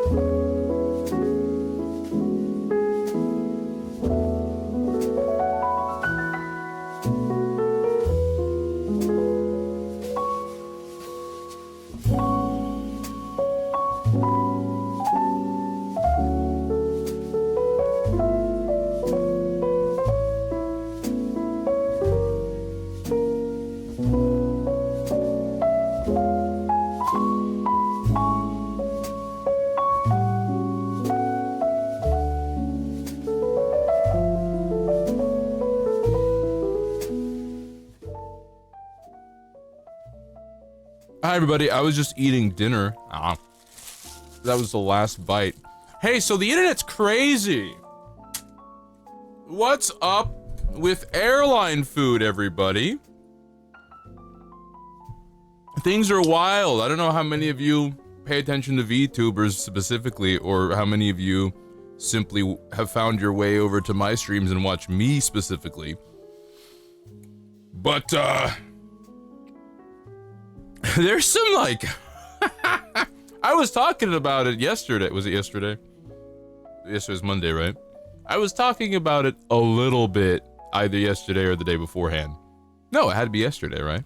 Hi everybody, I was just eating dinner. That was the last bite. Hey, so the internet's crazy. What's up with airline food, everybody? Things are wild. I don't know how many of you pay attention to VTubers specifically, or how many of you simply have found your way over to my streams and watch me specifically. But, there's some, like, I was talking about it yesterday. Was it yesterday? Yesterday was Monday, right? I was talking about it a little bit either yesterday or the day beforehand. No, it had to be yesterday, right?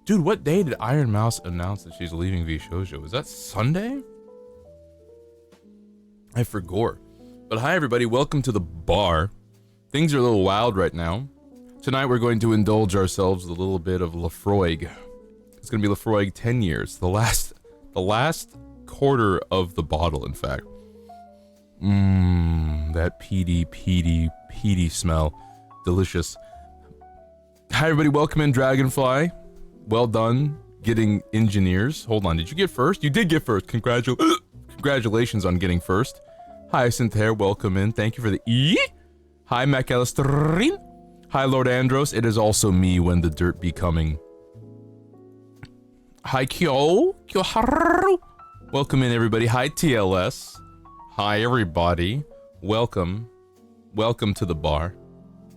Dude, what day did Iron Mouse announce that she's leaving V Shoujo? Was that Sunday? I forgot. But hi everybody, welcome to the bar. Things are a little wild right now. Tonight we're going to indulge ourselves with a little bit of Lafroig. It's gonna be Lafroig 10 years. The last quarter of the bottle, in fact. That peaty smell. Delicious. Hi everybody, welcome in Dragonfly. Well done getting engineers. Hold on, did you get first? You did get first. Congratulations on getting first. Hi Synthare, welcome in. Thank you for the E. Hi McAllisterin. Hi Lord Andros. It is also me when the dirt be coming. Hi Kyoharu. Welcome in everybody. Hi TLS. Hi everybody. Welcome to the bar.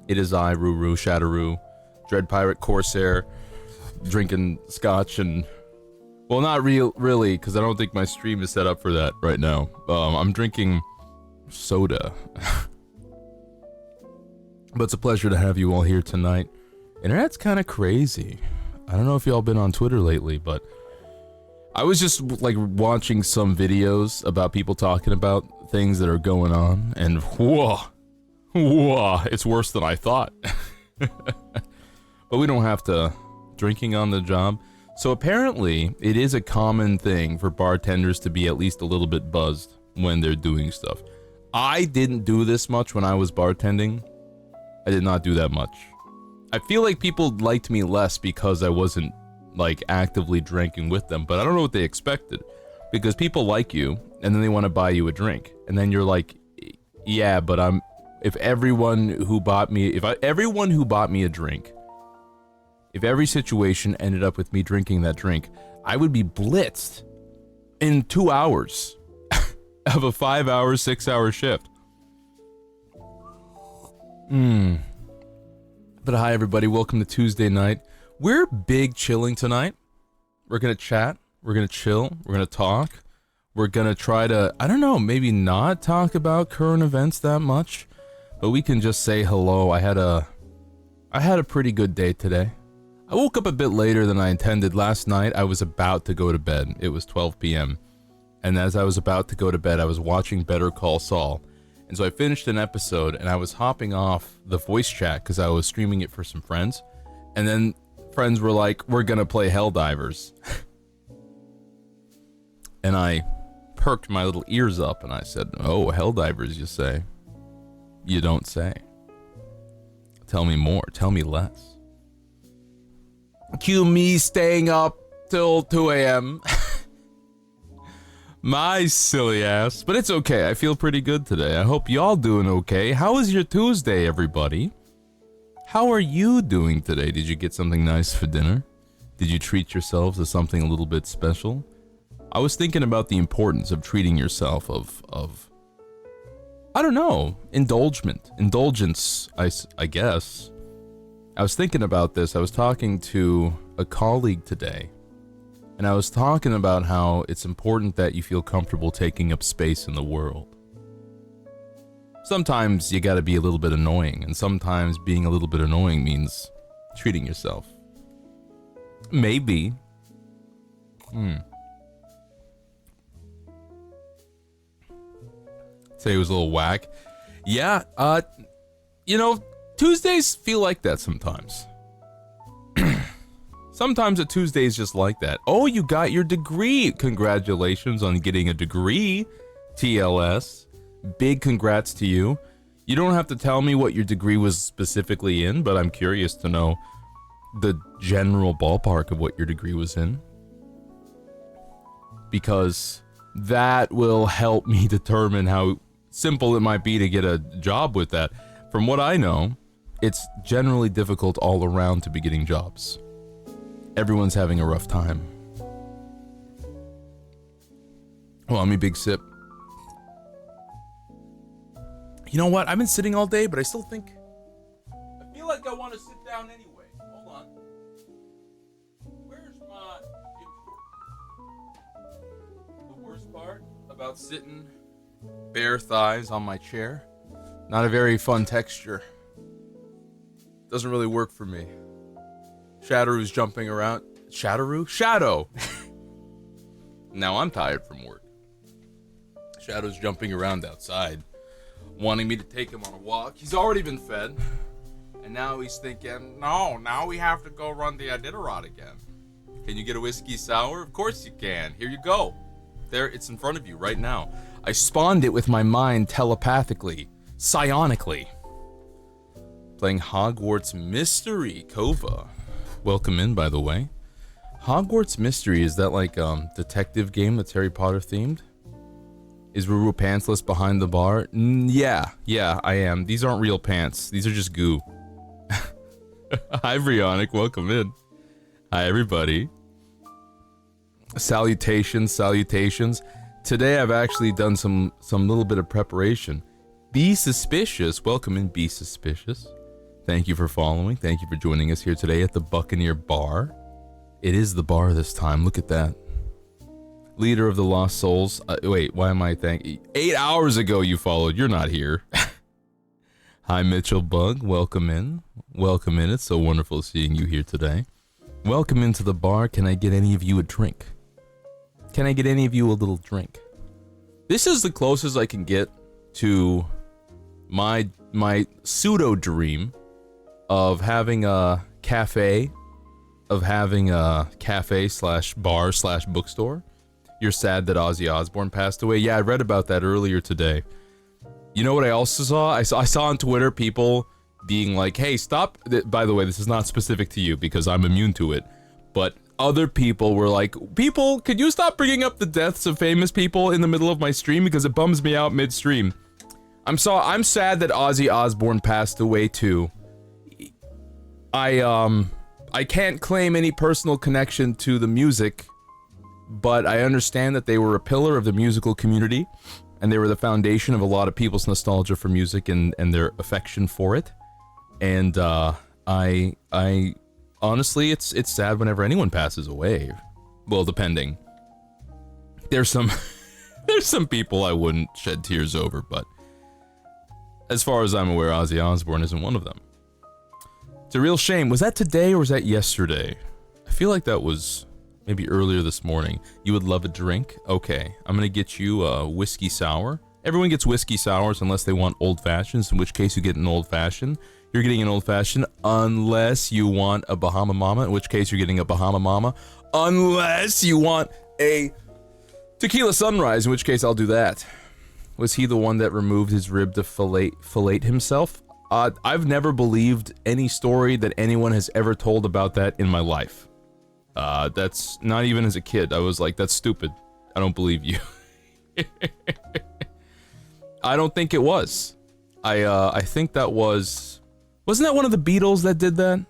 It is I, Ruru, Shadowroo, Dread Pirate, Corsair, drinking scotch and, well, not really, because I don't think my stream is set up for that right now. I'm drinking soda. But it's a pleasure to have you all here tonight. Internet's kind of crazy. I don't know if y'all been on Twitter lately, but I was just like watching some videos about people talking about things that are going on, and whoa, it's worse than I thought. But we don't have to. Drinking on the job. So apparently, it is a common thing for bartenders to be at least a little bit buzzed when they're doing stuff. I didn't do this much when I was bartending. I did not do that much. I feel like people liked me less because I wasn't, like, actively drinking with them, but I don't know what they expected. Because people like you, and then they want to buy you a drink. And then you're like, yeah, but if everyone who bought me a drink, if every situation ended up with me drinking that drink, I would be blitzed in 2 hours of a 5-hour, 6-hour shift. But hi everybody, welcome to Tuesday night. We're big chilling tonight. We're gonna chat, we're gonna chill, we're gonna talk. We're gonna try to, I don't know, maybe not talk about current events that much, but we can just say hello. I had a pretty good day today. I woke up a bit later than I intended. Last night I was about to go to bed. It was 12 p.m. And as I was about to go to bed, I was watching Better Call Saul. And so I finished an episode and I was hopping off the voice chat because I was streaming it for some friends. And then friends were like, we're gonna play Helldivers. And I perked my little ears up and I said, oh, Helldivers, you say? You don't say. Tell me more, tell me less. Cue me staying up till 2 a.m. My silly ass. But it's okay, I feel pretty good today. I hope y'all doing okay. How was your Tuesday, everybody? How are you doing today? Did you get something nice for dinner? Did you treat yourselves to something a little bit special? I was thinking about the importance of treating yourself, of I don't know, indulgence, I guess. I was thinking about this. I was talking to a colleague today And I was talking about how it's important that you feel comfortable taking up space in the world. Sometimes you gotta be a little bit annoying, and sometimes being a little bit annoying means treating yourself. Maybe. Say it was a little whack. Yeah, Tuesdays feel like that sometimes. Sometimes a Tuesday is just like that. Oh, you got your degree. Congratulations on getting a degree, TLS. Big congrats to you. You don't have to tell me what your degree was specifically in, but I'm curious to know the general ballpark of what your degree was in. Because that will help me determine how simple it might be to get a job with that. From what I know, it's generally difficult all around to be getting jobs. Everyone's having a rough time. Well, I'm a big sip. You know what? I've been sitting all day, but I still think... I feel like I want to sit down anyway. Hold on. Where's my... The worst part about sitting bare thighs on my chair? Not a very fun texture. Doesn't really work for me. Shadow's jumping around. Shadow! Now I'm tired from work. Shadow's jumping around outside, wanting me to take him on a walk. He's already been fed. And now he's thinking, no, now we have to go run the Iditarod again. Can you get a whiskey sour? Of course you can. Here you go. There, it's in front of you right now. I spawned it with my mind telepathically, psionically. Playing Hogwarts Mystery, Kova. Welcome in, by the way. Hogwarts Mystery, is that like detective game that's Harry Potter themed? Is Ruru pantsless behind the bar? Yeah, I am. These aren't real pants. These are just goo. Hi, Brionic. Welcome in. Hi, everybody. Salutations. Today I've actually done some little bit of preparation. Be suspicious. Welcome in, Be Suspicious. Thank you for following. Thank you for joining us here today at the Buccaneer Bar. It is the bar this time. Look at that. Leader of the Lost Souls. Wait, why am I thanking? 8 hours ago you followed. You're not here. Hi, Mitchell Bug. Welcome in. Welcome in. It's so wonderful seeing you here today. Welcome into the bar. Can I get any of you a drink? Can I get any of you a little drink? This is the closest I can get to my pseudo dream of having a cafe, slash bar slash bookstore. You're sad that Ozzy Osbourne passed away. Yeah, I read about that earlier today. You know what I also saw? I saw on Twitter people being like, hey, stop. By the way, this is not specific to you because I'm immune to it. But other people were like, people, could you stop bringing up the deaths of famous people in the middle of my stream because it bums me out midstream. I'm sad that Ozzy Osbourne passed away too. I can't claim any personal connection to the music, but I understand that they were a pillar of the musical community, and they were the foundation of a lot of people's nostalgia for music and their affection for it. And I honestly, it's sad whenever anyone passes away. Well, depending. There's some people I wouldn't shed tears over, but as far as I'm aware, Ozzy Osbourne isn't one of them. It's a real shame. Was that today or was that yesterday? I feel like that was maybe earlier this morning. You would love a drink? Okay, I'm gonna get you a whiskey sour. Everyone gets whiskey sours unless they want old fashions, in which case you get an old fashioned. You're getting an old fashioned unless you want a Bahama Mama, in which case you're getting a Bahama Mama. Unless you want a tequila sunrise, in which case I'll do that. Was he the one that removed his rib to fillet himself? I've never believed any story that anyone has ever told about that in my life. That's not even as a kid. I was like, that's stupid. I don't believe you. I don't think it was. I think that wasn't that one of the Beatles that did that?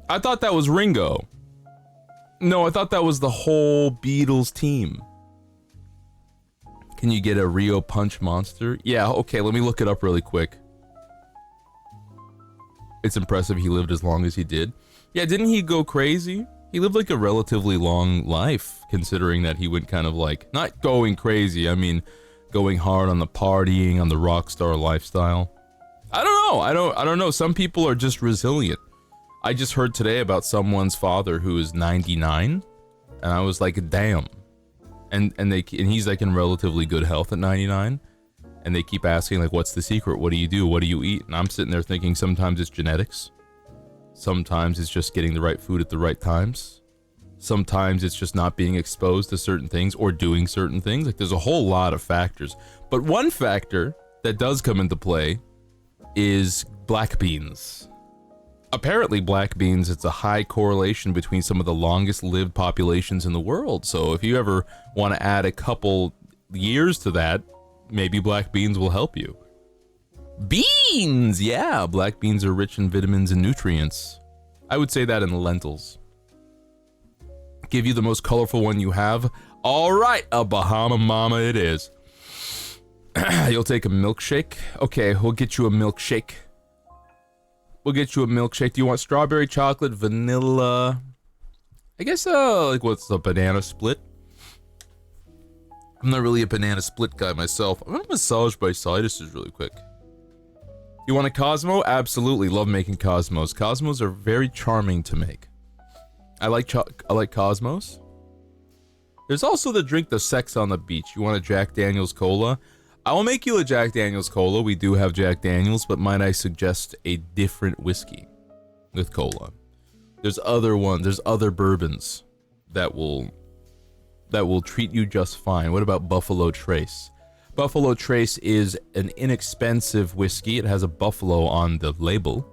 I thought that was Ringo. No, I thought that was the whole Beatles team. Can you get a Rio Punch Monster? Yeah, okay, let me look it up really quick. It's impressive he lived as long as he did. Yeah, didn't he go crazy? He lived like a relatively long life, considering that he went kind of like, not going crazy, I mean, going hard on the partying, on the rock star lifestyle. I don't know, I don't know, some people are just resilient. I just heard today about someone's father who is 99, and I was like, damn. And he's like in relatively good health at 99, and they keep asking like, what's the secret? What do you do? What do you eat? And I'm sitting there thinking sometimes it's genetics. Sometimes it's just getting the right food at the right times. Sometimes it's just not being exposed to certain things or doing certain things. Like there's a whole lot of factors. But one factor that does come into play is black beans. Apparently black beans, it's a high correlation between some of the longest lived populations in the world. So if you ever want to add a couple years to that, maybe black beans will help you. Beans! Yeah, black beans are rich in vitamins and nutrients. I would say that in lentils. Give you the most colorful one you have. All right, a Bahama Mama it is. You'll take a milkshake? Okay, we'll get you a milkshake. We'll get you a milkshake. Do you want strawberry, chocolate, vanilla? I guess, like what's the banana split? I'm not really a banana split guy myself. I'm gonna massage my sinuses really quick. You want a Cosmo? Absolutely, love making Cosmos. Cosmos are very charming to make. I like Cosmos. There's also the drink, the Sex on the Beach. You want a Jack Daniel's Cola? I will make you a Jack Daniel's Cola. We do have Jack Daniels, but might I suggest a different whiskey with cola? There's other ones. There's other bourbons that will treat you just fine. What about Buffalo Trace? Buffalo Trace is an inexpensive whiskey. It has a buffalo on the label.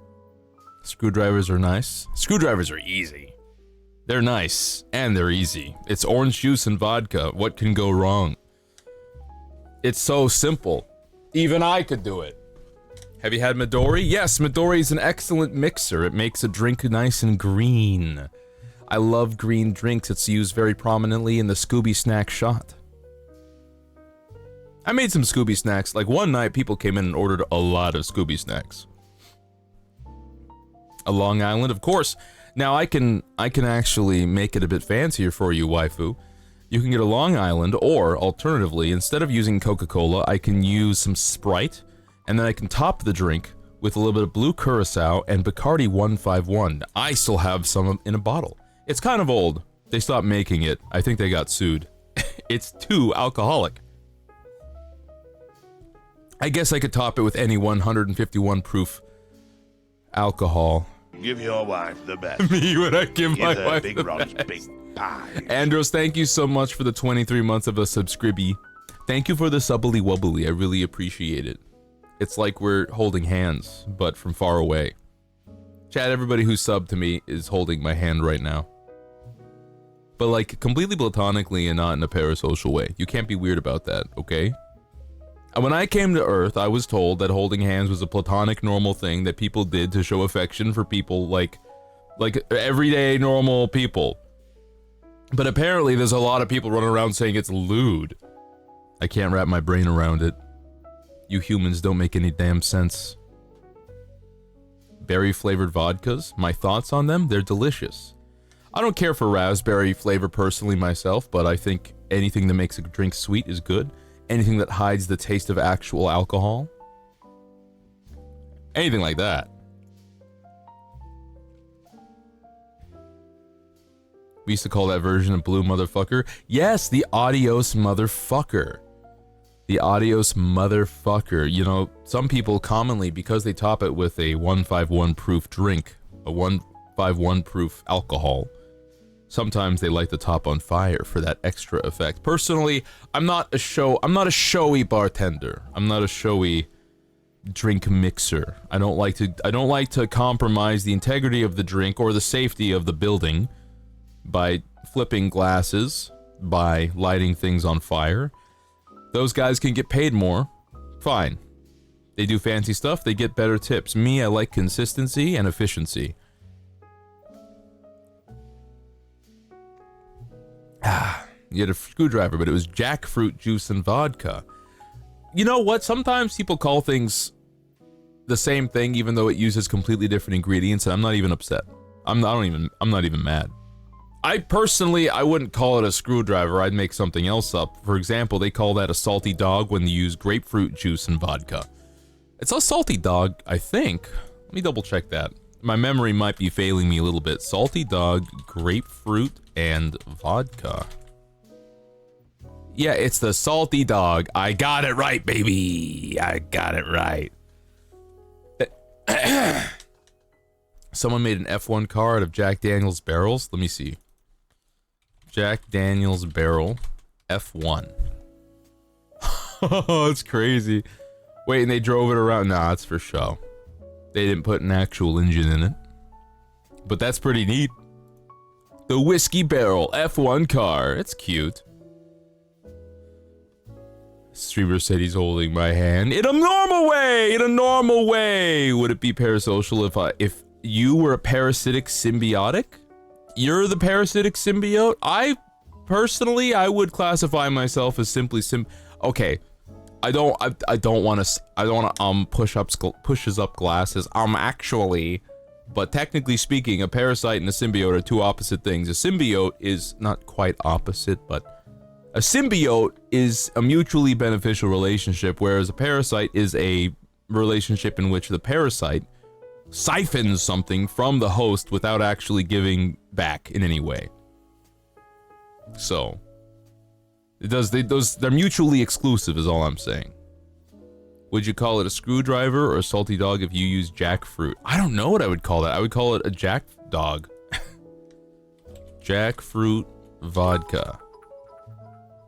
Screwdrivers are nice. Screwdrivers are easy. They're nice and they're easy. It's orange juice and vodka. What can go wrong? It's so simple. Even I could do it. Have you had Midori? Yes, Midori is an excellent mixer. It makes a drink nice and green. I love green drinks. It's used very prominently in the Scooby Snack shot. I made some Scooby Snacks. Like one night, people came in and ordered a lot of Scooby Snacks. A Long Island, of course. Now I can actually make it a bit fancier for you, waifu. You can get a Long Island, or alternatively, instead of using Coca-Cola, I can use some Sprite, and then I can top the drink with a little bit of blue curacao and Bacardi 151. I still have some in a bottle. It's kind of old. They stopped making it. I think they got sued. It's too alcoholic. I guess I could top it with any 151 proof alcohol. Give your wife the best. Me when I give my wife big the Ron's best. big pie. Andros, thank you so much for the 23 months of a subscribey. Thank you for the subbly wubbly. I really appreciate it. It's like we're holding hands, but from far away. Chat, everybody who subbed to me is holding my hand right now. But like completely platonically and not in a parasocial way. You can't be weird about that, okay? When I came to Earth, I was told that holding hands was a platonic normal thing that people did to show affection for people like everyday normal people. But apparently there's a lot of people running around saying it's lewd. I can't wrap my brain around it. You humans don't make any damn sense. Berry flavored vodkas, my thoughts on them, they're delicious. I don't care for raspberry flavor personally myself, but I think anything that makes a drink sweet is good. Anything that hides the taste of actual alcohol. Anything like that. We used to call that version of blue motherfucker. Yes, the adios motherfucker. The adios motherfucker. You know, some people commonly, because they top it with a 151 proof drink, a 151 proof alcohol, sometimes they light the top on fire for that extra effect. Personally, I'm not a showy bartender. I'm not a showy drink mixer. I don't like to compromise the integrity of the drink or the safety of the building by flipping glasses, by lighting things on fire. Those guys can get paid more. Fine. They do fancy stuff, they get better tips. Me, I like consistency and efficiency. You had a screwdriver, but it was jackfruit juice and vodka. You know what? Sometimes people call things the same thing, even though it uses completely different ingredients, and I'm not even upset. I'm not even mad. I personally, I wouldn't call it a screwdriver. I'd make something else up. For example, they call that a salty dog when you use grapefruit juice and vodka. It's a salty dog, I think. Let me double check that. My memory might be failing me a little bit. Salty dog, grapefruit, and vodka. Yeah, it's the salty dog. I got it right, baby. I got it right. Someone made an F1 car out of Jack Daniels barrels. Let me see. Jack Daniels barrel F1. Oh, it's crazy. Wait, and they drove it around? Nah, it's for show. They didn't put an actual engine in it. But that's pretty neat. The whiskey barrel F1 car. It's cute. Streamer said he's holding my hand in a normal way. In a normal way. Would it be parasocial if you were a parasitic symbiotic? You're the parasitic symbiote? I would classify myself as simply okay. I don't want to pushes up glasses. Actually, but technically speaking, a parasite and a symbiote are two opposite things. A symbiote is not quite opposite, but a symbiote is a mutually beneficial relationship, whereas a parasite is a relationship in which the parasite siphons something from the host without actually giving back in any way. So they're mutually exclusive is all I'm saying. Would you call it a screwdriver or a salty dog if you use jackfruit? I don't know what I would call that. I would call it a jack dog. Jackfruit vodka.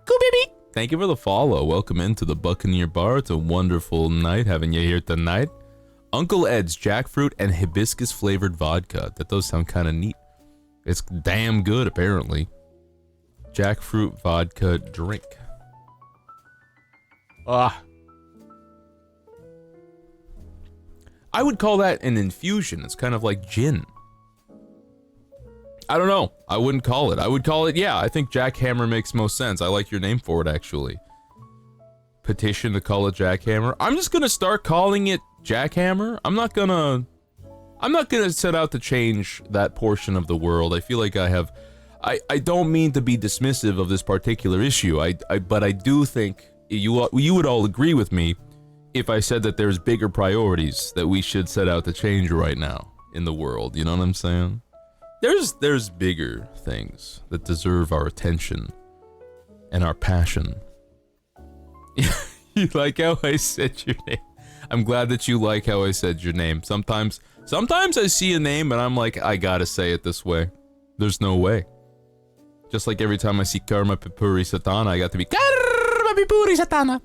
Cool, baby. Thank you for the follow. Welcome into the Buccaneer Bar. It's a wonderful night having you here tonight. Uncle Ed's jackfruit and hibiscus flavored vodka. That does sound kind of neat. It's damn good, apparently. Jackfruit vodka drink. I would call that an infusion. It's kind of like gin. I don't know. I wouldn't call it. I would call it, yeah, I think Jackhammer makes most sense. I like your name for it, actually. Petition to call it Jackhammer. I'm just gonna start calling it Jackhammer. I'm not gonna set out to change that portion of the world. I feel like I don't mean to be dismissive of this particular issue. But I do think you would all agree with me if I said that there's bigger priorities that we should set out to change right now in the world. You know what I'm saying? There's bigger things that deserve our attention and our passion. You like how I said your name? I'm glad that you like how I said your name. Sometimes I see a name and I'm like, I gotta say it this way. There's no way. Just like every time I see Karma Pipuri Satana, I got to be Karma Pipuri Satana.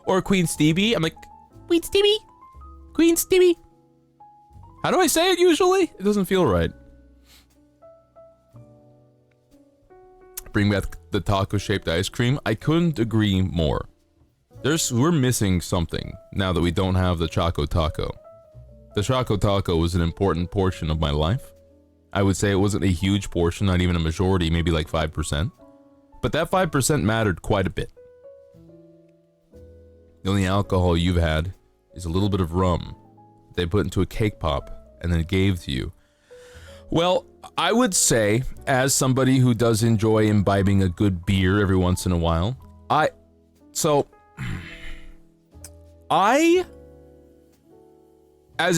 Or Queen Stevie, I'm like, Queen Stevie. Queen Stevie. How do I say it usually? It doesn't feel right. Bring back the taco-shaped ice cream. I couldn't agree more. We're missing something now that we don't have the Choco Taco. The Choco Taco was an important portion of my life. I would say it wasn't a huge portion, not even a majority, maybe like 5%. But that 5% mattered quite a bit. The only alcohol you've had is a little bit of rum they put into a cake pop and then gave to you. Well, I would say, as somebody who does enjoy imbibing a good beer every once in a while, as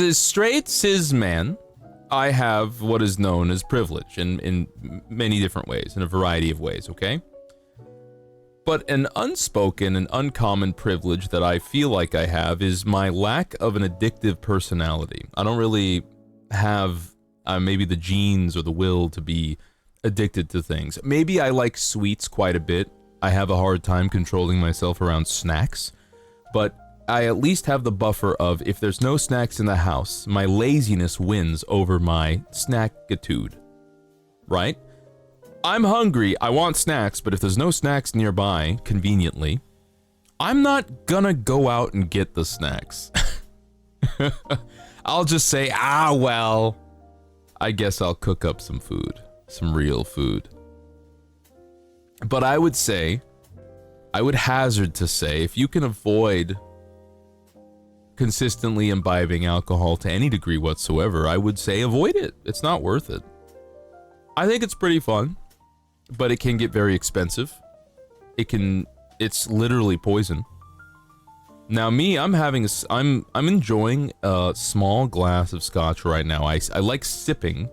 a straight cis man, I have what is known as privilege in many different ways, in a variety of ways, okay? But an unspoken and uncommon privilege that I feel like I have is my lack of an addictive personality. I don't really have maybe the genes or the will to be addicted to things. Maybe I like sweets quite a bit. I have a hard time controlling myself around snacks, but I at least have the buffer of if there's no snacks in the house, my laziness wins over my snackitude, right? I'm hungry, I want snacks, but if there's no snacks nearby, conveniently, I'm not gonna go out and get the snacks. I'll just say, well, I guess I'll cook up some food, some real food. But I would hazard to say, if you can avoid consistently imbibing alcohol to any degree whatsoever, I would say avoid it. It's not worth it. I think it's pretty fun, but it can get very expensive. It's literally poison. Now me, I'm enjoying a small glass of scotch right now. I like sipping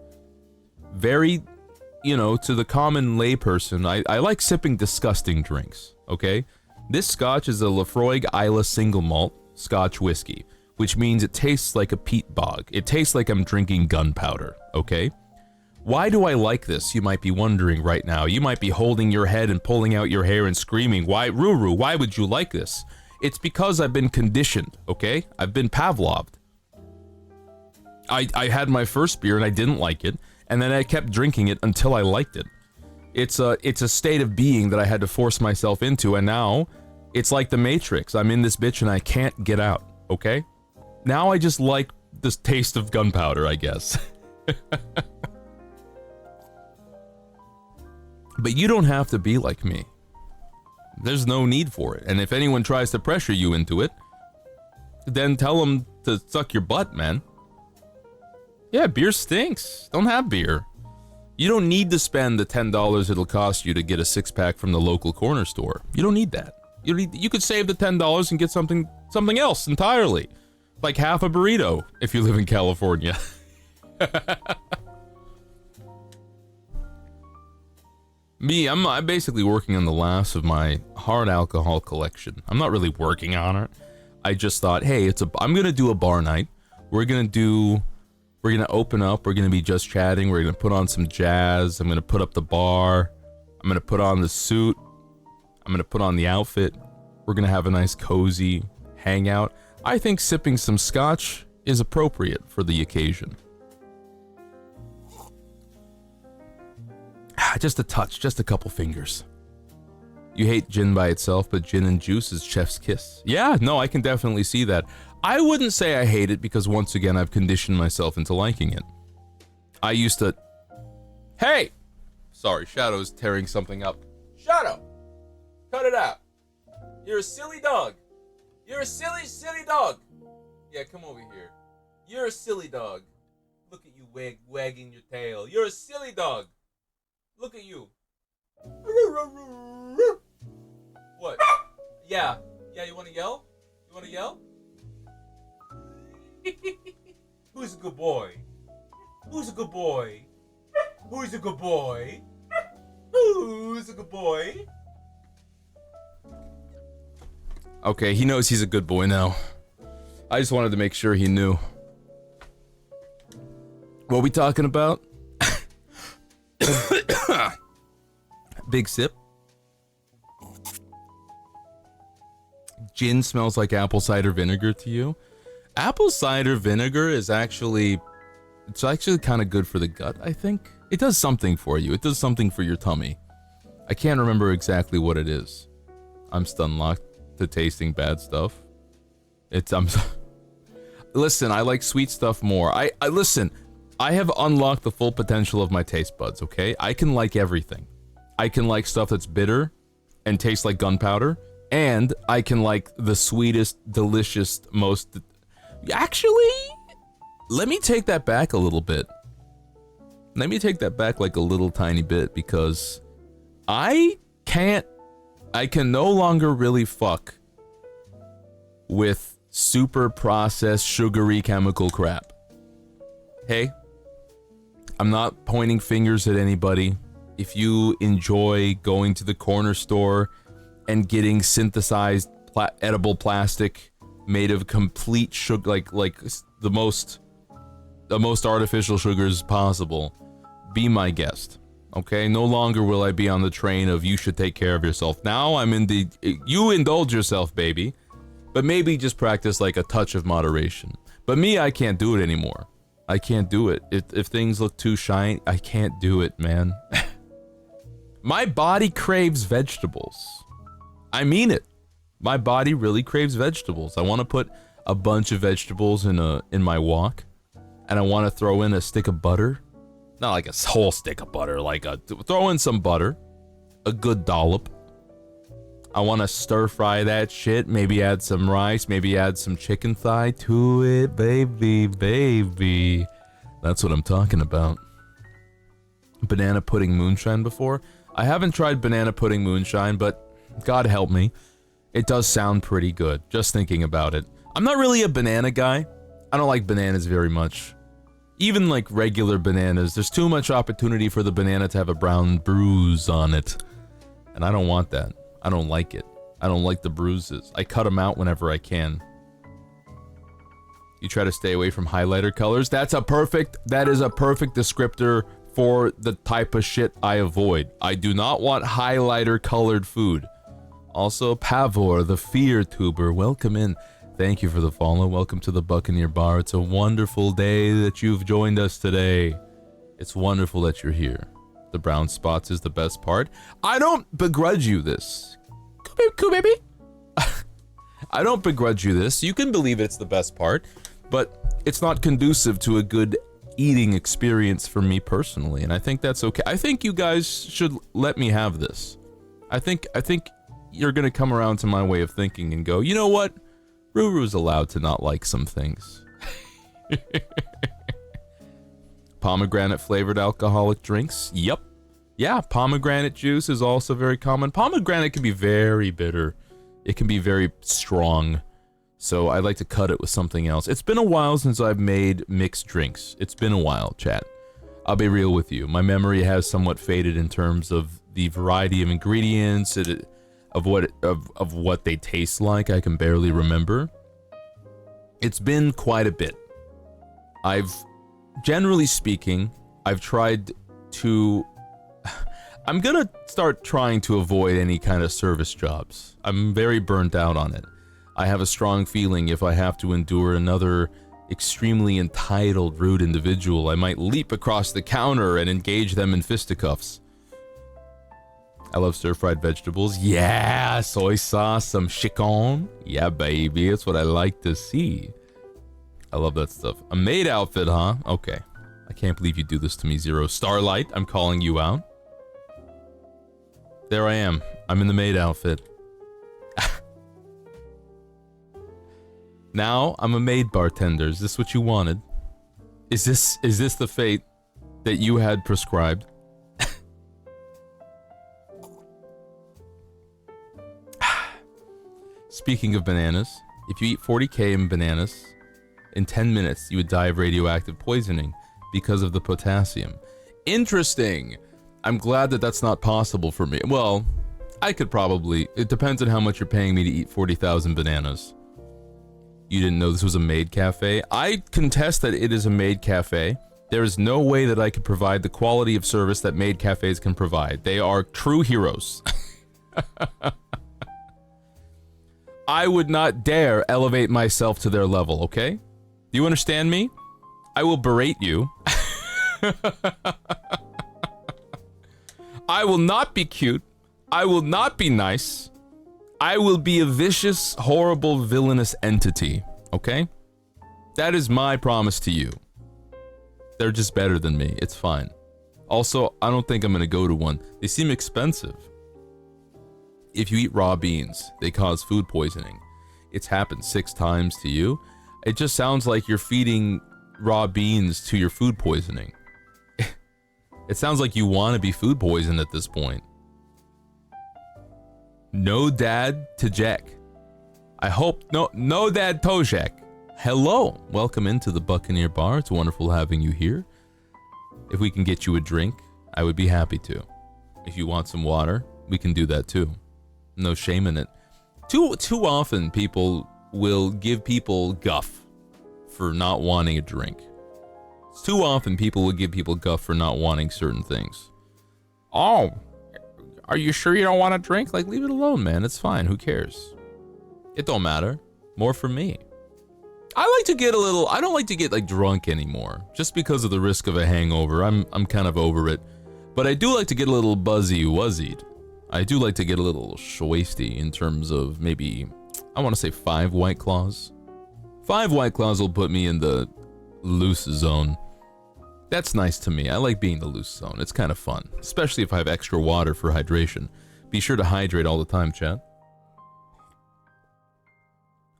very, to the common layperson, I like sipping disgusting drinks, okay? This scotch is a Lafroig Isla single malt scotch whiskey, which means it tastes like a peat bog. It tastes like I'm drinking gunpowder, okay? Why do I like this? You might be wondering right now. You might be holding your head and pulling out your hair and screaming, why, Ruru, why would you like this? It's because I've been conditioned, okay? I've been Pavloved. I had my first beer and I didn't like it, and then I kept drinking it until I liked it. It's a state of being that I had to force myself into, and now it's like the Matrix. I'm in this bitch and I can't get out, okay? Now I just like this taste of gunpowder, I guess. But you don't have to be like me. There's no need for it. And if anyone tries to pressure you into it, then tell them to suck your butt, man. Yeah, beer stinks. Don't have beer. You don't need to spend the $10 it'll cost you to get a six-pack from the local corner store. You don't need that. You could save the $10 and get something else entirely. Like half a burrito, if you live in California. Me, I'm basically working on the last of my hard alcohol collection. I'm not really working on it. I just thought, hey, I'm gonna do a bar night. We're gonna open up, we're gonna be just chatting, we're gonna put on some jazz, I'm gonna put up the bar, I'm gonna put on the suit, I'm gonna put on the outfit, we're gonna have a nice cozy hangout. I think sipping some scotch is appropriate for the occasion. Just a touch, just a couple fingers. You hate gin by itself, but gin and juice is chef's kiss. Yeah, no, I can definitely see that. I wouldn't say I hate it because once again, I've conditioned myself into liking it. I used to... Hey! Sorry, Shadow's tearing something up. Shadow! Cut it out. You're a silly dog. You're a silly, silly dog. Yeah, come over here. You're a silly dog. Look at you wagging your tail. You're a silly dog. Look at you. What? Yeah. Yeah, you want to yell? You want to yell? Who's a good boy? Who's a good boy? Who's a good boy? Who's a good boy? Okay, he knows he's a good boy now. I just wanted to make sure he knew. What are we talking about? Big sip. Gin smells like apple cider vinegar to you? Apple cider vinegar is actually kind of good for the gut, I think. It does something for you. It does something for your tummy. I can't remember exactly what it is. I'm stun locked to tasting bad stuff. Listen, I like sweet stuff more. Listen, I have unlocked the full potential of my taste buds, okay? I can like everything. I can like stuff that's bitter and tastes like gunpowder, and I can like the sweetest, delicious, most... Actually, let me take that back a little bit. Let me take that back like a little tiny bit, because I can no longer really fuck with super processed, sugary chemical crap. Hey, I'm not pointing fingers at anybody. If you enjoy going to the corner store and getting synthesized edible plastic made of complete sugar, like the most artificial sugars possible, be my guest. Okay, no longer will I be on the train of you should take care of yourself. Now I'm in the you indulge yourself, baby, but maybe just practice like a touch of moderation. But me, I can't do it anymore. I can't do it. If things look too shiny, I can't do it, man. My body craves vegetables. I mean it. My body really craves vegetables. I want to put a bunch of vegetables in my wok, and I want to throw in a stick of butter. Not like a whole stick of butter, throw in some butter, a good dollop. I want to stir fry that shit, maybe add some rice, maybe add some chicken thigh to it, baby. That's what I'm talking about. banana pudding moonshine before. I haven't tried banana pudding moonshine, but God help me, it does sound pretty good, just thinking about it. I'm not really a banana guy. I don't like bananas very much. Even like regular bananas, there's too much opportunity for the banana to have a brown bruise on it. And I don't want that. I don't like it. I don't like the bruises. I cut them out whenever I can. You try to stay away from highlighter colors. That is a perfect descriptor for the type of shit I avoid. I do not want highlighter colored food. Also, Pavor, the fear tuber, welcome in. Thank you for the follow. Welcome to the Buccaneer Bar. It's a wonderful day that you've joined us today. It's wonderful that you're here. The brown spots is the best part. I don't begrudge you this. Cool, baby. I don't begrudge you this. You can believe it's the best part, but it's not conducive to a good eating experience for me personally, and I think that's okay. I think you guys should let me have this. I think you're gonna come around to my way of thinking and go, you know what? Ruru's allowed to not like some things. Pomegranate flavored alcoholic drinks. Yep. Yeah, pomegranate juice is also very common. Pomegranate can be very bitter. It can be very strong. So I like to cut it with something else. It's been a while since I've made mixed drinks. It's been a while, chat. I'll be real with you. My memory has somewhat faded in terms of the variety of ingredients, of what they taste like. I can barely remember. It's been quite a bit. Generally speaking, I've tried to... I'm gonna start trying to avoid any kind of service jobs. I'm very burnt out on it. I have a strong feeling if I have to endure another extremely entitled, rude individual, I might leap across the counter and engage them in fisticuffs. I love stir-fried vegetables. Yeah, soy sauce, some chicken. Yeah, baby, that's what I like to see. I love that stuff. A maid outfit, huh? Okay. I can't believe you do this to me, Zero. Starlight, I'm calling you out. There I am. I'm in the maid outfit. Now, I'm a maid bartender. Is this what you wanted? Is this the fate that you had prescribed? Speaking of bananas, if you eat 40k in bananas, in 10 minutes you would die of radioactive poisoning because of the potassium. Interesting! I'm glad that that's not possible for me. Well, I could probably... It depends on how much you're paying me to eat 40,000 bananas. You didn't know this was a maid cafe? I contest that it is a maid cafe. There is no way that I could provide the quality of service that maid cafes can provide. They are true heroes. I would not dare elevate myself to their level, okay? Do you understand me? I will berate you. I will not be cute. I will not be nice. I will be a vicious, horrible, villainous entity, okay? That is my promise to you. They're just better than me. It's fine. Also, I don't think I'm gonna go to one. They seem expensive. If you eat raw beans, they cause food poisoning. It's happened 6 times to you. It just sounds like you're feeding raw beans to your food poisoning. It sounds like you want to be food poisoned at this point. No dad to Jack. I hope no dad to Jack. Hello, welcome into the Buccaneer Bar. It's wonderful having you here. If we can get you a drink, I would be happy to. If you want some water, we can do that too. No shame in it. Too often people will give people guff for not wanting a drink. Too often people will give people guff for not wanting certain things. Oh, are you sure you don't want a drink? Like, leave it alone, man. It's fine. Who cares? It don't matter. More for me. I like to get a little... I don't like to get, like, drunk anymore. Just because of the risk of a hangover. I'm kind of over it. But I do like to get a little buzzy-wuzzied. I do like to get a little schwasty in terms of maybe... I want to say 5 White Claws. 5 White Claws will put me in the loose zone. That's nice to me. I like being the loose zone. It's kind of fun. Especially if I have extra water for hydration. Be sure to hydrate all the time, chat.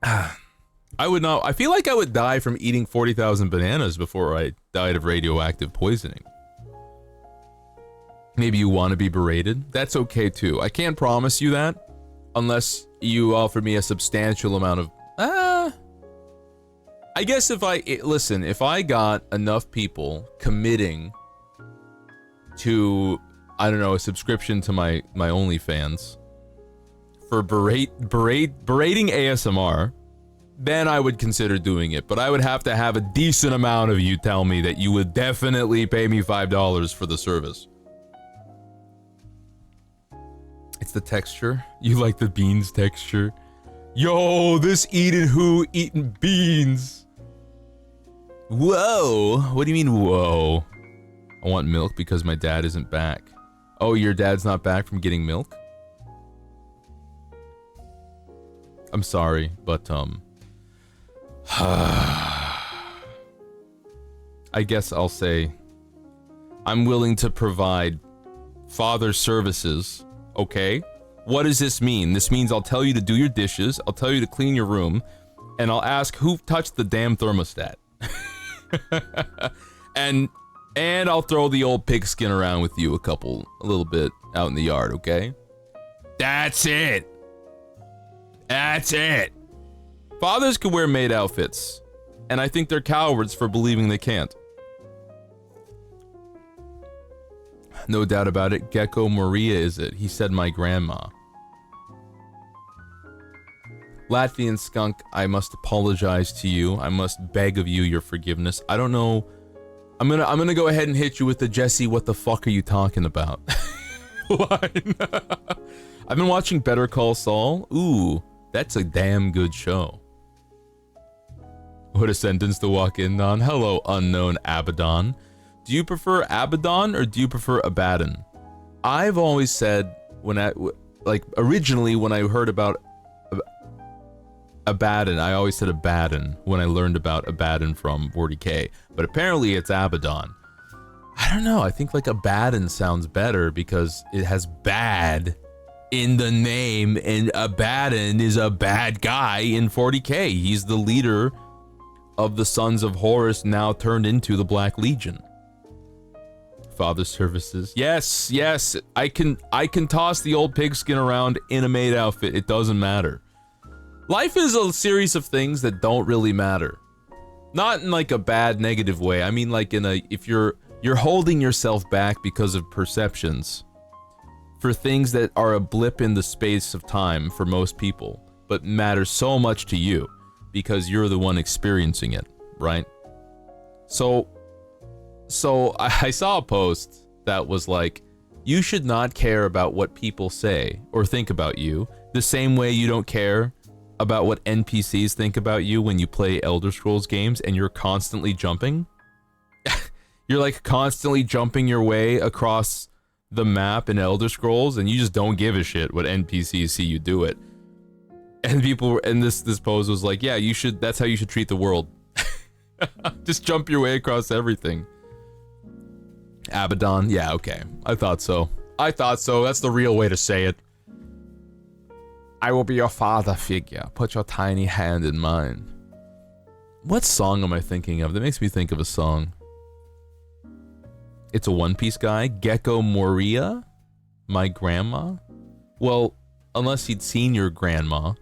I would not... I feel like I would die from eating 40,000 bananas before I died of radioactive poisoning. Maybe you want to be berated. That's okay too. I can't promise you that unless you offer me a substantial amount of... I guess if I got enough people committing to, I don't know, a subscription to my OnlyFans for berating ASMR, then I would consider doing it. But I would have to have a decent amount of you tell me that you would definitely pay me $5 for the service. It's the texture. You like the beans texture? Yo, this eating beans. Whoa. What do you mean, whoa? I want milk because my dad isn't back. Oh, your dad's not back from getting milk? I'm sorry, but, I guess I'll say I'm willing to provide father services, okay? What does this mean? This means I'll tell you to do your dishes, I'll tell you to clean your room, and I'll ask who touched the damn thermostat. and I'll throw the old pigskin around with you a little bit out in the yard, okay? That's it. That's it. Fathers can wear maid outfits, and I think they're cowards for believing they can't. No doubt about it, Gecko Maria is it. He said my grandma. Latvian skunk, I must apologize to you. I must beg of you your forgiveness. I don't know. I'm gonna go ahead and hit you with the Jesse, what the fuck are you talking about? line. I've been watching Better Call Saul. Ooh, that's a damn good show. What a sentence to walk in on. Hello, unknown Abaddon. Do you prefer Abaddon or do you prefer Abaddon? I've always said, originally when I heard about Abaddon, I always said Abaddon when I learned about Abaddon from 40k, but apparently it's Abaddon. I don't know, I think like Abaddon sounds better because it has bad in the name, and Abaddon is a bad guy in 40k. He's the leader of the Sons of Horus, now turned into the Black Legion. Father services. Yes, yes, I can toss the old pigskin around in a maid outfit. It doesn't matter. Life is a series of things that don't really matter. Not in like a bad negative way. I mean like in a, if you're holding yourself back because of perceptions for things that are a blip in the space of time for most people, but matter so much to you because you're the one experiencing it, right? So I saw a post that was like, you should not care about what people say or think about you the same way you don't care about what NPCs think about you when you play Elder Scrolls games and you're constantly jumping. You're like constantly jumping your way across the map in Elder Scrolls and you just don't give a shit what NPCs see you do it. And people, and this post was like, yeah, you should, that's how you should treat the world. Just jump your way across everything. Abaddon, yeah, okay. I thought so. That's the real way to say it. I will be your father figure. Put your tiny hand in mine. What song am I thinking of? That makes me think of a song. It's a One Piece guy. Gecko Moria? My grandma? Well, unless he'd seen your grandma,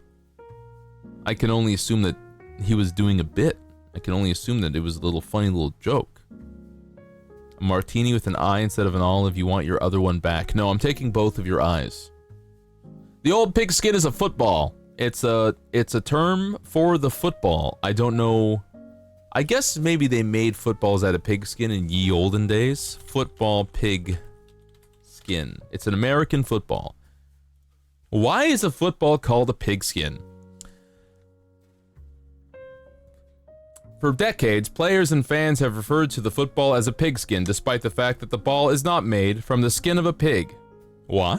I can only assume that he was doing a bit. I can only assume that it was a little funny little joke. A martini with an eye instead of an olive. You want your other one back. No, I'm taking both of your eyes. The old pigskin is a football. It's a term for the football. I don't know. I guess maybe they made footballs out of pigskin in ye olden days. Football pig skin. It's an American football. Why is a football called a pigskin? For decades, players and fans have referred to the football as a pigskin, despite the fact that the ball is not made from the skin of a pig. Why?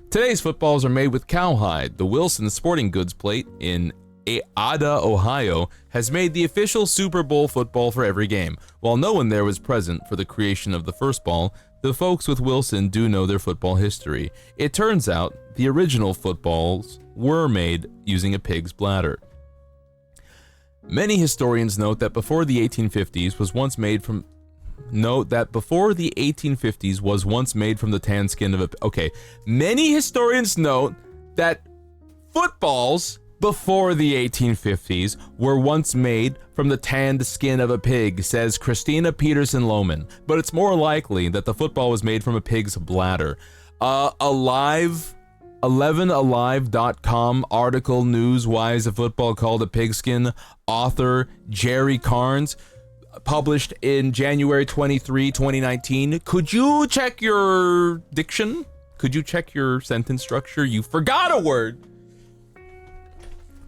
Today's footballs are made with cowhide. The Wilson Sporting Goods plate in Ada, Ohio, has made the official Super Bowl football for every game. While no one there was present for the creation of the first ball, the folks with Wilson do know their football history. It turns out the original footballs were made using a pig's bladder. Many historians note that before the 1850s was once made from note that before the 1850s was once made from the tan skin of a... Okay, many historians note that footballs before the 1850s were once made from the tanned skin of a pig, says Christina Peterson Lohman. But it's more likely that the football was made from a pig's bladder. 11alive.com article, news, why is a football called a pigskin? Author Jerry Carnes, published in January 23, 2019. Could you check your diction? Could you check your sentence structure? You forgot a word.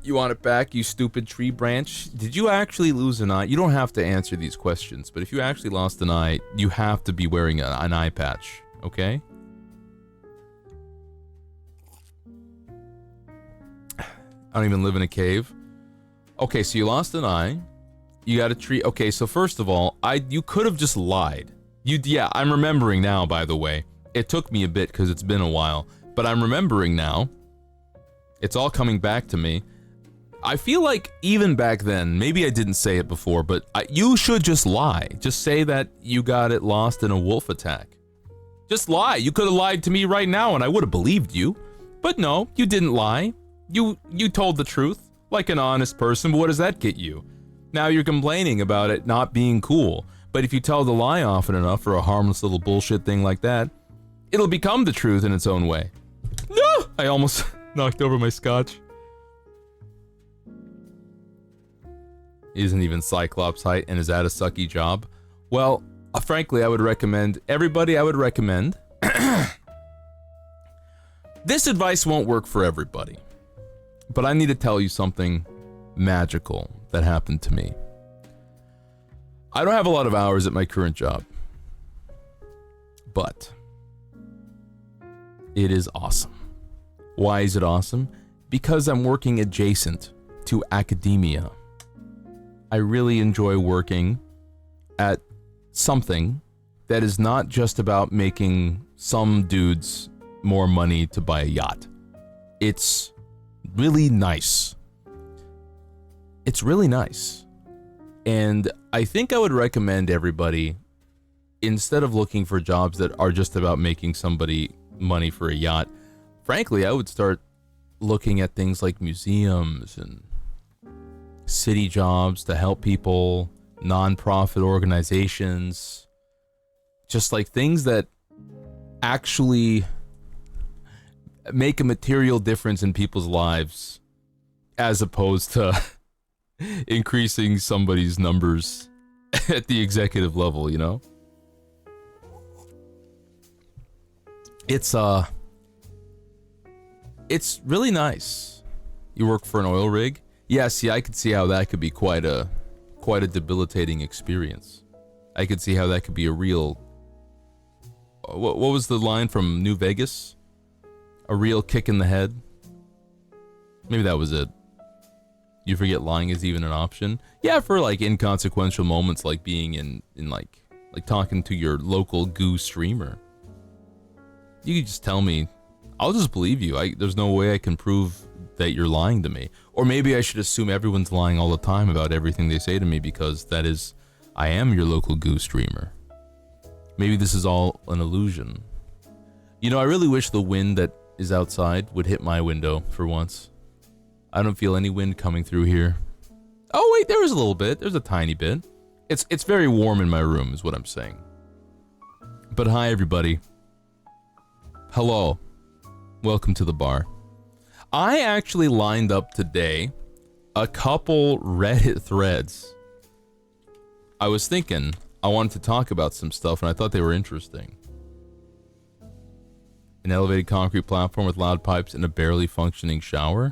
You want it back, you stupid tree branch? Did you actually lose an eye? You don't have to answer these questions, but if you actually lost an eye, you have to be wearing an eye patch, okay? I don't even live in a cave. Okay, so you lost an eye. You got a tree. Okay, so first of all, you could have just lied. Yeah, I'm remembering now, by the way. It took me a bit because it's been a while, but I'm remembering now. It's all coming back to me. I feel like even back then, maybe I didn't say it before, but you should just lie. Just say that you got it lost in a wolf attack. Just lie. You could have lied to me right now and I would have believed you. But no, you didn't lie. You told the truth, like an honest person, but what does that get you? Now you're complaining about it not being cool. But if you tell the lie often enough for a harmless little bullshit thing like that, it'll become the truth in its own way. No! I almost knocked over my scotch. Isn't even Cyclops height, and is that a sucky job? Well, frankly, I would recommend... Everybody, I would recommend... This advice won't work for everybody. But I need to tell you something magical that happened to me. I don't have a lot of hours at my current job. But... it is awesome. Why is it awesome? Because I'm working adjacent to academia. I really enjoy working at something that is not just about making some dudes more money to buy a yacht. It's really nice. It's really nice. And I think I would recommend everybody, instead of looking for jobs that are just about making somebody money for a yacht, frankly, I would start looking at things like museums and city jobs to help people, non-profit organizations, just like things that actually make a material difference in people's lives, as opposed to increasing somebody's numbers at the executive level, you know? It's really nice. You work for an oil rig? Yeah, see, I could see how that could be quite a debilitating experience. I could see how that could be a real... What was the line from New Vegas? A real kick in the head? Maybe that was it. You forget lying is even an option? Yeah, for like inconsequential moments like being in like talking to your local goo streamer. You could just tell me, I'll just believe you. There's no way I can prove that you're lying to me. Or maybe I should assume everyone's lying all the time about everything they say to me because I am your local goo streamer. Maybe this is all an illusion. You know, I really wish the wind that is outside would hit my window for once. I don't feel any wind coming through here. Oh wait, there is a little bit. There's a tiny bit. It's very warm in my room is what I'm saying. But hi everybody. Hello. Welcome to the bar. I actually lined up today a couple Reddit threads. I was thinking I wanted to talk about some stuff and I thought they were interesting. An elevated concrete platform with loud pipes and a barely functioning shower.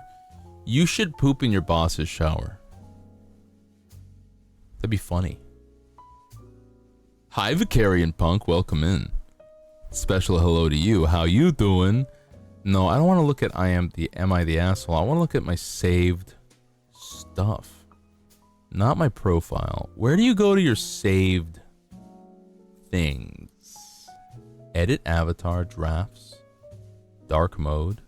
You should poop in your boss's shower. That'd be funny. Hi Vicarian Punk, welcome in. Special hello to you. How you doing? No, I don't want to look at Am I the Asshole? I want to look at my saved stuff. Not my profile. Where do you go to your saved things? Edit avatar, drafts, dark mode.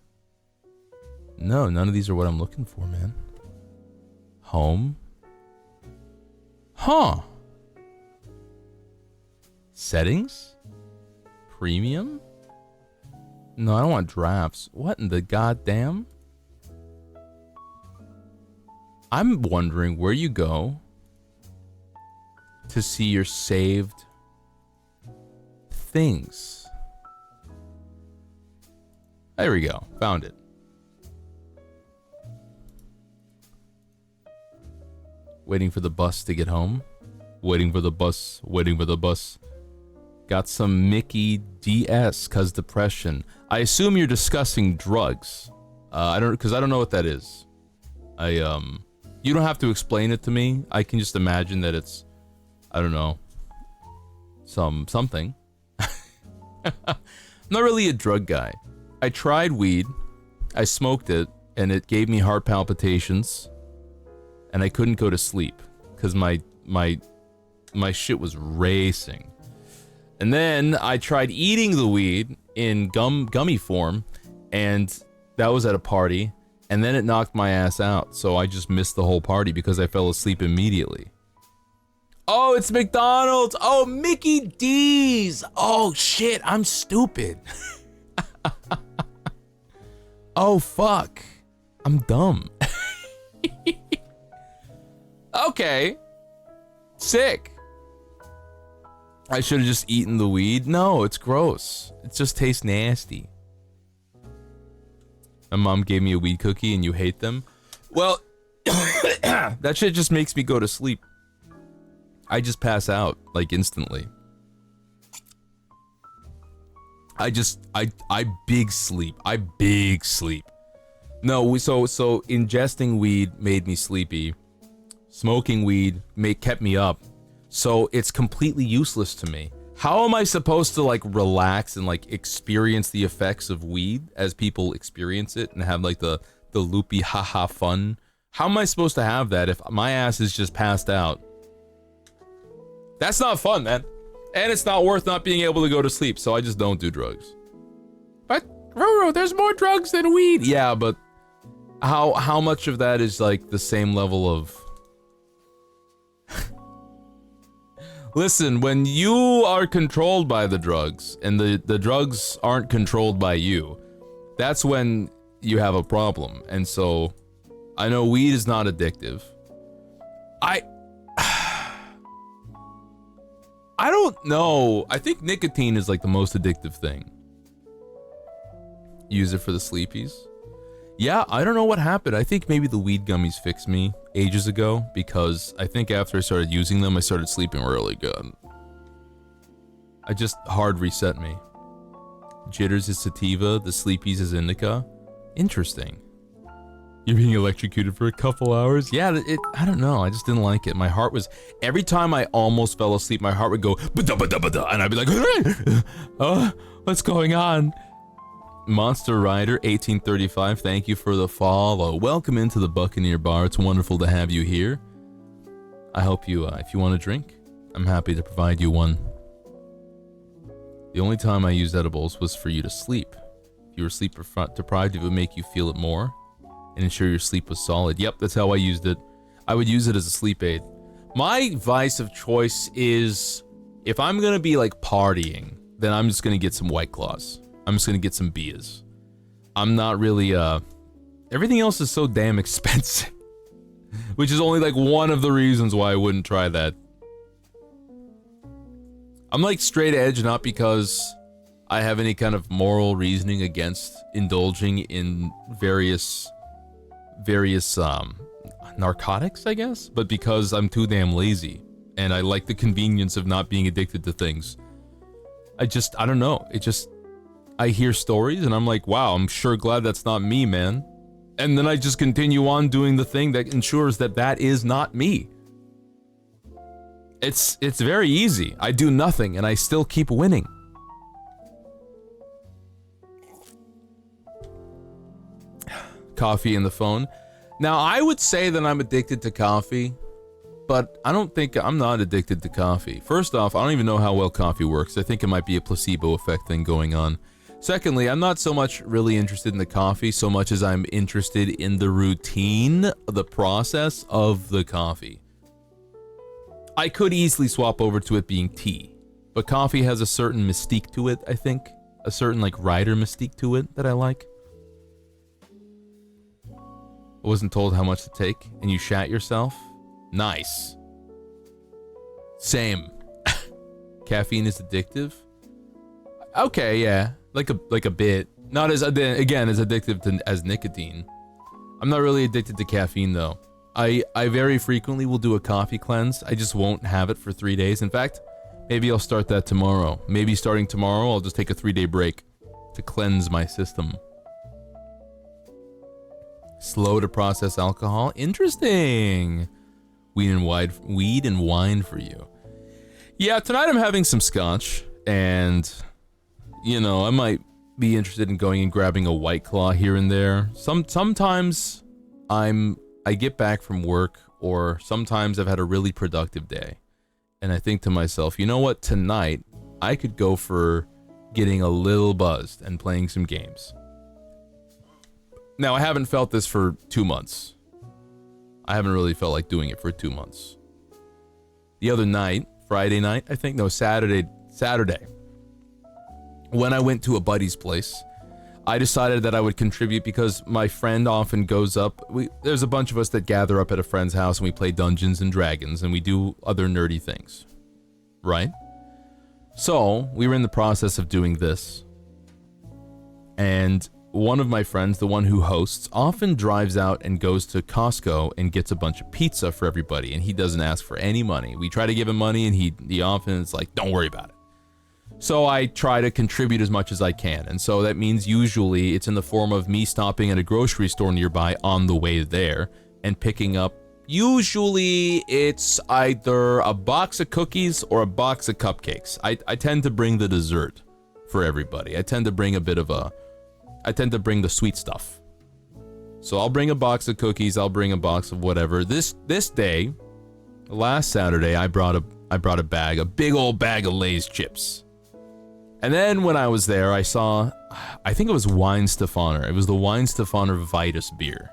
No, none of these are what I'm looking for, man. Home. Huh. Settings? Premium? No, I don't want drafts. What in the goddamn? I'm wondering where you go to see your saved things. There we go. Found it. Waiting for the bus to get home. Waiting for the bus. Waiting for the bus. Got some Mickey DS cause depression. I assume you're discussing drugs. I don't know what that is. You don't have to explain it to me. I can just imagine that it's, I don't know, something. I'm not really a drug guy. I tried weed, I smoked it, and it gave me heart palpitations, and I couldn't go to sleep because my shit was racing. And then I tried eating the weed in gummy form, and that was at a party, and then it knocked my ass out, so I just missed the whole party because I fell asleep immediately. Oh, it's McDonald's! Oh, Mickey D's! Oh, shit, I'm stupid. Oh, fuck. I'm dumb. Okay. Sick. I should have just eaten the weed. No, it's gross. It just tastes nasty. My mom gave me a weed cookie and you hate them. Well, that shit just makes me go to sleep. I just pass out, like, instantly. I big sleep. I big sleep. No, so ingesting weed made me sleepy. Smoking weed kept me up. So it's completely useless to me. How am I supposed to, like, relax and, like, experience the effects of weed as people experience it and have, like, the loopy haha fun? How am I supposed to have that if my ass is just passed out? That's not fun, man. And it's not worth not being able to go to sleep, so I just don't do drugs. But, Roro, there's more drugs than weed. Yeah, but how much of that is, like, the same level of... Listen, when you are controlled by the drugs, and the drugs aren't controlled by you, that's when you have a problem. And so, I know weed is not addictive. I don't know. I think nicotine is like the most addictive thing. Use it for the sleepies. Yeah, I don't know what happened. I think maybe the weed gummies fixed me ages ago because I think after I started using them, I started sleeping really good. I just hard reset me. Jitters is sativa, the sleepies is indica. Interesting. You're being electrocuted for a couple hours? Yeah, I don't know, I just didn't like it. My heart was, every time I almost fell asleep, my heart would go, bada, bada, bada, and I'd be like, oh, what's going on? Monster Rider 1835, thank you for the follow. Welcome into the Buccaneer Bar, it's wonderful to have you here. I hope you, if you want a drink, I'm happy to provide you one. The only time I used edibles was for you to sleep. If you were sleep deprived, it would make you feel it more and ensure your sleep was solid. Yep, that's how I used it. I would use it as a sleep aid. My vice of choice is, if I'm gonna be like partying, then I'm just gonna get some White Claws. I'm just gonna get some beers. I'm not really, everything else is so damn expensive. Which is only like one of the reasons why I wouldn't try that. I'm like straight edge, not because I have any kind of moral reasoning against indulging in various narcotics, I guess, but because I'm too damn lazy and I like the convenience of not being addicted to things. I don't know, I hear stories and I'm like, wow, I'm sure glad that's not me, man. And then I just continue on doing the thing that ensures that that is not me. It's very easy. I do nothing and I still keep winning. Coffee in the phone. Now, I would say that I'm addicted to coffee, but I don't think I'm not addicted to coffee. First off, I don't even know how well coffee works. I think it might be a placebo effect thing going on. Secondly, I'm not so much really interested in the coffee so much as I'm interested in the routine, the process of the coffee. I could easily swap over to it being tea, But coffee has a certain mystique to it, I think. A certain, like, rider mystique to it that I like. I wasn't told how much to take, and you shat yourself? Nice. Same. Caffeine is addictive? Okay, yeah. Like a bit. Not as, again, as addictive as nicotine. I'm not really addicted to caffeine, though. I very frequently will do a coffee cleanse. I just won't have it for 3 days. In fact, maybe I'll start that tomorrow. Maybe starting tomorrow, I'll just take a 3-day break to cleanse my system. Slow to process alcohol? Interesting. Weed and wine for you. Yeah, tonight I'm having some scotch, and, you know, I might be interested in going and grabbing a White Claw here and there. Sometimes I get back from work, or sometimes I've had a really productive day, and I think to myself, you know what, tonight I could go for getting a little buzzed and playing some games. Now, I haven't felt this for 2 months. I haven't really felt like doing it for 2 months. The other night, Friday night, I think, no, Saturday, when I went to a buddy's place, I decided that I would contribute because my friend often goes up. There's a bunch of us that gather up at a friend's house and we play Dungeons and Dragons and we do other nerdy things, right? So we were in the process of doing this, and one of my friends, the one who hosts, often drives out and goes to Costco and gets a bunch of pizza for everybody, and he doesn't ask for any money. We try to give him money, and he often is like, don't worry about it. So I try to contribute as much as I can, and so that means usually it's in the form of me stopping at a grocery store nearby on the way there and picking up, usually it's either a box of cookies or a box of cupcakes. I tend to bring the dessert for everybody. I tend to bring the sweet stuff. So I'll bring a box of cookies, I'll bring a box of whatever. This day, last Saturday, I brought a bag, a big old bag of Lay's chips. And then when I was there, I saw, I think it was Weihenstephaner. It was the Weihenstephaner Vitus beer.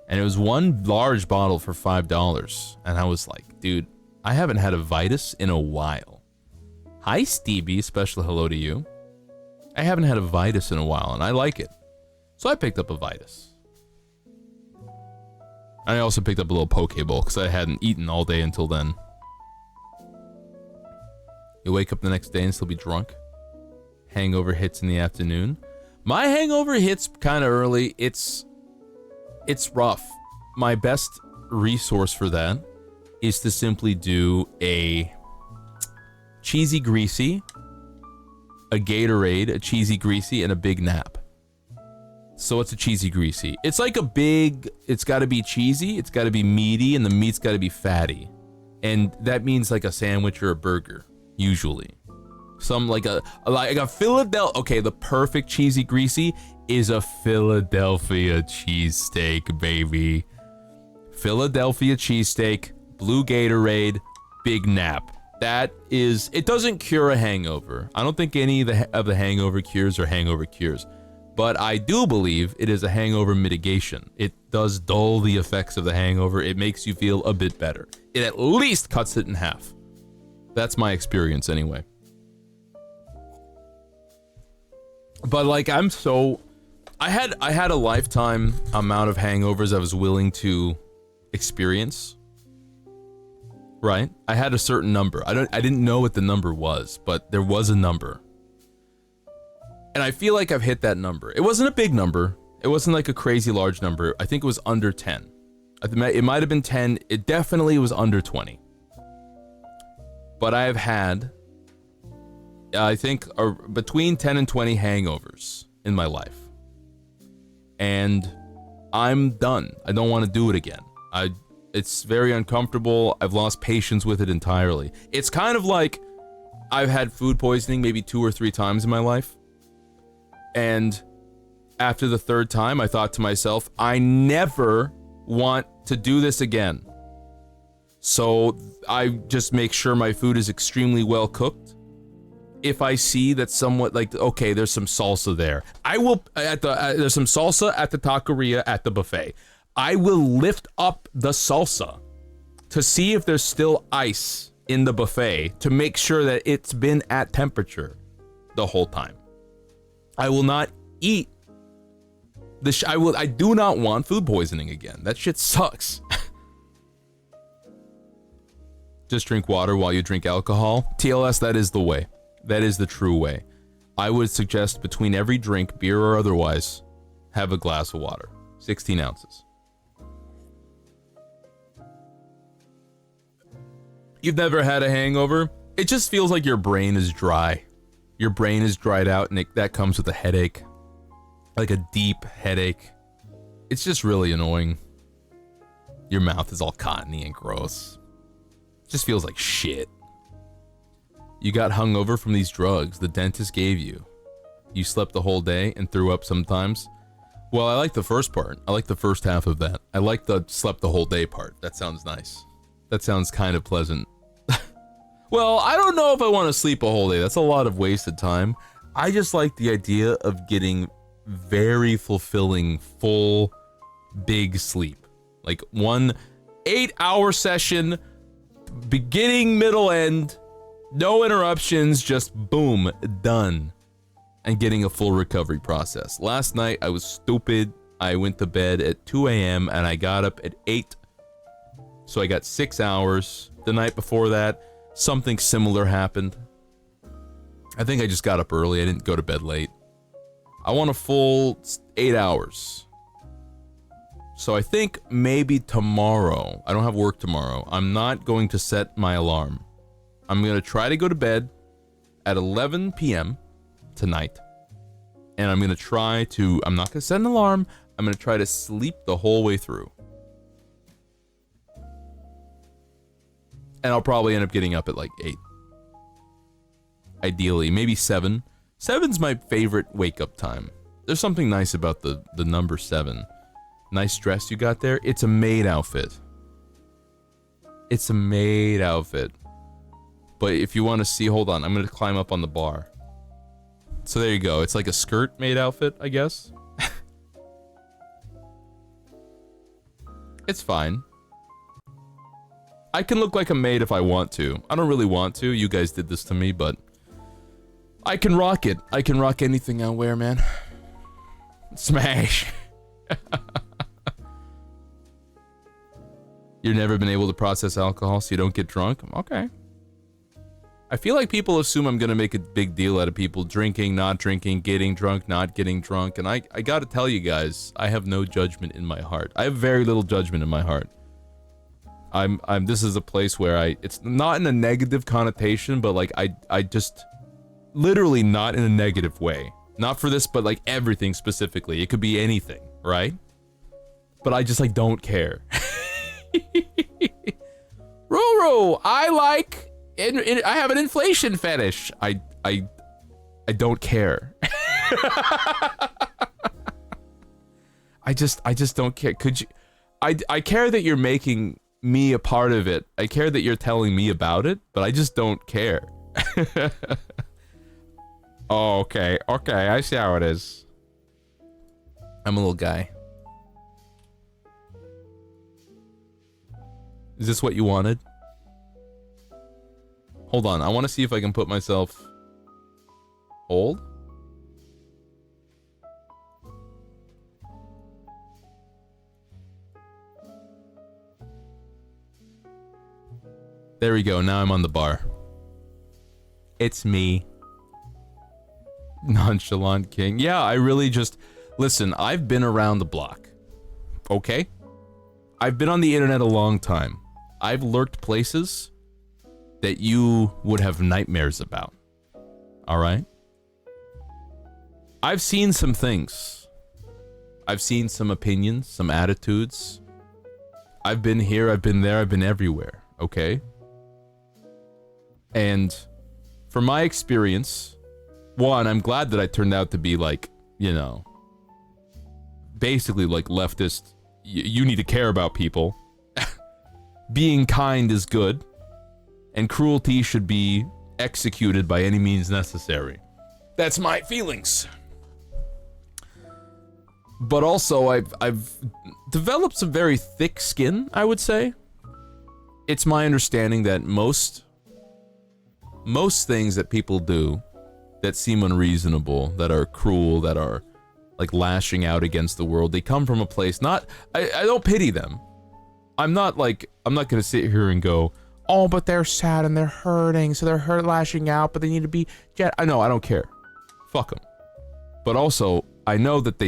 And it was one large bottle for $5. And I was like, dude, I haven't had a Vitus in a while. Hi, Stevie, special hello to you. I haven't had a Vitus in a while, and I like it. So I picked up a Vitus. I also picked up a little poke bowl because I hadn't eaten all day until then. You wake up the next day and still be drunk. Hangover hits in the afternoon. My hangover hits kind of early. It's rough. My best resource for that is to simply do a cheesy greasy, a Gatorade, a cheesy greasy, and a big nap. So it's a cheesy greasy. It's like a big, it's got to be cheesy, it's got to be meaty, and the meat's got to be fatty. And that means like a sandwich or a burger, usually. Some like a Philadelphia, okay, the perfect cheesy greasy is a Philadelphia cheesesteak, baby. Philadelphia cheesesteak, blue Gatorade, big nap. That is, it doesn't cure a hangover. I don't think any of the hangover cures are hangover cures. But I do believe it is a hangover mitigation. It does dull the effects of the hangover. It makes you feel a bit better. It at least cuts it in half. That's my experience anyway. But like I had a lifetime amount of hangovers I was willing to experience. Right? I had a certain number. I didn't know what the number was, but there was a number. And I feel like I've hit that number. It wasn't a big number. It wasn't like a crazy large number. I think it was under 10. It might have been 10. It definitely was under 20. But I have had, I think, between 10 and 20 hangovers in my life. And I'm done. I don't want to do it again. It's very uncomfortable. I've lost patience with it entirely. It's kind of like I've had food poisoning maybe 2 or 3 times in my life. And after the 3rd time, I thought to myself, I never want to do this again. So I just make sure my food is extremely well cooked. If I see that somewhat like, okay, there's some salsa there. There's some salsa at the taqueria at the buffet. I will lift up the salsa to see if there's still ice in the buffet to make sure that it's been at temperature the whole time. I will not eat I do not want food poisoning again. That shit sucks. Just drink water while you drink alcohol. TLS, that is the way. That is the true way. I would suggest between every drink, beer or otherwise, have a glass of water. 16 ounces. You've never had a hangover? It just feels like your brain is dry. Your brain is dried out and that comes with a headache. Like a deep headache. It's just really annoying. Your mouth is all cottony and gross. It just feels like shit. You got hungover from these drugs the dentist gave you. You slept the whole day and threw up sometimes. Well, I like the first part. I like the first half of that. I like the slept the whole day part. That sounds nice. That sounds kind of pleasant. Well, I don't know if I want to sleep a whole day. That's a lot of wasted time. I just like the idea of getting very fulfilling, full, big sleep. Like 1 8-hour session, beginning, middle, end, no interruptions, just boom, done. And getting a full recovery process. Last night, I was stupid. I went to bed at 2 a.m. and I got up at 8. So I got 6 hours. The night before that, something similar happened. I think I just got up early. I didn't go to bed late. I want a full 8 hours. So I think maybe tomorrow, I don't have work tomorrow, I'm not going to set my alarm. I'm going to try to go to bed at 11 p.m. tonight. And I'm going to try to, I'm not going to set an alarm, I'm going to try to sleep the whole way through. And I'll probably end up getting up at like 8. Ideally, maybe 7. 7's my favorite wake-up time. There's something nice about the number 7. Nice dress you got there. It's a maid outfit. It's a maid outfit. But if you want to see, hold on, I'm going to climb up on the bar. So there you go. It's like a skirt maid outfit, I guess. It's fine. I can look like a maid if I want to. I don't really want to. You guys did this to me, but I can rock it. I can rock anything I wear, man. Smash. You've never been able to process alcohol so you don't get drunk? Okay. I feel like people assume I'm gonna make a big deal out of people drinking, not drinking, getting drunk, not getting drunk, and I gotta tell you guys, I have no judgment in my heart. I have very little judgment in my heart. This is a place where it's not in a negative connotation, but like I just literally not in a negative way. Not for this, but like everything specifically. It could be anything, right? But I just like don't care. Ruru, I like I have an inflation fetish. I don't care. I just don't care. Could you I care that you're making me a part of it. I care that you're telling me about it, but I just don't care. Oh, okay. Okay, I see how it is. I'm a little guy. Is this what you wanted? Hold on, I want to see if I can put myself... Hold? There we go, now I'm on the bar. It's me. Nonchalant King. Yeah, I really just... Listen, I've been around the block. Okay? I've been on the internet a long time. I've lurked places that you would have nightmares about. Alright? I've seen some things. I've seen some opinions, some attitudes. I've been here, I've been there, I've been everywhere. Okay? And from my experience... One, I'm glad that I turned out to be like, you know, basically like leftist, you need to care about people. Being kind is good, and cruelty should be executed by any means necessary. That's my feelings. But also, I've developed some very thick skin, I would say. It's my understanding that most most things that people do that seem unreasonable, that are cruel, that are like lashing out against the world, they come from a place I don't pity them. I'm not gonna sit here and go, oh, but they're sad and they're hurting, so they're lashing out, but they need to be I don't care. Fuck them. But also, I know that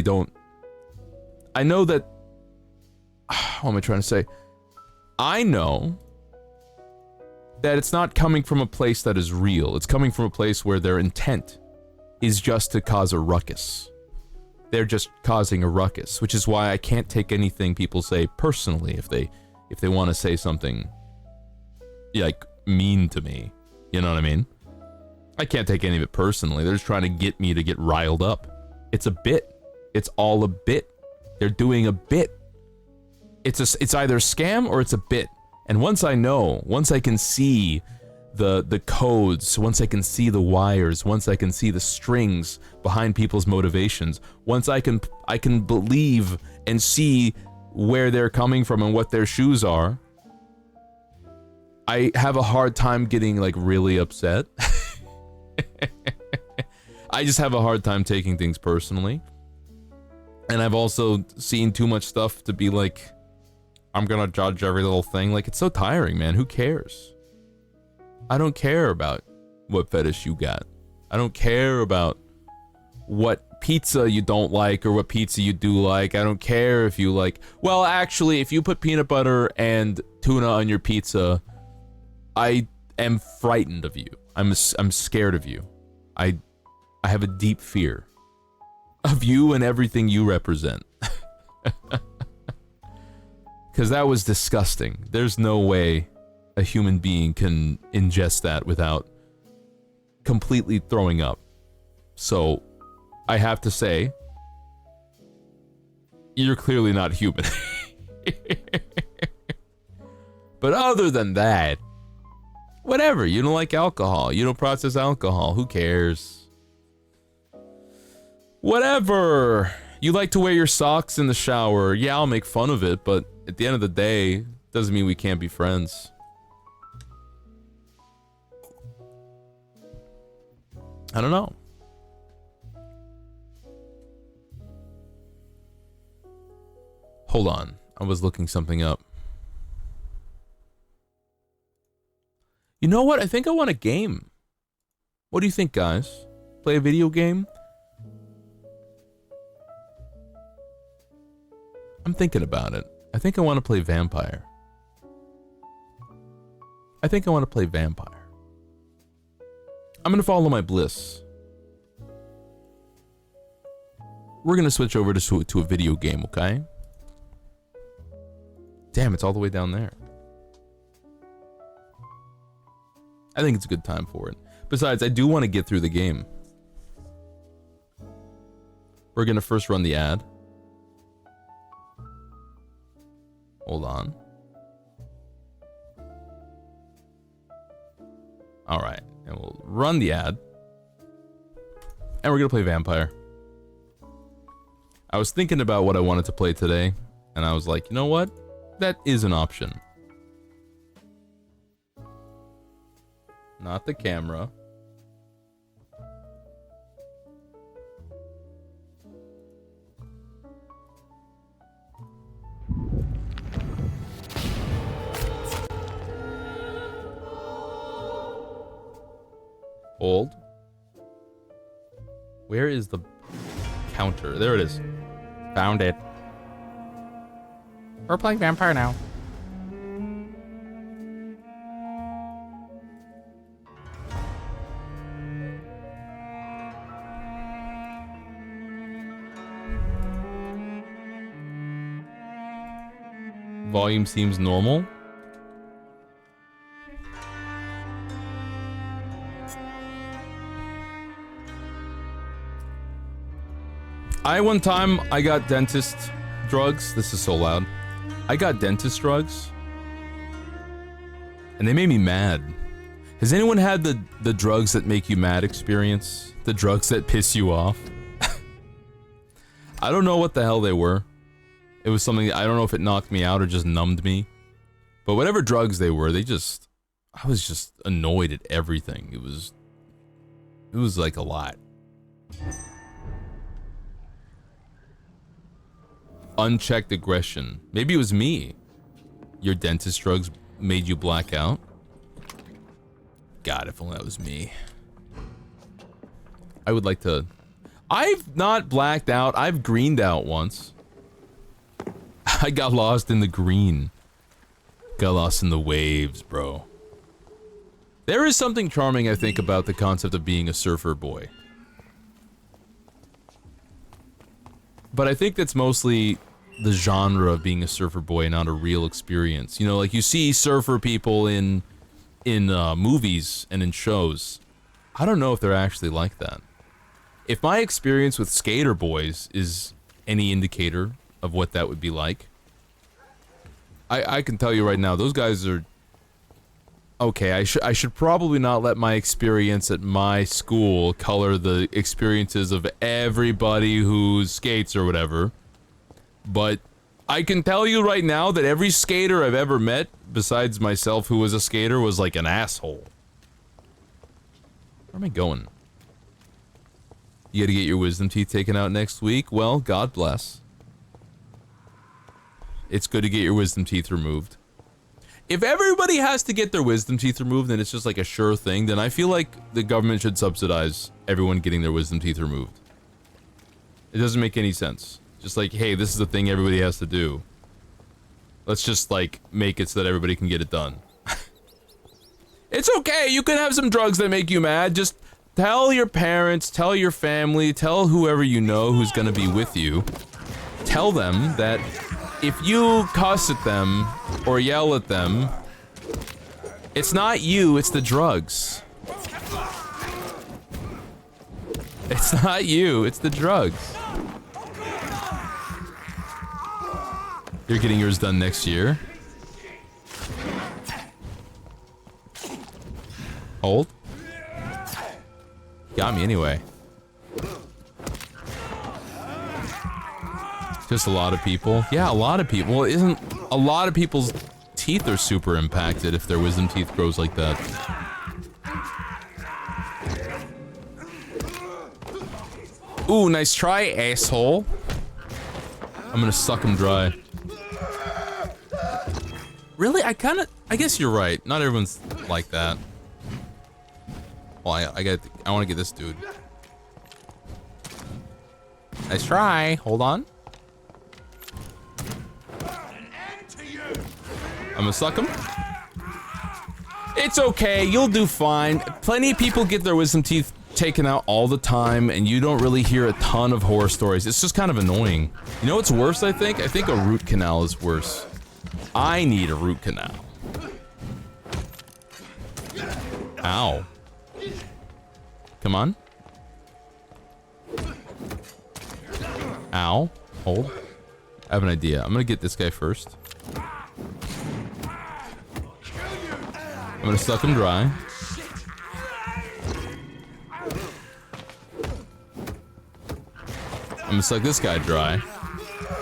what am I trying to say? I know that it's not coming from a place that is real. It's coming from a place where their intent is just to cause a ruckus. They're just causing a ruckus, which is why I can't take anything people say personally if they want to say something like mean to me. You know what I mean? I can't take any of it personally. They're just trying to get me to get riled up. It's a bit. It's all a bit. They're doing a bit. It's either a scam or it's a bit. And once I can see the codes, once I can see the wires, once I can see the strings behind people's motivations, once I can believe and see where they're coming from and what their shoes are, I have a hard time getting like really upset. I just have a hard time taking things personally. And I've also seen too much stuff to be like, I'm gonna judge every little thing. Like, it's so tiring, man. Who cares? I don't care about what fetish you got. I don't care about what pizza you don't like or what pizza you do like. I don't care if you like... Well, actually, if you put peanut butter and tuna on your pizza, I am frightened of you. I'm scared of you. I have a deep fear of you and everything you represent. Because that was disgusting. There's no way a human being can ingest that without completely throwing up. So, I have to say, you're clearly not human. But other than that, whatever. You don't like alcohol. You don't process alcohol. Who cares? Whatever. You like to wear your socks in the shower. Yeah, I'll make fun of it, but at the end of the day, doesn't mean we can't be friends. I don't know. Hold on. I was looking something up. You know what? I think I want a game. What do you think, guys? Play a video game? I'm thinking about it. I think I want to play Vampire. I'm gonna follow my bliss. We're gonna switch over to a video game, okay? Damn, it's all the way down there. I think it's a good time for it. Besides, I do want to get through the game. We're gonna first run the ad. Hold on. Alright, and we'll run the ad. And we're gonna play Vampire. I was thinking about what I wanted to play today, and I was like, you know what? That is an option. Not the camera. Hold. Where is the counter? There it is. Found it. We're playing Vampire now. Volume seems normal. One time I got dentist drugs. This is so loud. I got dentist drugs, and they made me mad. Has anyone had the drugs that make you mad experience? The drugs that piss you off? I don't know what the hell they were. It was something, I don't know if it knocked me out or just numbed me. But whatever drugs they were, they just I was just annoyed at everything. It was like a lot. Unchecked aggression. Maybe it was me. Your dentist drugs made you black out? God, if only that was me. I would like to... I've not blacked out. I've greened out once. I got lost in the green. Got lost in the waves, bro. There is something charming, I think, about the concept of being a surfer boy. But I think that's mostly the genre of being a surfer boy, not a real experience. You know, like you see surfer people in movies and in shows. I don't know if they're actually like that. If my experience with skater boys is any indicator of what that would be like, I can tell you right now, those guys are... Okay, I should probably not let my experience at my school color the experiences of everybody who skates or whatever. But I can tell you right now that every skater I've ever met, besides myself who was a skater, was like an asshole. Where am I going? You gotta get your wisdom teeth taken out next week? Well, God bless. It's good to get your wisdom teeth removed. If everybody has to get their wisdom teeth removed and it's just like a sure thing, then I feel like the government should subsidize everyone getting their wisdom teeth removed. It doesn't make any sense. Just like, hey, this is the thing everybody has to do. Let's just like make it so that everybody can get it done. It's okay, you can have some drugs that make you mad. Just tell your parents, tell your family, tell whoever you know who's gonna be with you. Tell them that if you cuss at them or yell at them, it's not you, it's the drugs. It's not you, it's the drugs. You're getting yours done next year. Hold. Got me anyway. Just a lot of people. Yeah, a lot of people. Well, isn't a lot of people's teeth are super impacted if their wisdom teeth grows like that. Ooh, nice try, asshole. I'm gonna suck him dry. Really? I guess you're right. Not everyone's like that. Well, I want to get this dude. Nice try. Hold on. I'm gonna suck him. It's okay. You'll do fine. Plenty of people get their wisdom teeth taken out all the time, and you don't really hear a ton of horror stories. It's just kind of annoying. You know what's worse, I think? I think a root canal is worse. I need a root canal. Ow. Come on. Ow. Hold. I have an idea. I'm gonna get this guy first. I'm gonna suck him dry. I'm gonna suck this guy dry.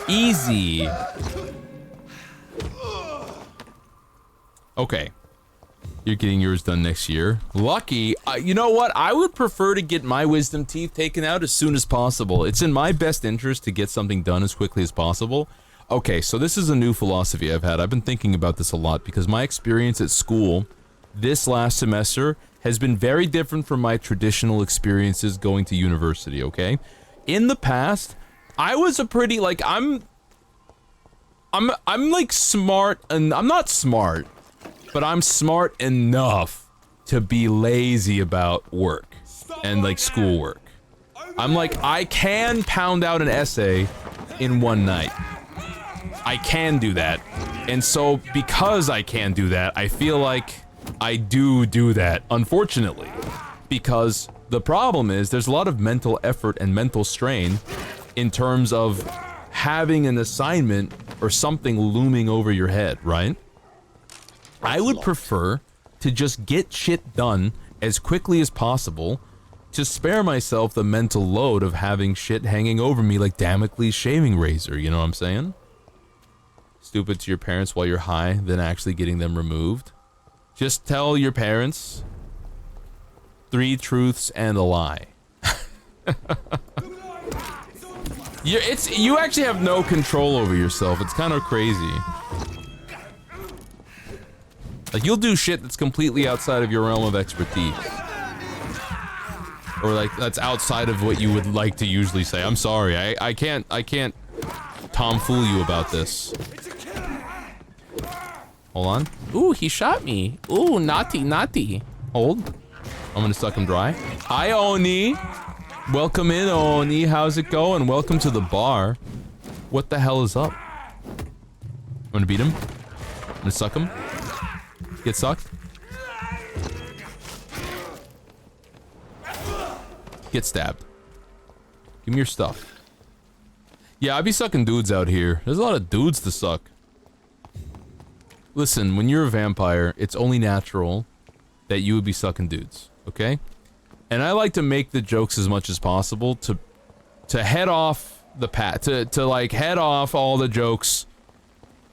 Easy. Okay. You're getting yours done next year. Lucky. You know what? I would prefer to get my wisdom teeth taken out as soon as possible. It's in my best interest to get something done as quickly as possible. Okay, so this is a new philosophy I've had. I've been thinking about this a lot because my experience at school this last semester has been very different from my traditional experiences going to university, okay? In the past, I was a pretty, like, I'm like smart, and I'm not smart, but I'm smart enough to be lazy about work and like schoolwork. I'm like, I can pound out an essay in one night. I can do that. And so because I can do that, I feel like I do that, unfortunately. Because the problem is there's a lot of mental effort and mental strain in terms of having an assignment or something looming over your head, right? I would prefer to just get shit done as quickly as possible to spare myself the mental load of having shit hanging over me like Damocles' shaving razor, you know what I'm saying? Stupid to your parents while you're high, then actually getting them removed. Just tell your parents 3 truths and a lie. You actually have no control over yourself. It's kind of crazy. Like, you'll do shit that's completely outside of your realm of expertise. Or like, that's outside of what you would like to usually say. I'm sorry, I can't tomfool you about this. Hold on. Ooh, he shot me. Ooh, naughty, naughty. Hold. I'm gonna suck him dry. Hi, Oni. Welcome in, Oni. How's it going? Welcome to the bar. What the hell is up? I'm gonna beat him. I'm gonna suck him. Get sucked. Get stabbed. Give me your stuff. Yeah, I be sucking dudes out here. There's a lot of dudes to suck. Listen, when you're a vampire, it's only natural that you would be sucking dudes, okay? And I like to make the jokes as much as possible to head off the path, to like head off all the jokes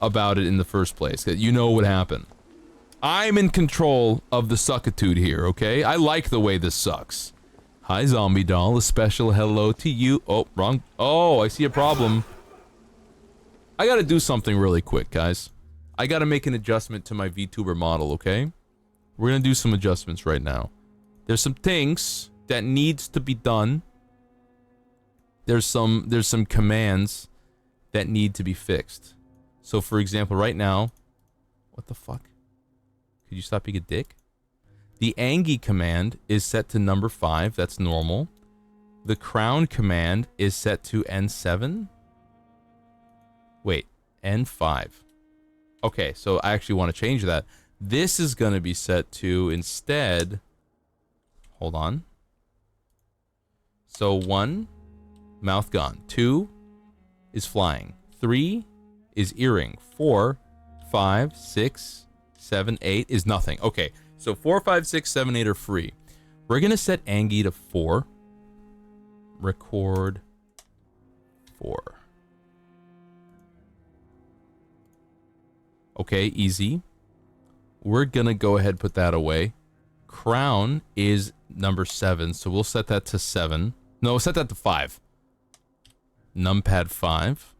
about it in the first place, that you know what happened. I'm in control of the suckitude here, okay? I like the way this sucks. Hi, Zombie Doll. A special hello to you. Oh, wrong. Oh, I see a problem. I gotta do something really quick, guys. I gotta make an adjustment to my VTuber model, okay? We're gonna do some adjustments right now. There's some things that needs to be done. There's some commands that need to be fixed. So, for example, right now... What the fuck? Could you stop being a dick? The Angie command is set to number 5. That's normal. The crown command is set to N7. Wait, N5. Okay, so I actually want to change that. This is going to be set to instead... Hold on. So 1, mouth gone. 2 is flying. 3 is earring. 4, 5, 6... 7, 8 is nothing. Okay, so 4, 5, 6, 7, 8 are free. We're gonna set Angie to 4. Record 4. Okay, easy. We're gonna go ahead and put that away. Crown is number 7, so we'll set that to 7. No, set that to 5. Numpad 5.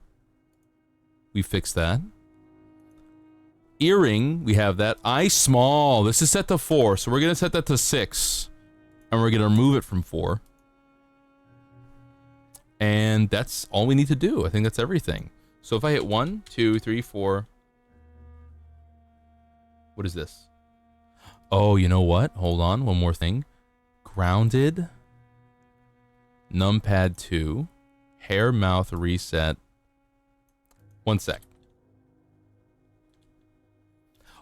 We fixed that. Earring, we have that. Eye small. This is set to 4, so we're going to set that to 6. And we're going to remove it from 4. And that's all we need to do. I think that's everything. So if I hit 1, 2, 3, 4... What is this? Oh, you know what? Hold on, one more thing. Grounded. Numpad 2. Hair, mouth, reset. 1 sec.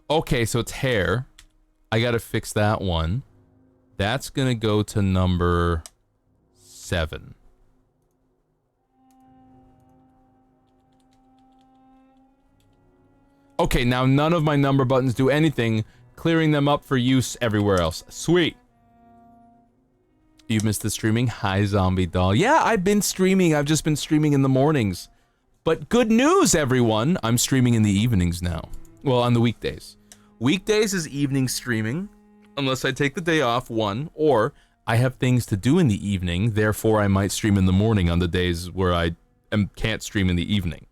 Okay, so it's hair. I gotta fix that one. That's gonna go to number 7. Okay, now none of my number buttons do anything, clearing them up for use everywhere else. Sweet. You've missed the streaming? Hi, Zombie Doll. Yeah, I've been streaming. I've just been streaming in the mornings. But good news, everyone! I'm streaming in the evenings now. Well, on the weekdays. Weekdays is evening streaming, unless I take the day off, 1, or I have things to do in the evening, therefore I might stream in the morning on the days where I can't stream in the evening.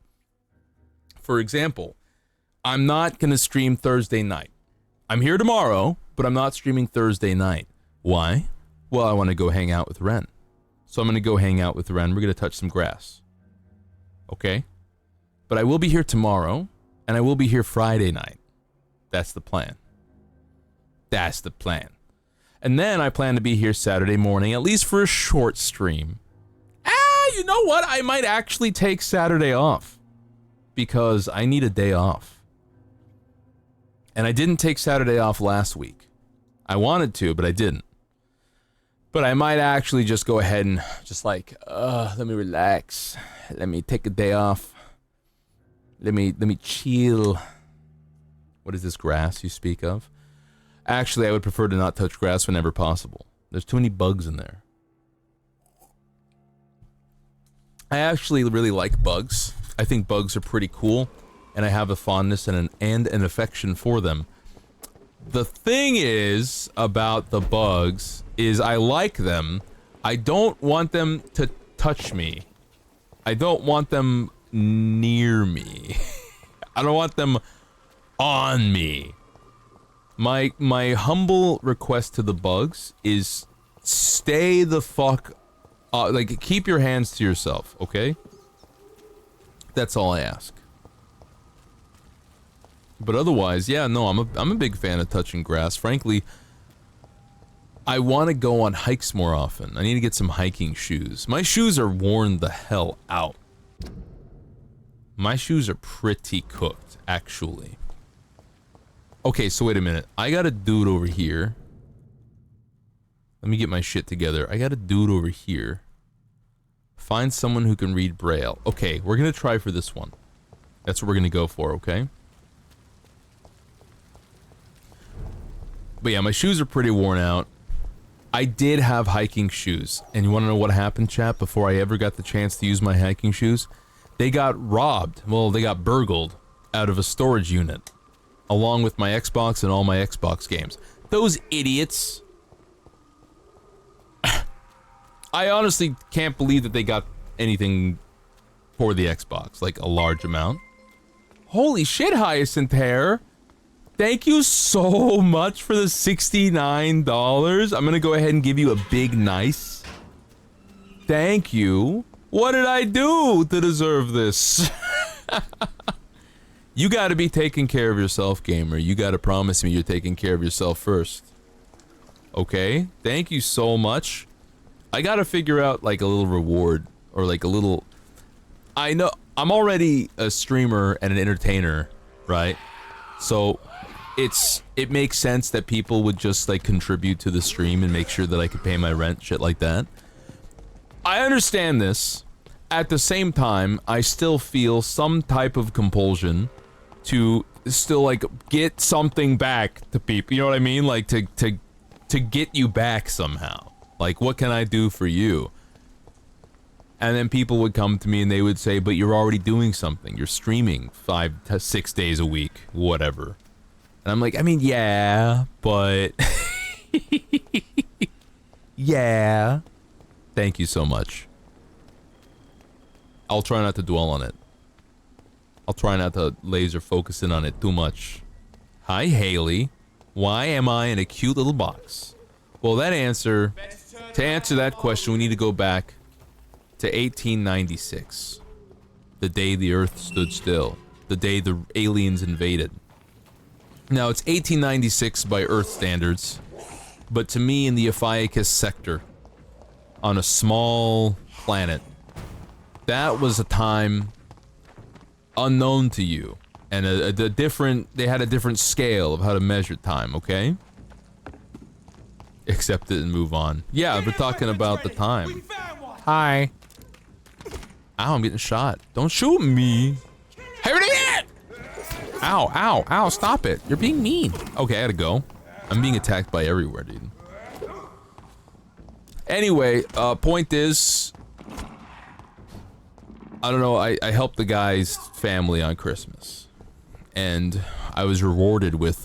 For example, I'm not going to stream Thursday night. I'm here tomorrow, but I'm not streaming Thursday night. Why? Well, I want to go hang out with Ren. So I'm going to go hang out with Ren. We're going to touch some grass. Okay? But I will be here tomorrow, and I will be here Friday night. That's the plan. That's the plan. And then I plan to be here Saturday morning, at least for a short stream. You know what? I might actually take Saturday off. Because I need a day off. And I didn't take Saturday off last week. I wanted to, but I didn't. But I might actually just go ahead and just like, let me relax. Let me take a day off. Let me chill. What is this grass you speak of? Actually, I would prefer to not touch grass whenever possible. There's too many bugs in there. I actually really like bugs. I think bugs are pretty cool, and I have a fondness and an affection for them. The thing is about the bugs is I like them. I don't want them to touch me. I don't want them near me. I don't want them on me. My humble request to the bugs is stay the fuck like keep your hands to yourself, okay? That's all I ask. But otherwise, yeah, no, I'm a big fan of touching grass. Frankly, I want to go on hikes more often. I need to get some hiking shoes. My shoes are worn the hell out. My shoes are pretty cooked, actually. Okay, so wait a minute. I got a dude over here. Let me get my shit together. I got a dude over here. Find someone who can read Braille. Okay, we're gonna try for this one. That's what we're gonna go for, okay? But yeah, my shoes are pretty worn out. I did have hiking shoes. And you wanna know what happened, chat, before I ever got the chance to use my hiking shoes? They got robbed. Well, they got burgled out of a storage unit. Along with my Xbox and all my Xbox games. Those idiots. I honestly can't believe that they got anything for the Xbox. Like, a large amount. Holy shit, Hyacinth Hair! Thank you so much for the $69. I'm gonna go ahead and give you a big nice. Thank you. What did I do to deserve this? You gotta be taking care of yourself, gamer. You gotta promise me you're taking care of yourself first. Okay? Thank you so much. I gotta figure out, like, a little reward. Or, like, a little... I know... I'm already a streamer and an entertainer, right? So... It makes sense that people would just, like, contribute to the stream and make sure that I could pay my rent, shit like that. I understand this. At the same time, I still feel some type of compulsion to still, like, get something back to people, you know what I mean? Like, to get you back somehow. Like, what can I do for you? And then people would come to me and they would say, but you're already doing something. You're streaming 5 to 6 days a week, whatever. And I'm like, I mean, yeah, but... yeah. Thank you so much. I'll try not to dwell on it. I'll try not to laser focus in on it too much. Hi, Haley. Why am I in a cute little box? Well, to answer that question, we need to go back to 1896. The day the Earth stood still. The day the aliens invaded. Now, it's 1896 by Earth standards, but to me, in the Ophiuchus sector, on a small planet, that was a time unknown to you, and they had a different scale of how to measure time, okay? Accept it and move on. Yeah, we're talking about the time. Hi. Ow, I'm getting shot. Don't shoot me. Ow, ow, ow, stop it. You're being mean. Okay, I gotta go. I'm being attacked by everywhere, dude. Anyway, point is... I don't know, I helped the guy's family on Christmas. And I was rewarded with,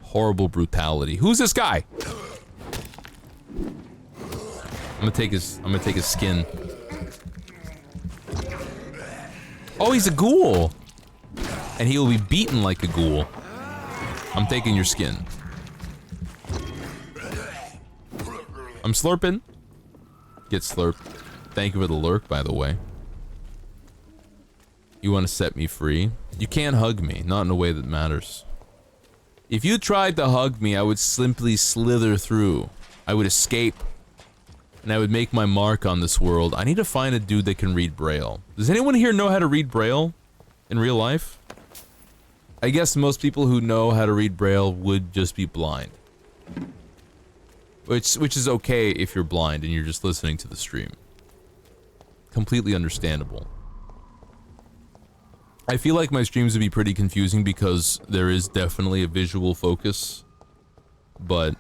horrible brutality. Who's this guy? I'm gonna take his skin. Oh, he's a ghoul! And he will be beaten like a ghoul. I'm taking your skin. I'm slurping. Get slurped. Thank you for the lurk, by the way. You want to set me free? You can't hug me, not in a way that matters. If you tried to hug me, I would simply slither through. I would escape. And I would make my mark on this world. I need to find a dude that can read Braille. Does anyone here know how to read Braille? In real life? I guess most people who know how to read Braille would just be blind. Which is okay if you're blind and you're just listening to the stream. Completely understandable. I feel like my streams would be pretty confusing because there is definitely a visual focus. But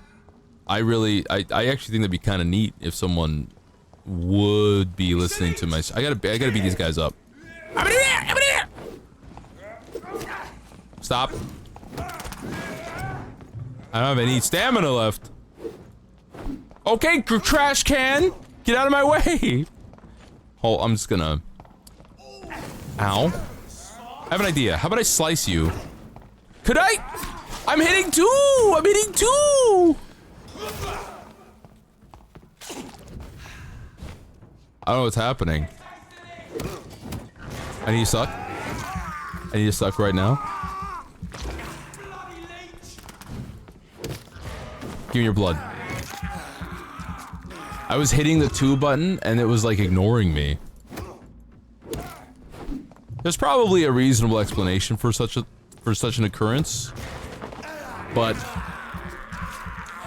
I actually think that'd be kind of neat if someone would be listening to my... I gotta beat these guys up. I'm in here! I'm in here! Stop. I don't have any stamina left. Okay, trash can! Get out of my way! Oh, I'm just gonna... Ow. I have an idea. How about I slice you? Could I? I'm hitting two! I'm hitting two! I don't know what's happening. I need to suck. I need to suck right now. Give me your blood. I was hitting the 2 button and it was like ignoring me. There's probably a reasonable explanation for such an occurrence, but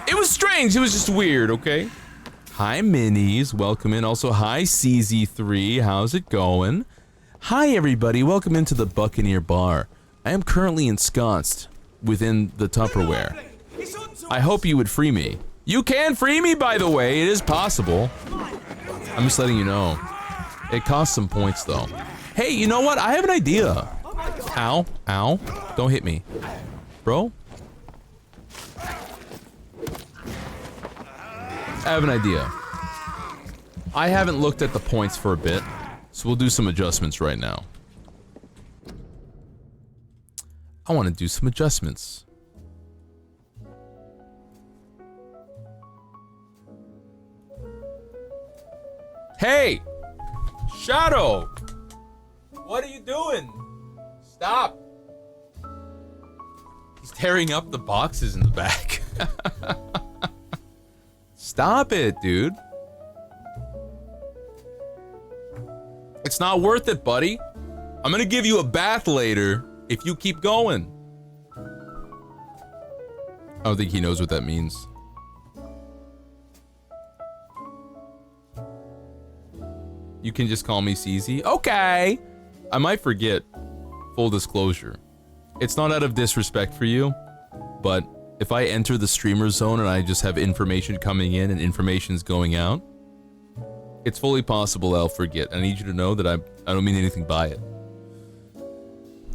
it was strange. It was just weird. Okay. Hi, Minis. Welcome in. Also, hi, CZ3. How's it going? Hi, everybody. Welcome into the Buccaneer Bar. I am currently ensconced within the Tupperware. I hope you would free me. You can free me, by the way. It is possible. I'm just letting you know. It costs some points, though. Hey, you know what? I have an idea. Ow. Ow. Don't hit me. Bro? I have an idea. I haven't looked at the points for a bit, so we'll do some adjustments right now. I want to do some adjustments. Hey! Shadow! What are you doing? Stop! He's tearing up the boxes in the back. Stop it, dude. It's not worth it, buddy. I'm gonna give you a bath later if you keep going. I don't think he knows what that means. You can just call me CZ. Okay. I might forget. Full disclosure. It's not out of disrespect for you, but if I enter the streamer zone and I just have information coming in and information's going out, it's fully possible I'll forget. I need you to know that I don't mean anything by it.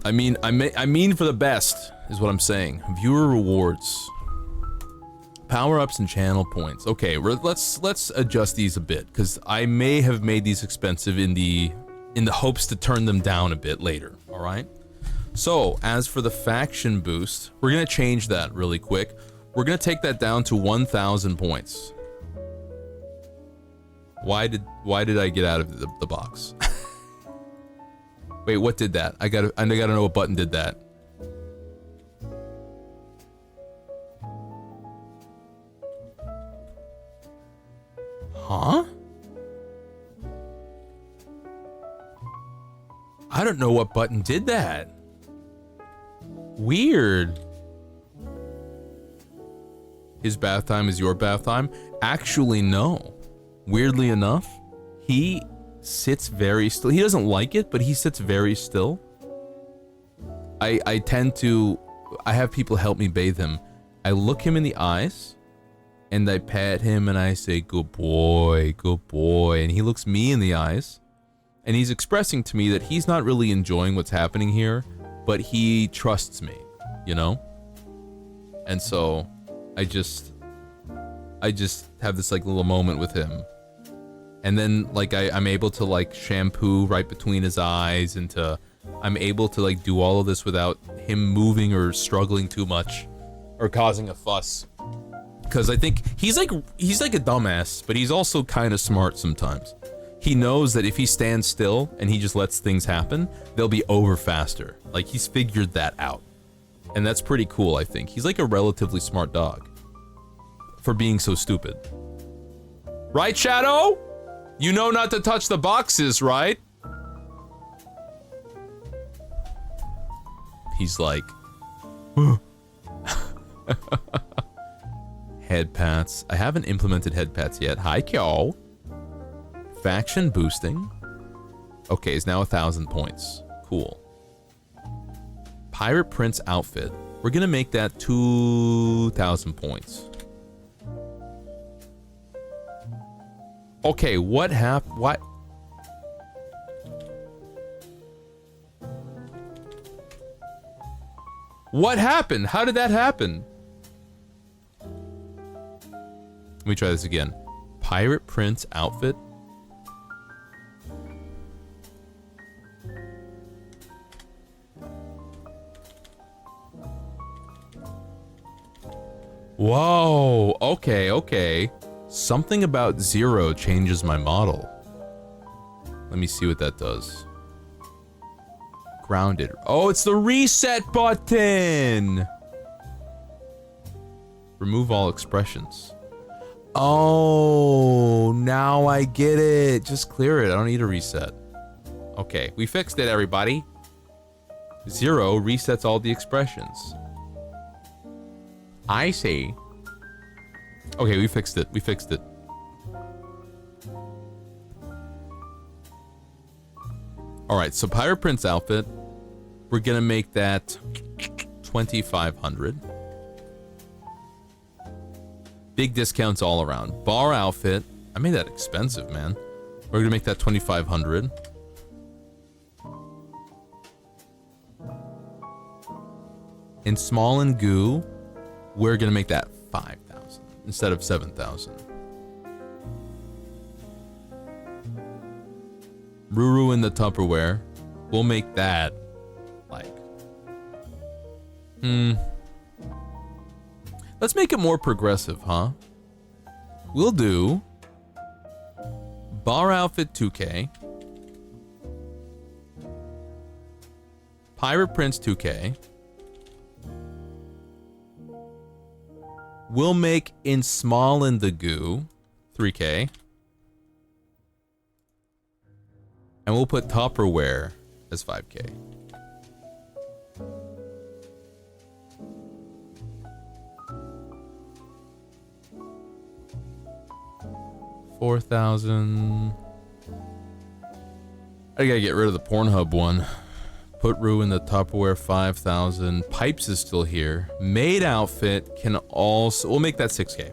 I mean for the best is what I'm saying. Viewer rewards. Power-ups and channel points. Okay, let's adjust these a bit, because I may have made these expensive in the hopes to turn them down a bit later, alright? So, as for the faction boost, we're gonna change that really quick. We're gonna take that down to 1,000 points. Why did I get out of the box? Wait, what did that? I gotta know what button did that. Huh? I don't know what button did that. Weird. His bath time is your bath time? Actually, no. Weirdly enough, he sits very still. He doesn't like it, but he sits very still. I have people help me bathe him. I look him in the eyes, and I pat him and I say, good boy, and he looks me in the eyes, and he's expressing to me that he's not really enjoying what's happening here, but he trusts me, you know? And so, I just have this like little moment with him. And then like I'm able to like shampoo right between his eyes, and I'm able to like do all of this without him moving or struggling too much or causing a fuss. Because I think he's like a dumbass, but he's also kind of smart sometimes. He knows that if he stands still and he just lets things happen, they'll be over faster. Like, he's figured that out. And that's pretty cool, I think. He's like a relatively smart dog for being so stupid. Right, Shadow? You know not to touch the boxes, right? He's like... Head pats. I haven't implemented head pats yet. Hi, Kyo. Faction boosting. Okay, it's now 1,000 points. Cool. Pirate Prince outfit. We're gonna make that 2,000 points. Okay, what happened? What? What happened? How did that happen? Let me try this again. Pirate Prince outfit. Whoa, okay, okay. Something about 0 changes my model. Let me see what that does. Grounded. Oh, it's the reset button! Remove all expressions. Oh, now I get it. Just clear it. I don't need a reset. Okay, we fixed it, everybody. 0 resets all the expressions. I see. Okay, we fixed it. We fixed it. Alright, so Pirate Prince outfit. We're gonna make that 2,500. Big discounts all around. Bar outfit. I made that expensive, man. We're gonna make that 2,500. In small and goo, we're gonna make that 5,000 instead of 7,000. Ruru in the Tupperware, we'll make that like, let's make it more progressive, huh? We'll do bar outfit 2K, Pirate Prince 2K. We'll make in small in the goo 3K. And we'll put Tupperware as 5K. $4,000. I gotta get rid of the Pornhub one. Put Rue in the Tupperware 5,000. Pipes is still here. Maid outfit can also... We'll make that 6K.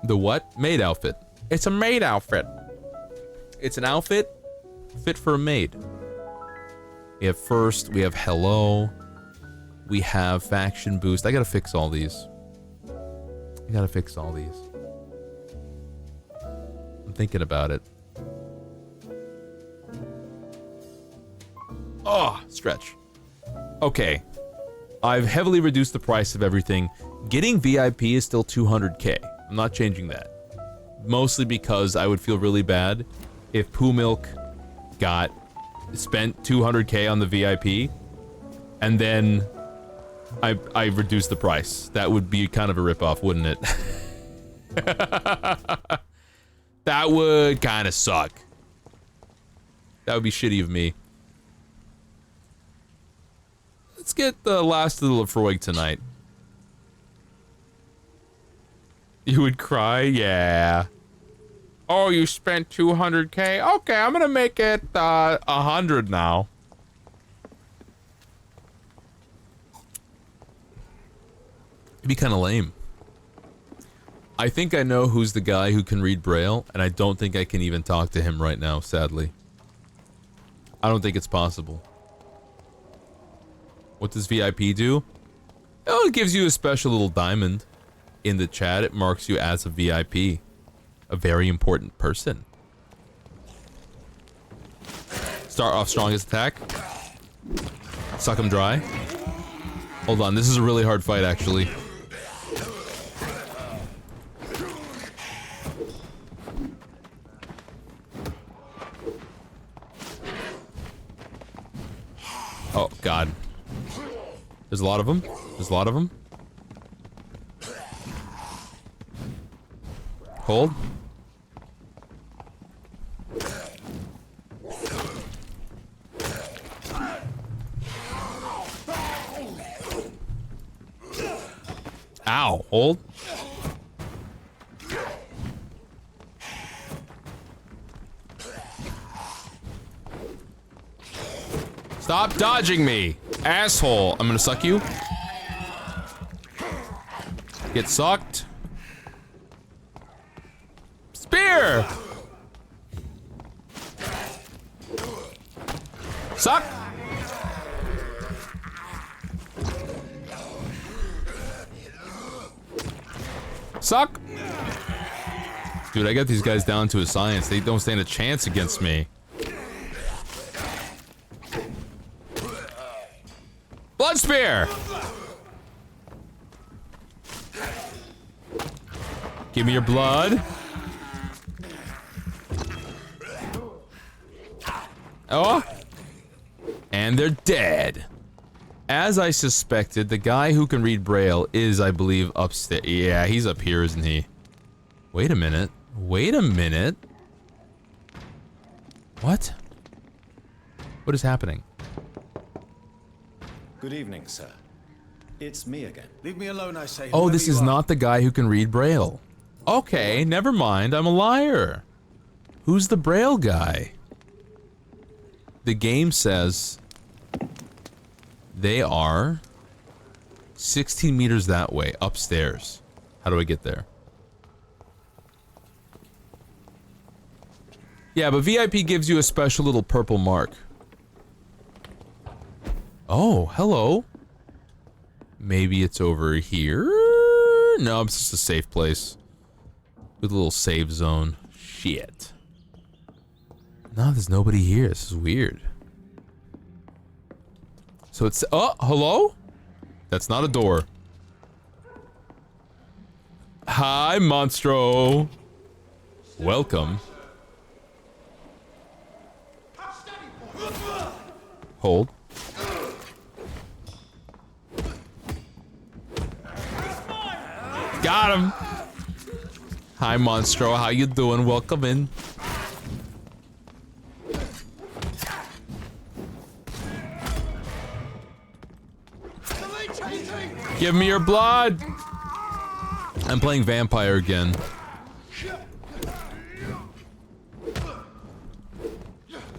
The what? Maid outfit. It's a maid outfit. It's an outfit fit for a maid. We have first, we have hello. We have faction boost. I gotta fix all these. I gotta fix all these. I'm thinking about it. Oh, stretch. Okay. I've heavily reduced the price of everything. Getting VIP is still 200K. I'm not changing that. Mostly because I would feel really bad if Poo Milk spent 200K on the VIP and then I reduced the price. That would be kind of a ripoff, wouldn't it? That would kind of suck. That would be shitty of me. Let's get the last of the Lefroy tonight. You would cry? Yeah. Oh, you spent 200K? Okay, I'm gonna make it 100 now. It'd be kind of lame. I think I know who's the guy who can read Braille, and I don't think I can even talk to him right now, sadly. I don't think it's possible. What does VIP do? Oh, it gives you a special little diamond. In the chat, it marks you as a VIP. A very important person. Start off strongest attack. Suck him dry. Hold on, this is a really hard fight, actually. Oh, God. There's a lot of them. There's a lot of them. Hold. Ow. Hold. Stop dodging me, asshole. I'm gonna suck you. Get sucked. Spear! Suck! Suck! Dude, I got these guys down to a science. They don't stand a chance against me. Blood spear! Give me your blood. Oh! And they're dead. As I suspected, the guy who can read Braille is, I believe, upstairs. Yeah, he's up here, isn't he? Wait a minute. Wait a minute. What? What is happening? Good evening, sir. It's me again. Leave me alone, I say. Oh, this is not the guy who can read Braille. Okay, never mind. I'm a liar. Who's the Braille guy? The game says they are 16 meters that way, upstairs. How do I get there? Yeah, but VIP gives you a special little purple mark. Oh, hello. Maybe it's over here? No, it's just a safe place. With a little save zone. Shit. No, there's nobody here. This is weird. So it's... Oh, hello? That's not a door. Hi, Monstro. Welcome. Hold. Got him. Hi, Monstro. How you doing? Welcome in. Give me your blood. I'm playing vampire again.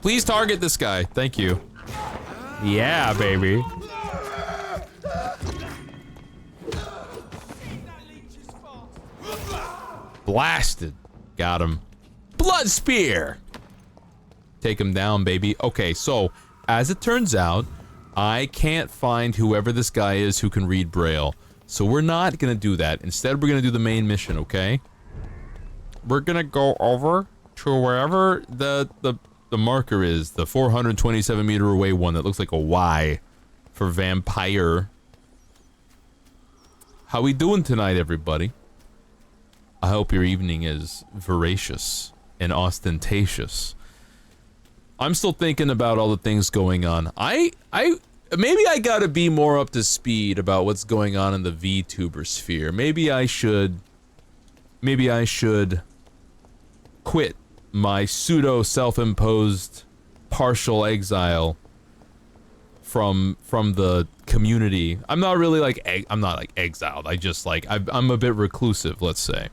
Please target this guy. Thank you. Yeah, baby. Blasted. Got him. Blood spear. Take him down, baby. Okay, so as it turns out, I can't find whoever this guy is who can read Braille. So we're not gonna do that. Instead, we're gonna do the main mission, okay? We're gonna go over to wherever the marker is, the 427 meter away one that looks like a Y for vampire. How we doing tonight, everybody? I hope your evening is voracious and ostentatious. I'm still thinking about all the things going on. Maybe I gotta be more up to speed about what's going on in the VTuber sphere. Maybe I should quit my pseudo self-imposed partial exile from the community. I'm not really like I'm not like exiled. I just like I'm a bit reclusive, let's say.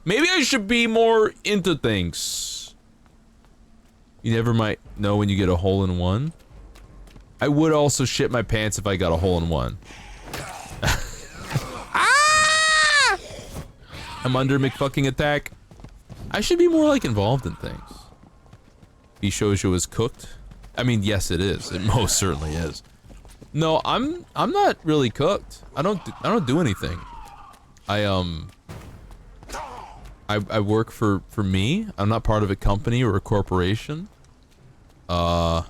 Maybe I should be more into things. You never might know when you get a hole-in-one. I would also shit my pants if I got a hole-in-one. Ah! I'm under McFucking attack. I should be more like involved in things. Bishoujo is cooked. I mean, yes, it is. It most certainly is. No, I'm not really cooked. I don't do anything. I work for me. I'm not part of a company or a corporation. I'm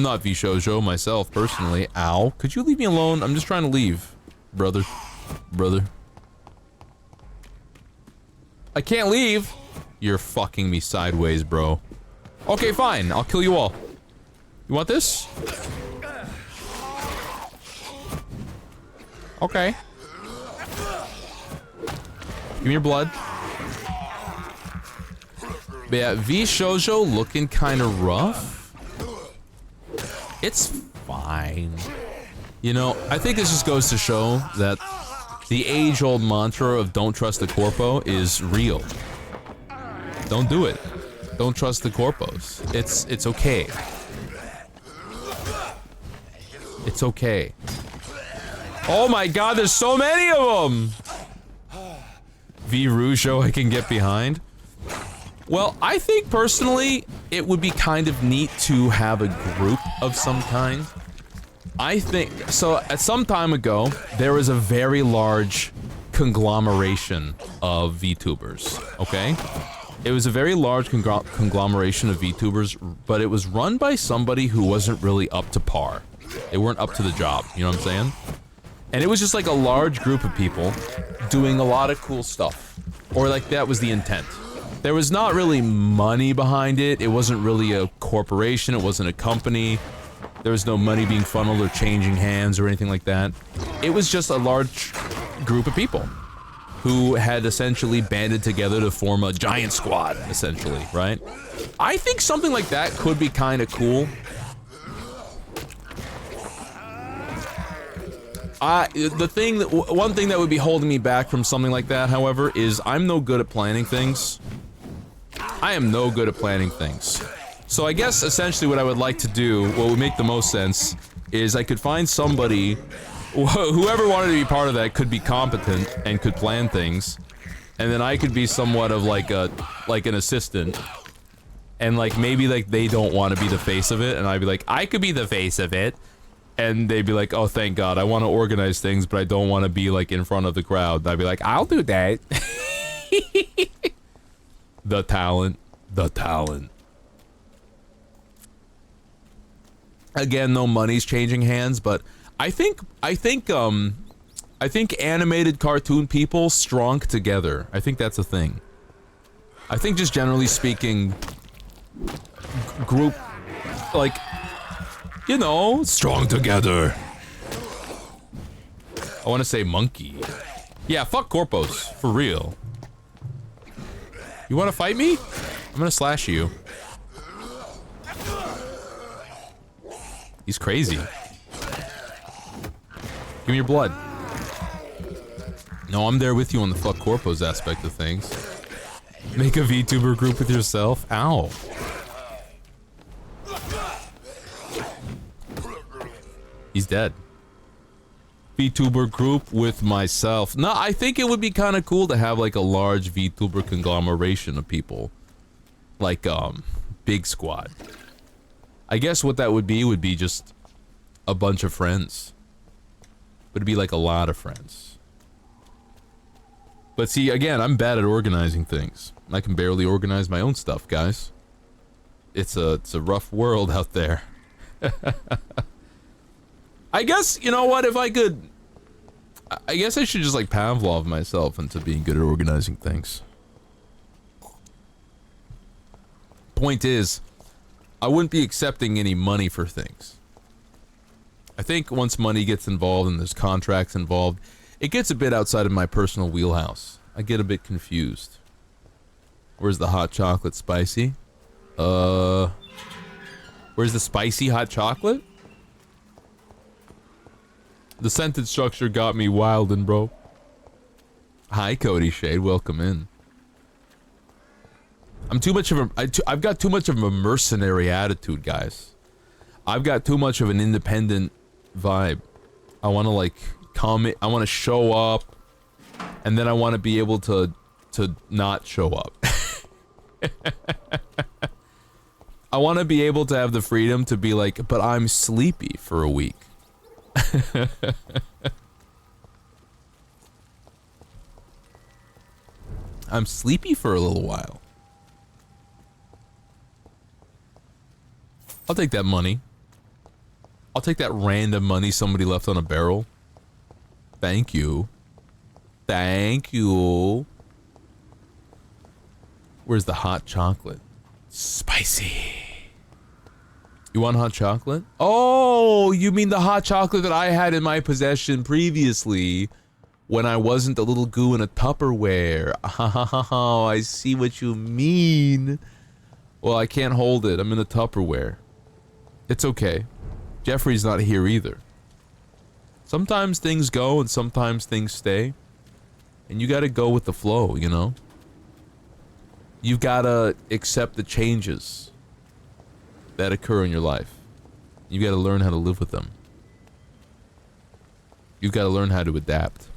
not Bishoujo myself personally. Ow. Could you leave me alone? I'm just trying to leave. Brother. I can't leave. You're fucking me sideways, bro. Okay, fine. I'll kill you all. You want this? Okay. Give me your blood. But yeah, Bishoujo looking kind of rough. It's fine. You know, I think this just goes to show that the age-old mantra of don't trust the corpo is real. Don't do it. Don't trust the corpos. It's okay. It's okay. Oh my god, there's so many of them! V-Rougeau I can get behind. Well, I think personally, it would be kind of neat to have a group of some kind. I think, so at some time ago, there was a very large conglomeration of VTubers, okay? It was a very large conglomeration of VTubers, but it was run by somebody who wasn't really up to par. They weren't up to the job, you know what I'm saying? And it was just like a large group of people doing a lot of cool stuff. Or like that was the intent. There was not really money behind it. It wasn't really a corporation. It wasn't a company. There was no money being funneled or changing hands or anything like that. It was just a large group of people who had essentially banded together to form a giant squad, essentially, right? I think something like that could be kind of cool. One thing that would be holding me back from something like that, however, is I'm no good at planning things. I am no good at planning things. So I guess essentially what I would like to do, what would make the most sense, is I could find somebody, whoever wanted to be part of that could be competent and could plan things, and then I could be somewhat of like an assistant, and like maybe like they don't want to be the face of it, and I'd be like, I could be the face of it, and they'd be like, oh thank God, I want to organize things, but I don't want to be like in front of the crowd. And I'd be like, I'll do that. The talent. Again, no money's changing hands, but I think animated cartoon people strong together. I think that's a thing. I think just generally speaking, group, like, you know, strong together. I want to say monkey. Yeah, fuck corpos, for real. You want to fight me? I'm gonna slash you. He's crazy. Give me your blood. No, I'm there with you on the fuck corpos aspect of things. Make a VTuber group with yourself? Ow. He's dead. VTuber group with myself. No, I think it would be kind of cool to have like a large VTuber conglomeration of people. Like, big squad. I guess what that would be just a bunch of friends. But it'd be like a lot of friends. But see, again, I'm bad at organizing things. I can barely organize my own stuff, guys. It's a rough world out there. I guess, you know what, if I could... I guess I should just like Pavlov myself into being good at organizing things. Point is, I wouldn't be accepting any money for things. I think once money gets involved and there's contracts involved, it gets a bit outside of my personal wheelhouse. I get a bit confused. Where's the hot chocolate spicy? Where's the spicy hot chocolate? The sentence structure got me wildin', bro. Hi, Cody Shade. Welcome in. I'm too much of a... I've got too much of a mercenary attitude, guys. I've got too much of an independent vibe. I want to, like, come... I want to show up, and then I want to be able to not show up. I want to be able to have the freedom to be like, but I'm sleepy for a week. I'm sleepy for a little while. I'll take that money. I'll take that random money somebody left on a barrel. Thank you. Thank you. Where's the hot chocolate? Spicy. You want hot chocolate? Oh, you mean the hot chocolate that I had in my possession previously when I wasn't a little goo in a Tupperware. Oh, I see what you mean. Well, I can't hold it. I'm in a Tupperware. It's okay. Jeffrey's not here either. Sometimes things go and sometimes things stay. And you gotta go with the flow, you know? You've gotta accept the changes that occur in your life. You gotta learn how to live with them. You've gotta learn how to adapt.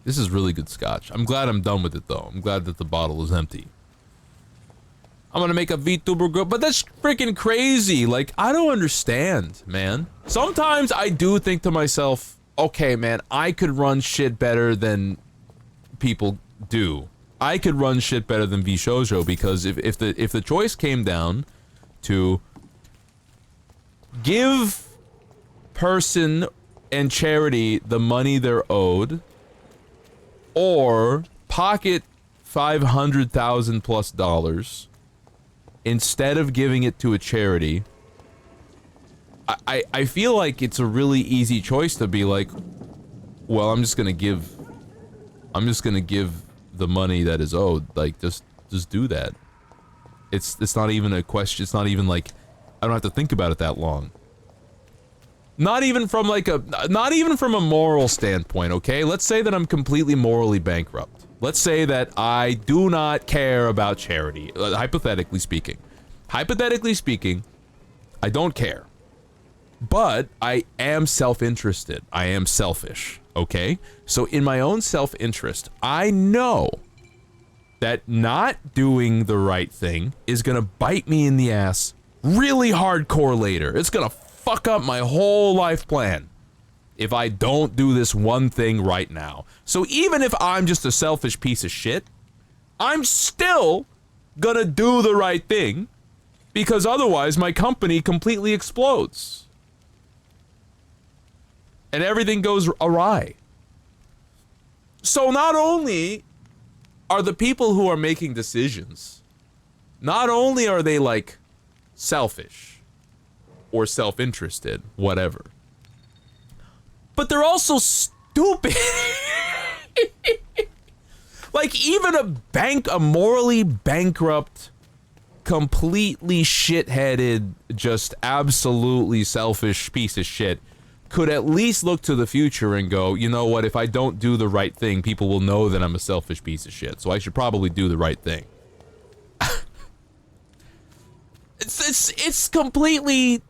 This is really good scotch. I'm glad I'm done with it though. I'm glad that the bottle is empty. I'm gonna make a VTuber group, but that's freaking crazy. Like, I don't understand, man. Sometimes I do think to myself, okay, man, I could run shit better than people do. I could run shit better than VShojo, because if the choice came down to give person and charity the money they're owed, or pocket $500,000 plus instead of giving it to a charity, I feel like it's a really easy choice to be like, well, I'm just gonna give the money that is owed. Like, just do that. It's not even a question. It's not even like I don't have to think about it that long. Not even from a moral standpoint, okay? Let's say that I'm completely morally bankrupt. Let's say that I do not care about charity, hypothetically speaking. Hypothetically speaking, I don't care. But I am self-interested. I am selfish, okay? So in my own self-interest, I know that not doing the right thing is gonna bite me in the ass really hardcore later. It's gonna fuck up my whole life plan if I don't do this one thing right now. So even if I'm just a selfish piece of shit, I'm still gonna do the right thing, because otherwise my company completely explodes and everything goes awry. So not only are the people who are making decisions, not only are they like selfish or self-interested, whatever, but they're also stupid. Like, even a morally bankrupt, completely shit-headed, just absolutely selfish piece of shit could at least look to the future and go, you know what, if I don't do the right thing, people will know that I'm a selfish piece of shit, so I should probably do the right thing. It's completely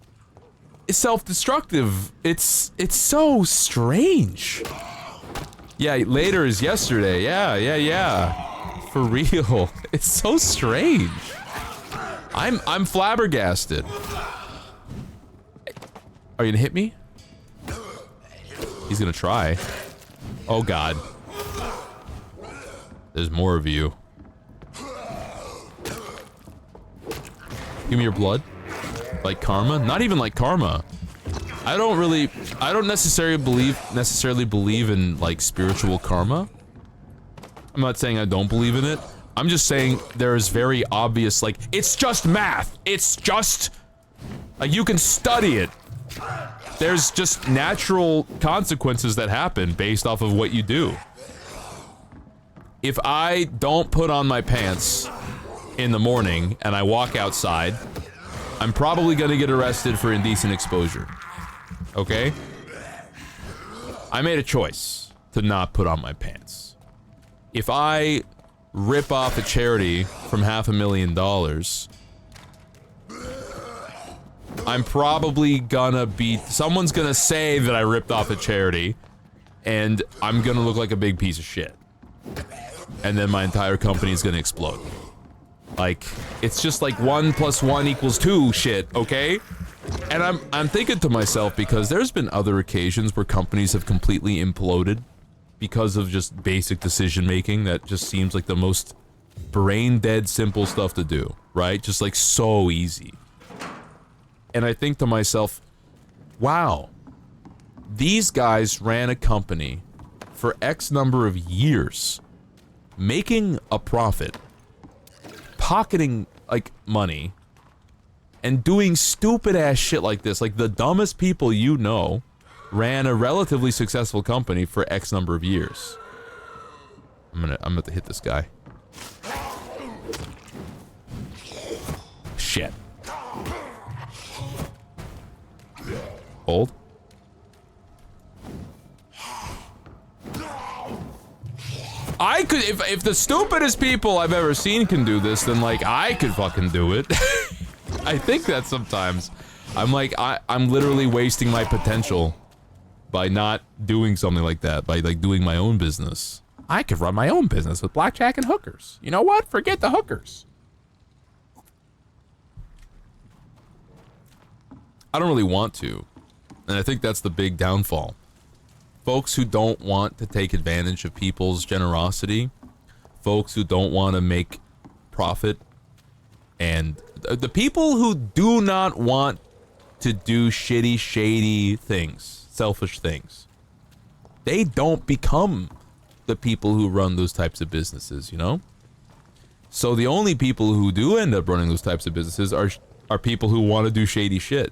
self-destructive. It's so strange. Yeah, later is yesterday. Yeah. For real. It's so strange. I'm flabbergasted. Are you gonna hit me? He's gonna try. Oh god. There's more of you. Give me your blood. Like karma? Not even like karma. I don't necessarily believe in like spiritual karma. I'm not saying I don't believe in it. I'm just saying there's very obvious, like, it's just math. It's just like, you can study it. There's just natural consequences that happen based off of what you do. If I don't put on my pants in the morning and I walk outside, I'm probably gonna get arrested for indecent exposure. Okay? I made a choice to not put on my pants. If I rip off a charity from $500,000, I'm probably gonna be... someone's gonna say that I ripped off a charity, and I'm gonna look like a big piece of shit. And then my entire company is gonna explode. Like, it's just like 1 + 1 = 2 shit, okay? And I'm thinking to myself, because there's been other occasions where companies have completely imploded because of just basic decision making that just seems like the most brain dead simple stuff to do, right? Just like so easy. And I think to myself, wow, these guys ran a company for X number of years, making a profit, pocketing like money, and doing stupid ass shit like this. Like, the dumbest people you know ran a relatively successful company for X number of years. I'm gonna hit this guy. Shit. Hold. I could, if the stupidest people I've ever seen can do this, then like I could fucking do it. I think that sometimes I'm like, I'm literally wasting my potential by not doing something like that, by like doing my own business. I could run my own business with blackjack and hookers. You know what? Forget the hookers. I don't really want to. And I think that's the big downfall. Folks who don't want to take advantage of people's generosity, folks who don't want to make profit, and the people who do not want to do shitty, shady things, selfish things, they don't become the people who run those types of businesses, you know? So the only people who do end up running those types of businesses are people who want to do shady shit.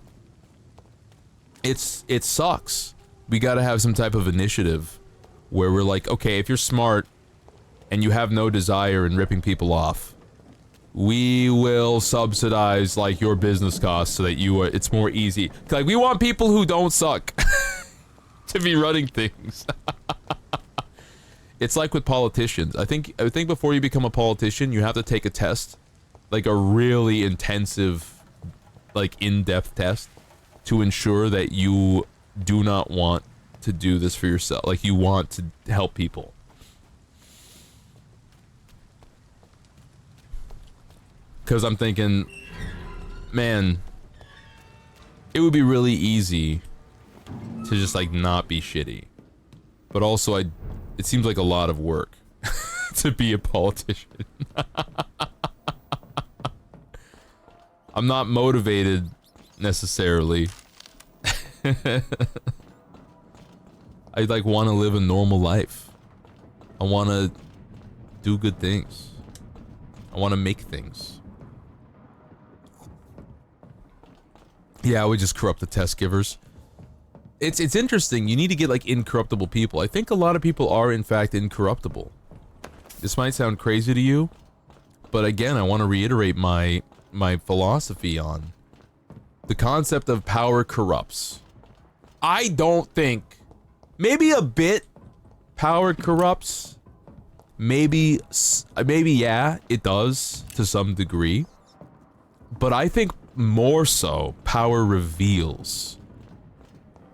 It sucks. We got to have some type of initiative where we're like, okay, if you're smart and you have no desire in ripping people off, we will subsidize like your business costs so that it's more easy. Like, we want people who don't suck to be running things. It's like with politicians. I think before you become a politician, you have to take a test, like a really intensive, like in-depth test, to ensure that you do not want to do this for yourself. Like, you want to help people. Because I'm thinking, man, it would be really easy to just like not be shitty. But also, it seems like a lot of work to be a politician. I'm not motivated necessarily. I like want to live a normal life. I want to do good things. I want to make things. Yeah, we just corrupt the test givers. It's interesting. You need to get like incorruptible people. I think a lot of people are in fact incorruptible. This might sound crazy to you, but again, I want to reiterate my philosophy on the concept of power corrupts. I don't think, maybe a bit, power corrupts. Maybe yeah, it does to some degree. But I think more so, power reveals.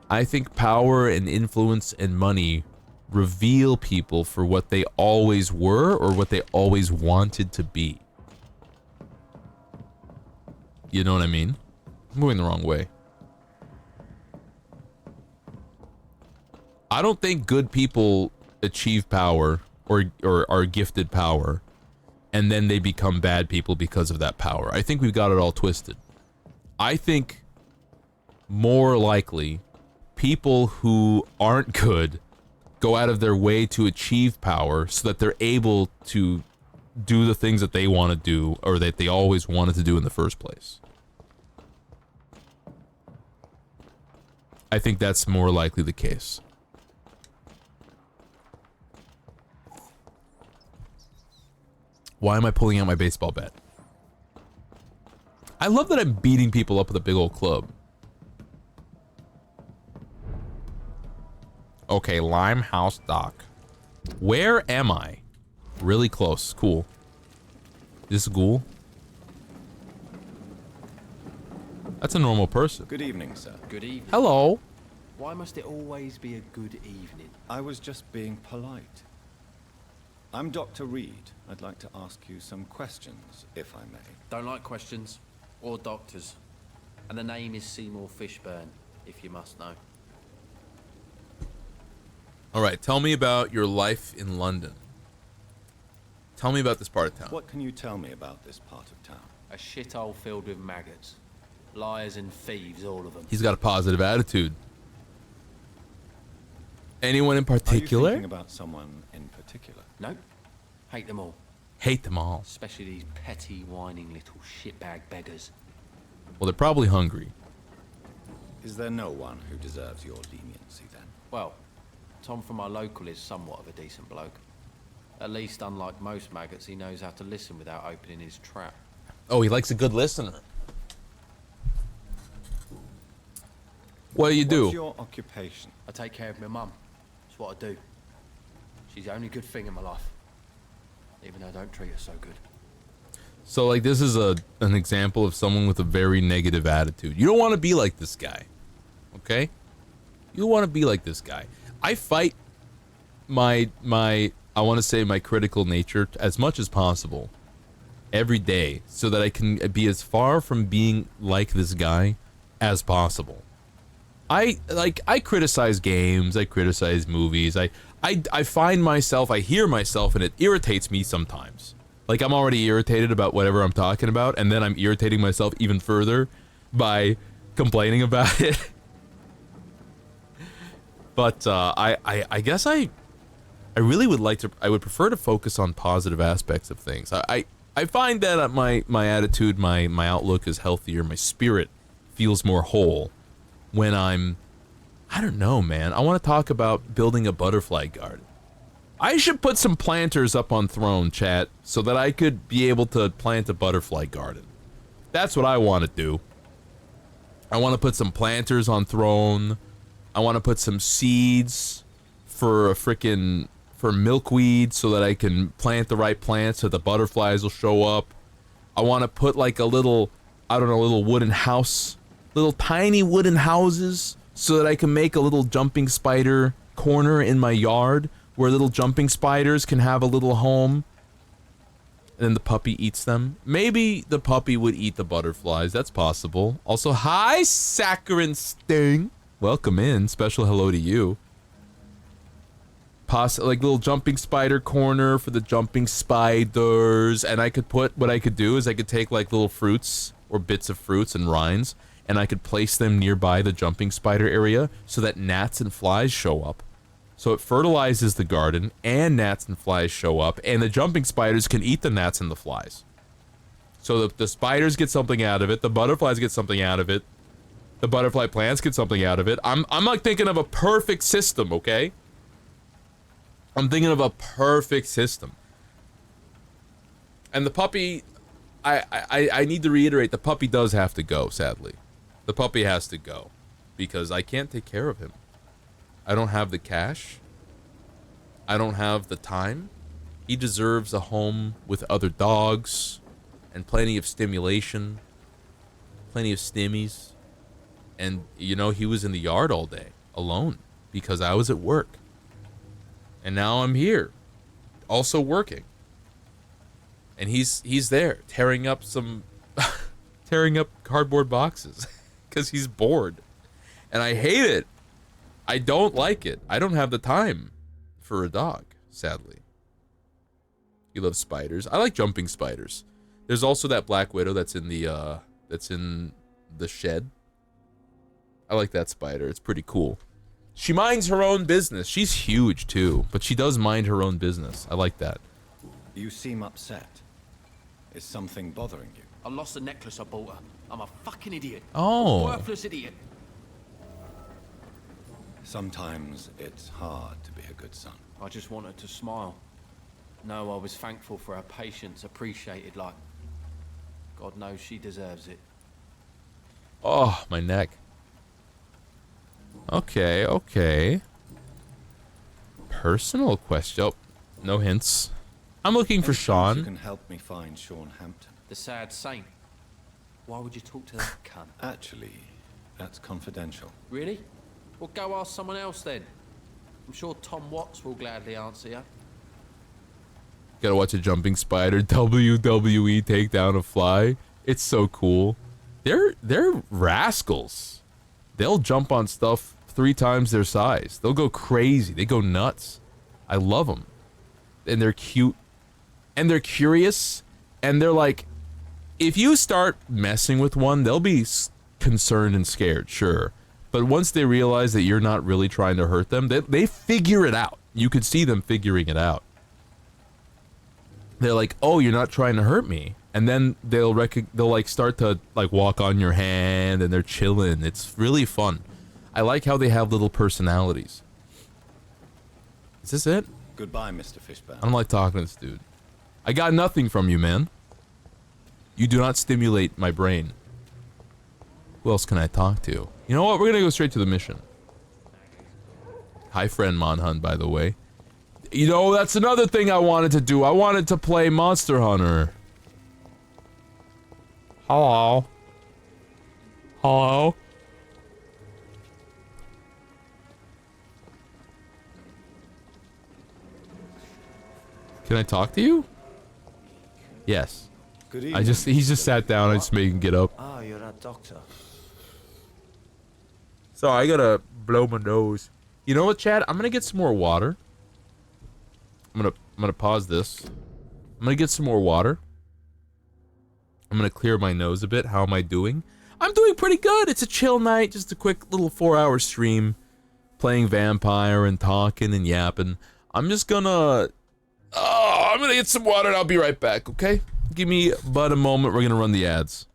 I think power and influence and money reveal people for what they always were or what they always wanted to be. You know what I mean? I'm moving the wrong way. I don't think good people achieve power or are gifted power and then they become bad people because of that power. I think we've got it all twisted. I think more likely people who aren't good go out of their way to achieve power so that they're able to do the things that they want to do or that they always wanted to do in the first place. I think that's more likely the case. Why am I pulling out my baseball bat? I love that I'm beating people up with a big old club. Okay, Limehouse Dock. Where am I? Really close. Cool. Is this Ghoul? That's a normal person. Good evening, sir. Good evening. Hello. Why must it always be a good evening? I was just being polite. I'm Dr. Reed. I'd like to ask you some questions, if I may. Don't like questions or doctors. And the name is Seymour Fishburne, if you must know. All right, tell me about your life in London. Tell me about this part of town. What can you tell me about this part of town? A shithole filled with maggots. Liars and thieves, all of them. He's got a positive attitude. Anyone in Are you particular? thinking about someone in particular? Nope. Hate them all. Hate them all. Especially these petty, whining little shitbag beggars. Well, they're probably hungry. Is there no one who deserves your leniency then? Well, Tom from our local is somewhat of a decent bloke. At least, unlike most maggots, he knows how to listen without opening his trap. Oh, he likes a good listener. What do you do? What's your occupation? I take care of my mum. That's what I do. She's the only good thing in my life. Even though I don't treat her so good. So, like, this is an example of someone with a very negative attitude. You don't want to be like this guy. Okay? You don't want to be like this guy. I fight my I want to save my critical nature as much as possible every day so that I can be as far from being like this guy as possible. I criticize games, I criticize movies, I find myself, I hear myself, and it irritates me sometimes. Like, I'm already irritated about whatever I'm talking about, and then I'm irritating myself even further by complaining about it. But I guess I really would like to, I would prefer to focus on positive aspects of things. I find that my attitude, my outlook is healthier, my spirit feels more whole when I don't know, man. I want to talk about building a butterfly garden. I should put some planters up on Throne, chat, so that I could be able to plant a butterfly garden. That's what I want to do. I want to put some planters on Throne. I want to put some seeds for milkweed so that I can plant the right plants so the butterflies will show up. I want to put like a little, I don't know, little wooden house, little tiny wooden houses so that I can make a little jumping spider corner in my yard where little jumping spiders can have a little home. And then the puppy eats them. Maybe the puppy would eat the butterflies. That's possible. Also, hi, Saccharine Sting. Welcome in. Special hello to you. Like little jumping spider corner for the jumping spiders. And I could put, what I could do is I could take like little fruits or bits of fruits and rinds, and I could place them nearby the jumping spider area so that gnats and flies show up. So it fertilizes the garden, and gnats and flies show up, and the jumping spiders can eat the gnats and the flies. So the spiders get something out of it, the butterflies get something out of it, the butterfly plants get something out of it. I'm like thinking of a perfect system, okay? I'm thinking of a perfect system. And the puppy, I need to reiterate, the puppy does have to go, sadly. The puppy has to go, because I can't take care of him. I don't have the cash. I don't have the time. He deserves a home with other dogs and plenty of stimulation, plenty of stimmies. And, you know, he was in the yard all day, alone, because I was at work. And now I'm here, also working. And he's there, tearing up some, tearing up cardboard boxes, because he's bored. And I hate it. I don't like it. I don't have the time for a dog, sadly. He loves spiders. I like jumping spiders. There's also that black widow that's in the shed. I like that spider. It's pretty cool. She minds her own business. She's huge too, but she does mind her own business. I like that. You seem upset. Is something bothering you? I lost the necklace I bought her. I'm a fucking idiot. Oh. A worthless idiot. Sometimes it's hard to be a good son. I just wanted to smile. No, I was thankful for her patience, appreciated like... God knows she deserves it. Oh, my neck. Okay, okay. Personal question. Oh, no hints. I'm looking for Sean. You can help me find Sean Hampton. The sad saint. Why would you talk to that cunt? Actually, that's confidential. Really? Well, go ask someone else then. I'm sure Tom Watts will gladly answer you. Gotta watch a jumping spider WWE take down a fly. It's so cool. They're rascals. They'll jump on stuff 3 times their size. They'll go crazy. They go nuts. I love them. And they're cute. And they're curious. And they're like, if you start messing with one, they'll be concerned and scared, sure. But once they realize that you're not really trying to hurt them, they figure it out. You could see them figuring it out. They're like, oh, you're not trying to hurt me. And then they'll like start to like walk on your hand and they're chilling. It's really fun. I like how they have little personalities. Is this it? Goodbye, Mr. Fishburne. I don't like talking to this dude. I got nothing from you, man. You do not stimulate my brain. Who else can I talk to? You know what? We're gonna go straight to the mission. Hi, friend Monhun, by the way. You know, that's another thing I wanted to do. I wanted to play Monster Hunter. Hello. Hello. Can I talk to you? Yes. Good evening. He's just sat down. I just made him get up. Ah, you're a doctor. So I gotta blow my nose. You know what, Chad? I'm gonna get some more water. I'm gonna pause this. I'm gonna get some more water. I'm gonna clear my nose a bit. How am I doing? I'm doing pretty good. It's a chill night. Just a quick little 4-hour stream. Playing Vampire and talking and yapping. I'm just gonna... Oh, I'm gonna get some water and I'll be right back, okay? Give me but a moment. We're gonna run the ads.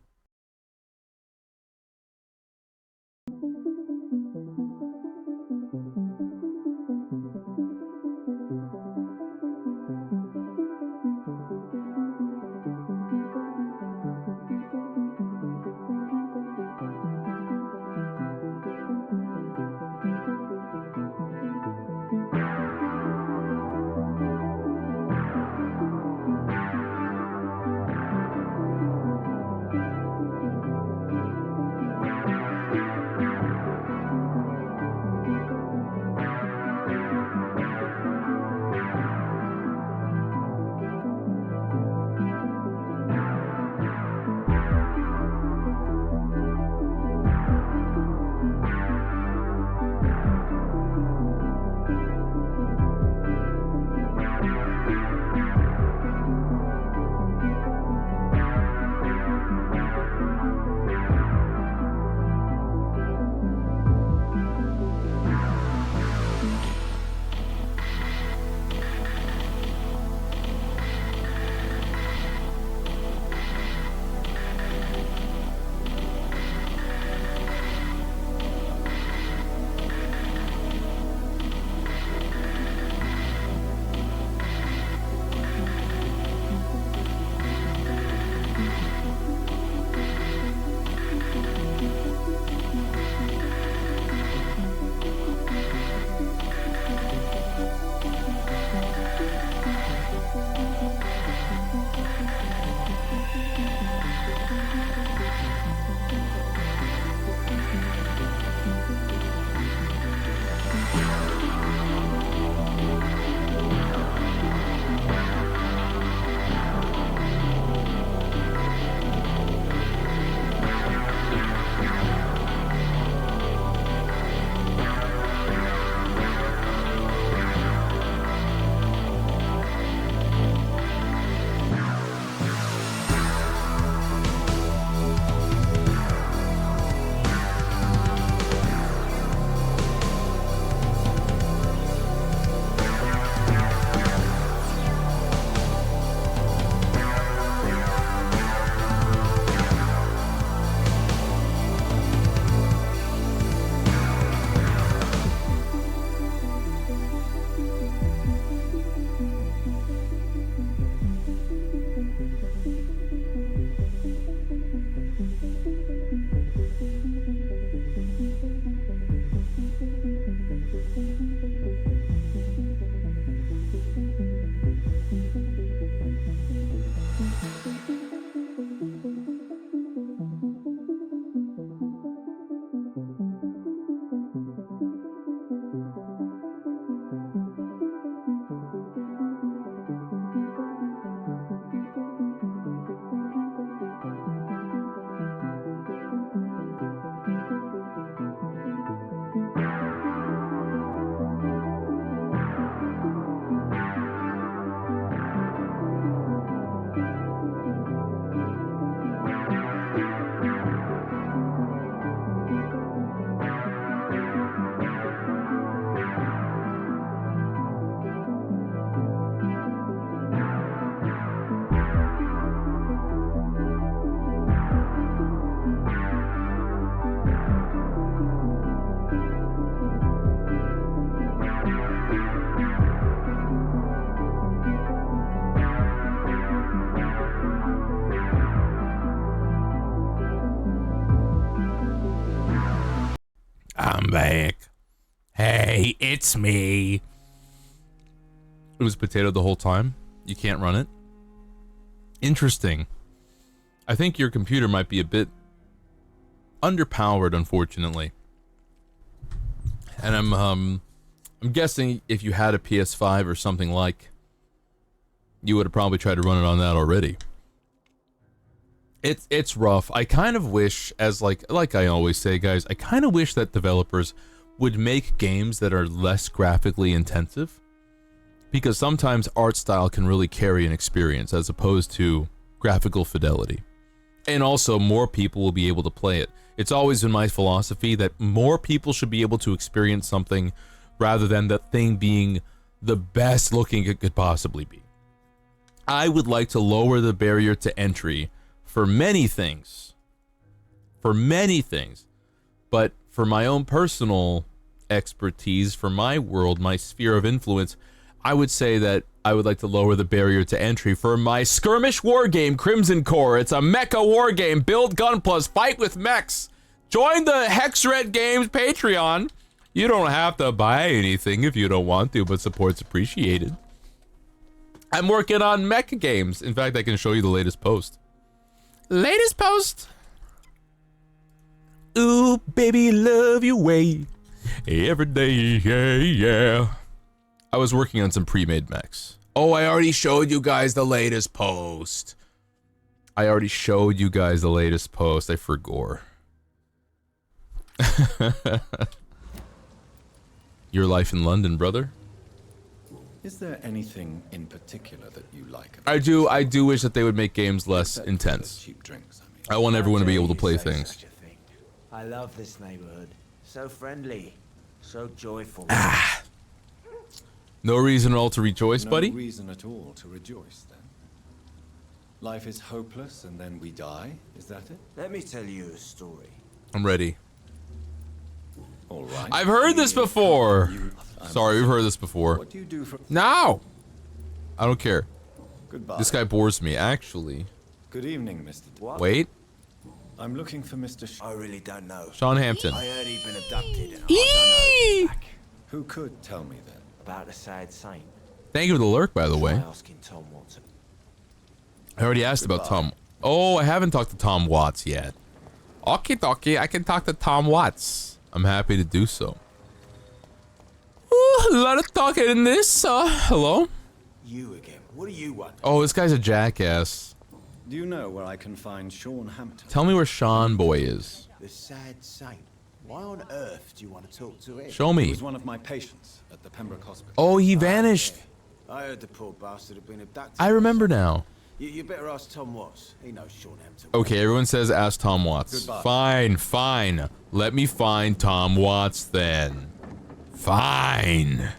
I'm back. Hey, it's me. It was potato the whole time. You can't run it. Interesting. I think your computer might be a bit underpowered, unfortunately. And I'm guessing if you had a PS5 or something like you would have probably tried to run it on that already. It's rough. I kind of wish, as like I always say, guys, I kind of wish that developers would make games that are less graphically intensive, because sometimes art style can really carry an experience as opposed to graphical fidelity. And also, more people will be able to play it. It's always been my philosophy that more people should be able to experience something rather than the thing being the best looking it could possibly be. I would like to lower the barrier to entry for many things. But for my own personal expertise, for my world, my sphere of influence, I would say that I would like to lower the barrier to entry for my skirmish war game, Crimson Core. It's a mecha war game. Build gun plus fight with mechs. Join the Hexred Games Patreon. You don't have to buy anything if you don't want to, but support's appreciated. I'm working on mecha games. In fact, I can show you the latest post. Latest post. Ooh, baby, love you way. Every day, yeah. I was working on some pre-made mechs. Oh, I already showed you guys the latest post. I forgot. Your life in London, brother. Is there anything in particular that you like? I do wish that they would make games less intense. Cheap drinks, I mean. I want everyone to be able to play things. I love this neighborhood. So friendly, so joyful. No reason at all to rejoice, buddy? No reason at all to rejoice, then. Life is hopeless and then we die, is that it? Let me tell you a story. I'm ready. All right. I've heard this before. Sorry, we've heard this before. What do you do for... No! I don't care. Goodbye. This guy bores me, actually. Good evening, Mr. What? Wait. I'm looking for Mr. I really don't know. Sean Hampton. I heard he'd been abducted and I don't know. Who could tell me then? About the sad saint. Thank you for the lurk, by the way. Try asking Tom Watson. I already asked about Tom. Oh, I haven't talked to Tom Watts yet. Okay, dokie, I can talk to Tom Watts. I'm happy to do so. Ooh, a lot of talking in this. Hello? You again. What do you want? Oh, this guy's a jackass. Do you know where I can find Sean Hampton? Tell me where Sean Boy is. The sad saint. Why on earth do you want to talk to him? Show He me. was one of my patients at the Pembroke Hospital. Oh, he vanished. I heard the poor bastard had been abducted. I remember now. You better ask Tom Watts. He knows Sean Hampton. Okay, everyone says ask Tom Watts. Goodbye. Fine, fine. Let me find Tom Watts then. Fine.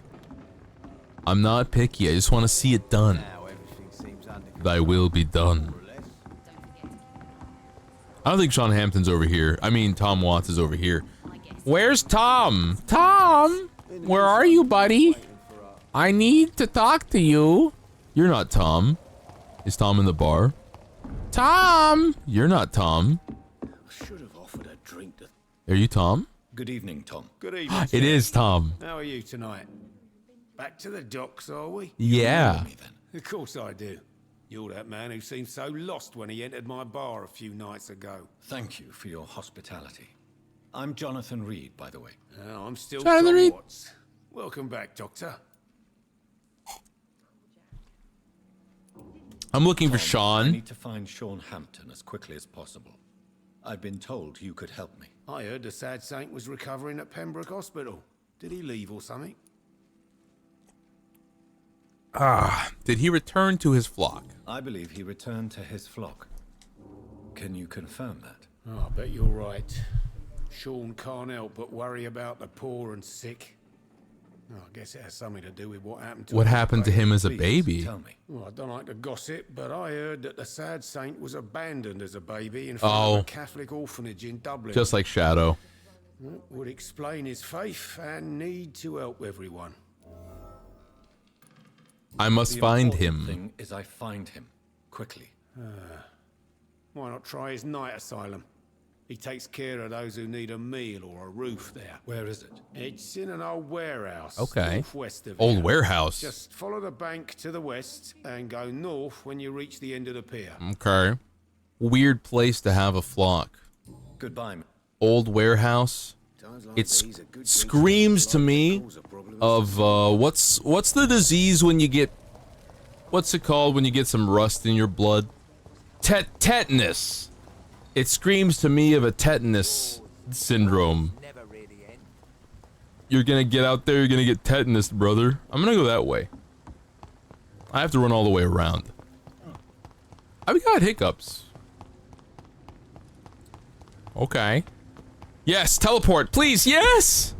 I'm not picky. I just want to see it done. Now everything seems under control. Thy will be done. I don't think Sean Hampton's over here. I mean, Tom Watts is over here. Where's Tom? Tom? Where are you, buddy? I need to talk to you. You're not Tom. Is Tom in the bar? Tom! You're not Tom. I should have offered a drink to... Are you Tom? Good evening, Tom. Good evening. It is Tom. How are you tonight? Back to the docks, are we? Yeah. Me then. Of course I do. You're that man who seemed so lost when he entered my bar a few nights ago. Thank you for your hospitality. I'm Jonathan Reed, by the way. I'm still Jonathan Tom Reed. Watts. Welcome back, Doctor. I'm looking for I Sean. need to find Sean Hampton as quickly as possible. I've been told you could help me. I heard the sad saint was recovering at Pembroke Hospital. Did he leave or something? Did he return to his flock? I believe he returned to his flock. Can you confirm that? Oh, I bet you're right. Sean can't help but worry about the poor and sick. Oh, I guess it has something to do with what happened to What him. happened to him as a Please, baby? Tell me. Well, I don't like to gossip, but I heard that the sad saint was abandoned as a baby in front of Oh. a Catholic orphanage in Dublin. Just like Shadow. That would explain his faith and need to help everyone. I must The find important him. thing is I find him quickly. Why not try his night asylum? He takes care of those who need a meal or a roof there. Where is it? It's in an old warehouse. Okay. Northwest of Old here. warehouse. Just follow the bank to the west and go north when you reach the end of the pier. Okay. Weird place to have a flock. Goodbye. Old warehouse. It screams to me of what's the disease when you get what's it called when you get some rust in your blood? Tetanus. It screams to me of a tetanus syndrome. You're gonna get out there, you're gonna get tetanus, brother. I'm gonna go that way. I have to run all the way around. I've got hiccups. Okay. Yes, teleport, please, yes!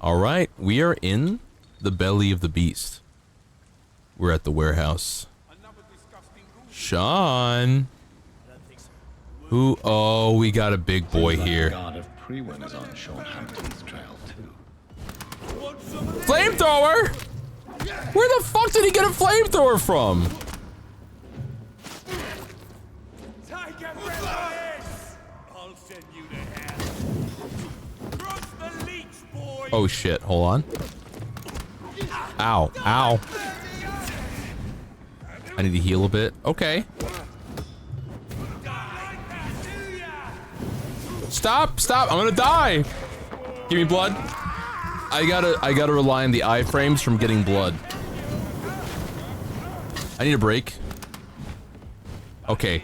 Alright, we are in the belly of the beast. We're at the warehouse. Sean! Who? Oh, we got a big boy here. God of Prewin is on Sean Hampton's trail too. Flamethrower? Where the fuck did he get a flamethrower from? Oh shit, hold on. Ow, ow. I need to heal a bit. Okay. Stop, stop, I'm gonna die. Give me blood. I gotta rely on the iframes from getting blood. I need a break. Okay.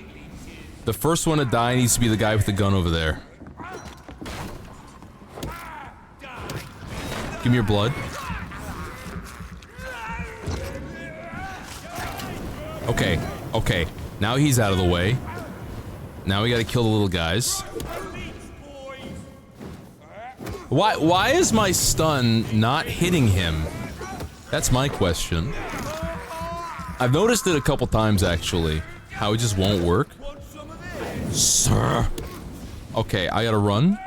The first one to die needs to be the guy with the gun over there. Give me your blood. Okay, okay. Now he's out of the way. Now we gotta kill the little guys. Why is my stun not hitting him? That's my question. I've noticed it a couple times actually. How it just won't work. Sir. Okay, I gotta run.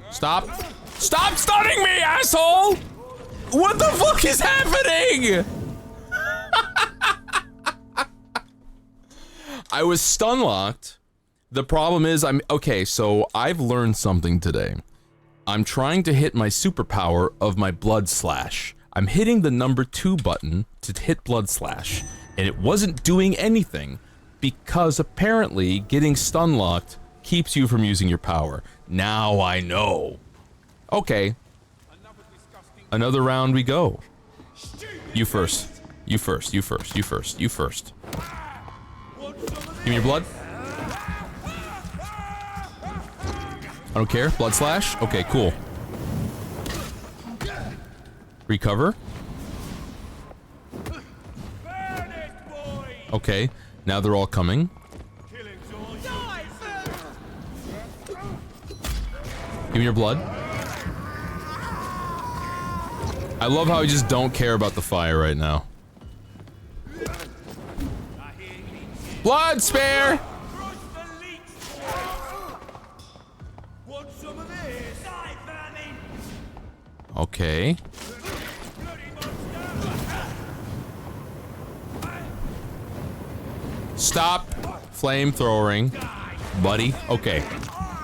Stop. Stop stunning me, asshole! What the fuck is happening? I was stun locked. The problem is okay, so I've learned something today. I'm trying to hit my superpower of my blood slash. I'm hitting the number 2 button to hit blood slash, and it wasn't doing anything because apparently getting stun locked keeps you from using your power. Now I know. Okay. Another round we go. You first. You first. You first. You first. You first. Give me your blood. I don't care. Blood slash? Okay, cool. Recover. Okay, now they're all coming. Give me your blood. I love how I just don't care about the fire right now. Blood spare! Okay. Stop flamethrowing, buddy. Okay.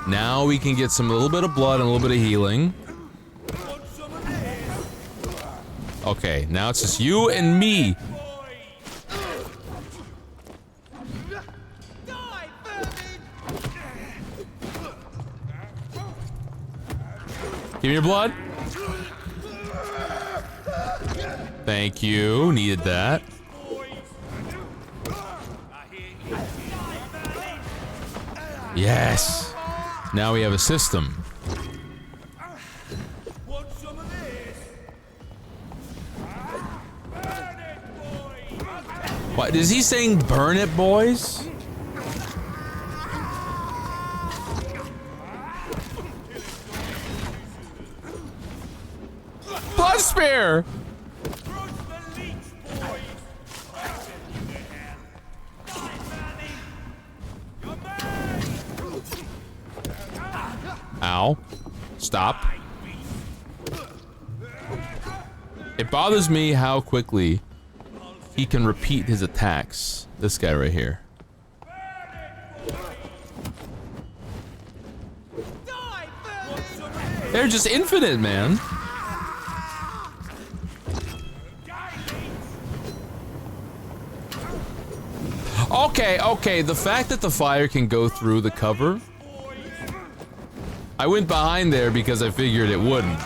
Now we can get some little bit of blood and a little bit of healing. Okay, now it's just you and me. Give me your blood. Thank you. Needed that. Yes. Now we have a system. What is he saying? Burn it, boys? Blood spear! Ow. Stop. It bothers me how quickly he can repeat his attacks. This guy right here. They're just infinite, man. Okay, okay, the fact that the fire can go through the cover I went behind there because I figured it wouldn't.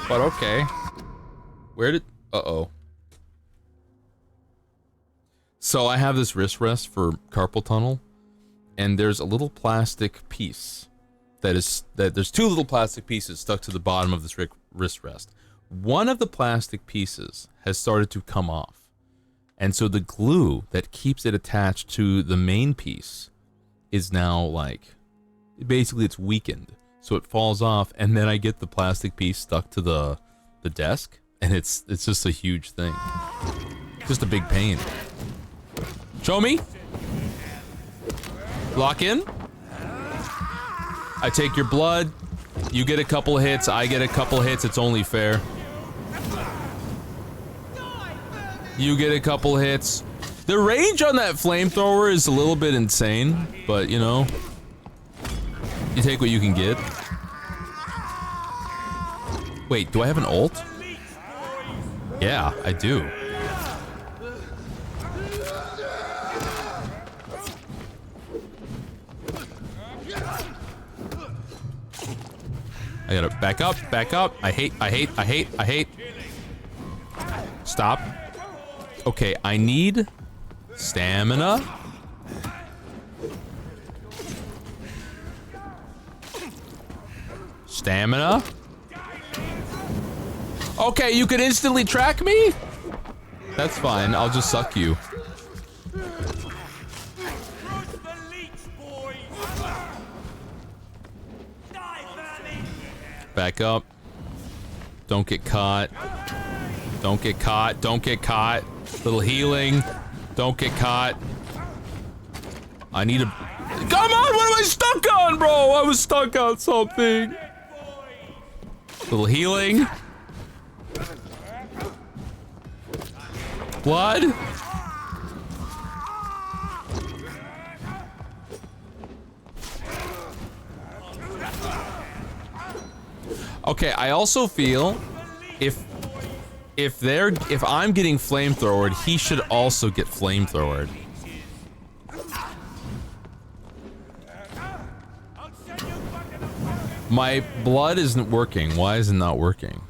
But okay. Where did... Uh-oh. So I have this wrist rest for carpal tunnel, and there's a little plastic piece there's two little plastic pieces stuck to the bottom of this wrist rest. One of the plastic pieces has started to come off, and so the glue that keeps it attached to the main piece is now like, basically it's weakened, so it falls off, and then I get the plastic piece stuck to the desk, and it's just a huge thing, just a big pain. Show me. Lock in. I take your blood. You get a couple hits. I get a couple hits. It's only fair. You get a couple hits. The range on that flamethrower is a little bit insane, but you know, you take what you can get. Wait, do I have an ult? Yeah, I do. I gotta back up, back up. I hate. Stop. Okay, I need stamina. Stamina. Okay, you can instantly track me? That's fine, I'll just suck you. Back up. Don't get caught. Don't get caught. Don't get caught. Little healing. Don't get caught. I need a... Come on! What am I stuck on, bro? I was stuck on something. Little healing. Blood. Okay, I also feel if I'm getting flamethrowered, he should also get flamethrowered. My blood isn't working. Why is it not working?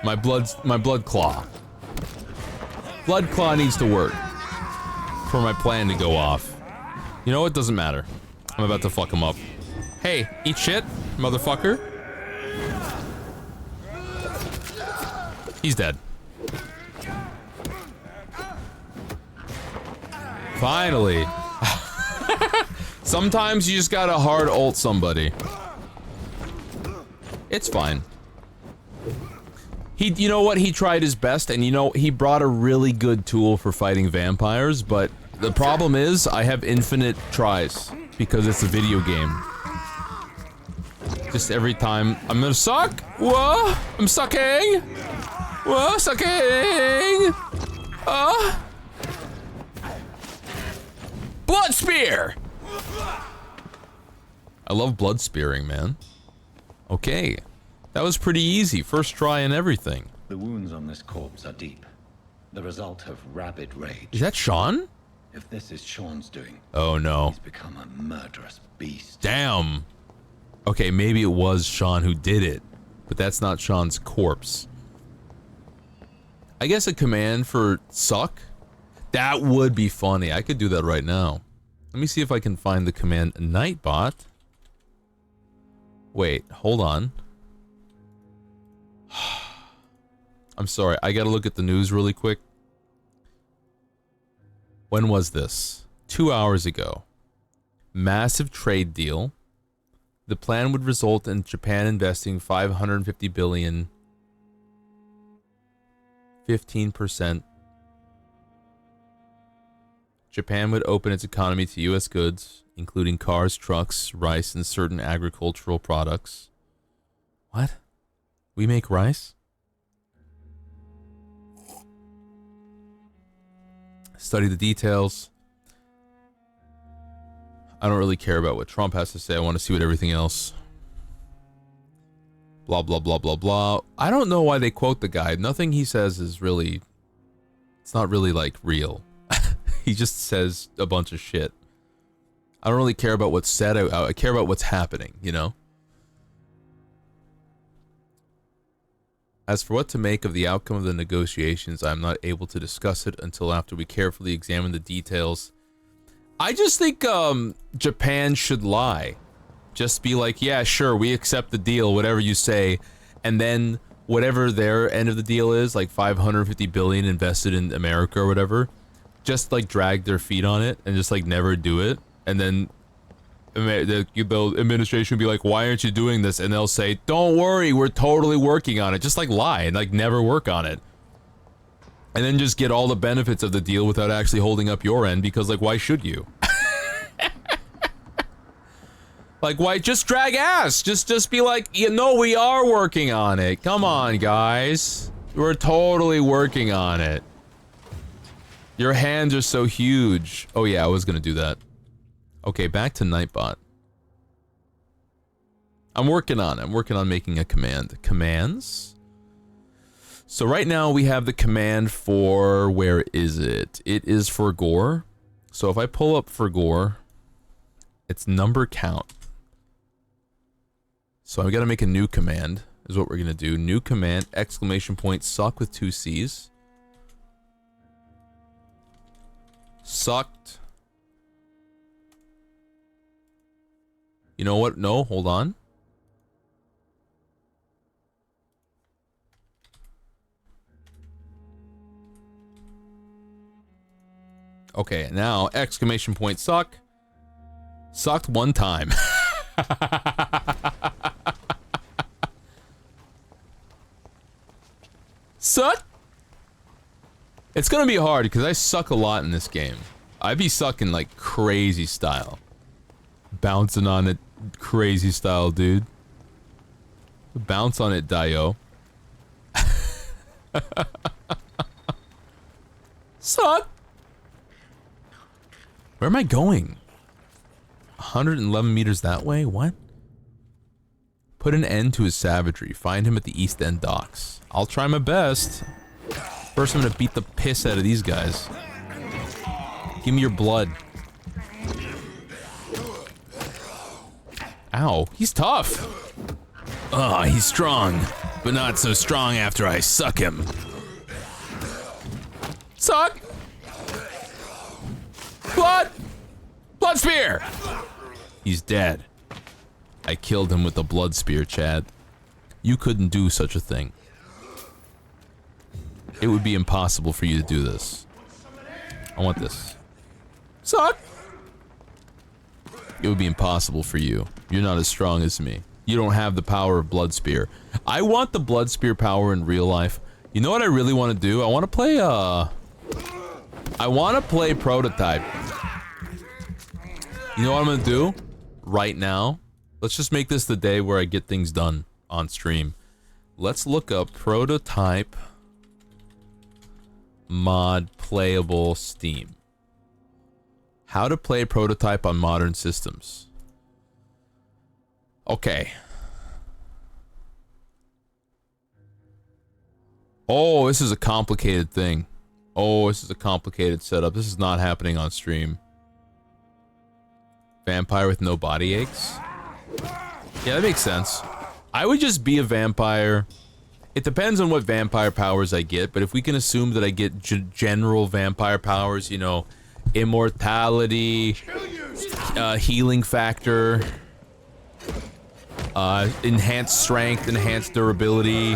My blood claw. Blood claw needs to work for my plan to go off. You know what? Doesn't matter. I'm about to fuck him up. Hey, eat shit, motherfucker. He's dead. Finally. Sometimes you just gotta hard ult somebody. It's fine. You know what? He tried his best, and you know, he brought a really good tool for fighting vampires, but the problem is, I have infinite tries, because it's a video game. Just every time, I'm gonna suck! Whoa! I'm sucking! Whoa, sucking! Blood spear! I love blood spearing, man. Okay. That was pretty easy. First try and everything. The wounds on this corpse are deep. The result of rabid rage. Is that Sean? If this is Sean's doing, oh no. He's become a murderous beast. Damn. Okay, maybe it was Sean who did it, but that's not Sean's corpse. I guess a command for suck? That would be funny. I could do that right now. Let me see if I can find the command Nightbot. Wait, hold on. I'm sorry, I gotta look at the news really quick. When was this? 2 hours ago. Massive trade deal. The plan would result in Japan investing 550 billion, 15%. Japan would open its economy to US goods, including cars, trucks, rice, and certain agricultural products. What? We make rice? Study the details. I don't really care about what Trump has to say. I want to see what everything else. Blah, blah, blah, blah, blah. I don't know why they quote the guy. Nothing he says is really... It's not really, like, real. He just says a bunch of shit. I don't really care about what's said. I care about what's happening, you know? As for what to make of the outcome of the negotiations, I am not able to discuss it until after we carefully examine the details. I just think Japan should lie. Just be like, yeah, sure, we accept the deal, whatever you say, and then whatever their end of the deal is, like 550 billion invested in America or whatever, just like drag their feet on it and just like never do it, and then the administration will be like, why aren't you doing this? And they'll say, don't worry, we're totally working on it. Just like lie and like never work on it. And then just get all the benefits of the deal without actually holding up your end, because like, why should you? Like, why just drag ass? Just be like, you know, we are working on it. Come on, guys. We're totally working on it. Your hands are so huge. Oh yeah, I was gonna do that. Okay, back to Nightbot. I'm working on it. I'm working on making a command. Commands? So right now we have the command for, where is it? It is for gore. So if I pull up for gore, it's number count. So I've got to make a new command, is what we're going to do. New command, exclamation point, suck with 2 C's. Sucked. You know what? No, hold on. Okay, now exclamation point suck. Sucked 1 time. Suck. It's gonna be hard because I suck a lot in this game. I be sucking like crazy style. Bouncing on it crazy style, dude. Bounce on it, Dio. Suck. Where am I going? 111 meters that way? What? Put an end to his savagery. Find him at the East End docks. I'll try my best. First, I'm gonna beat the piss out of these guys. Give me your blood. Ow, he's tough. Oh, he's strong, but not so strong after I suck him. Suck! Blood! Blood spear! He's dead. I killed him with a blood spear, Chad. You couldn't do such a thing. It would be impossible for you to do this. I want this. Suck! It would be impossible for you. You're not as strong as me. You don't have the power of blood spear. I want the blood spear power in real life. You know what I really want to do? I want to play, I want to play Prototype. You know what I'm going to do? Right now. Let's just make this the day where I get things done on stream. Let's look up Prototype mod playable Steam. How to play Prototype on modern systems. Okay. Oh, this is a complicated thing. Oh, this is a complicated setup. This is not happening on stream. Vampire with no body aches? Yeah, that makes sense. I would just be a vampire. It depends on what vampire powers I get, but if we can assume that I get general vampire powers, you know, immortality, healing factor, enhanced strength, enhanced durability,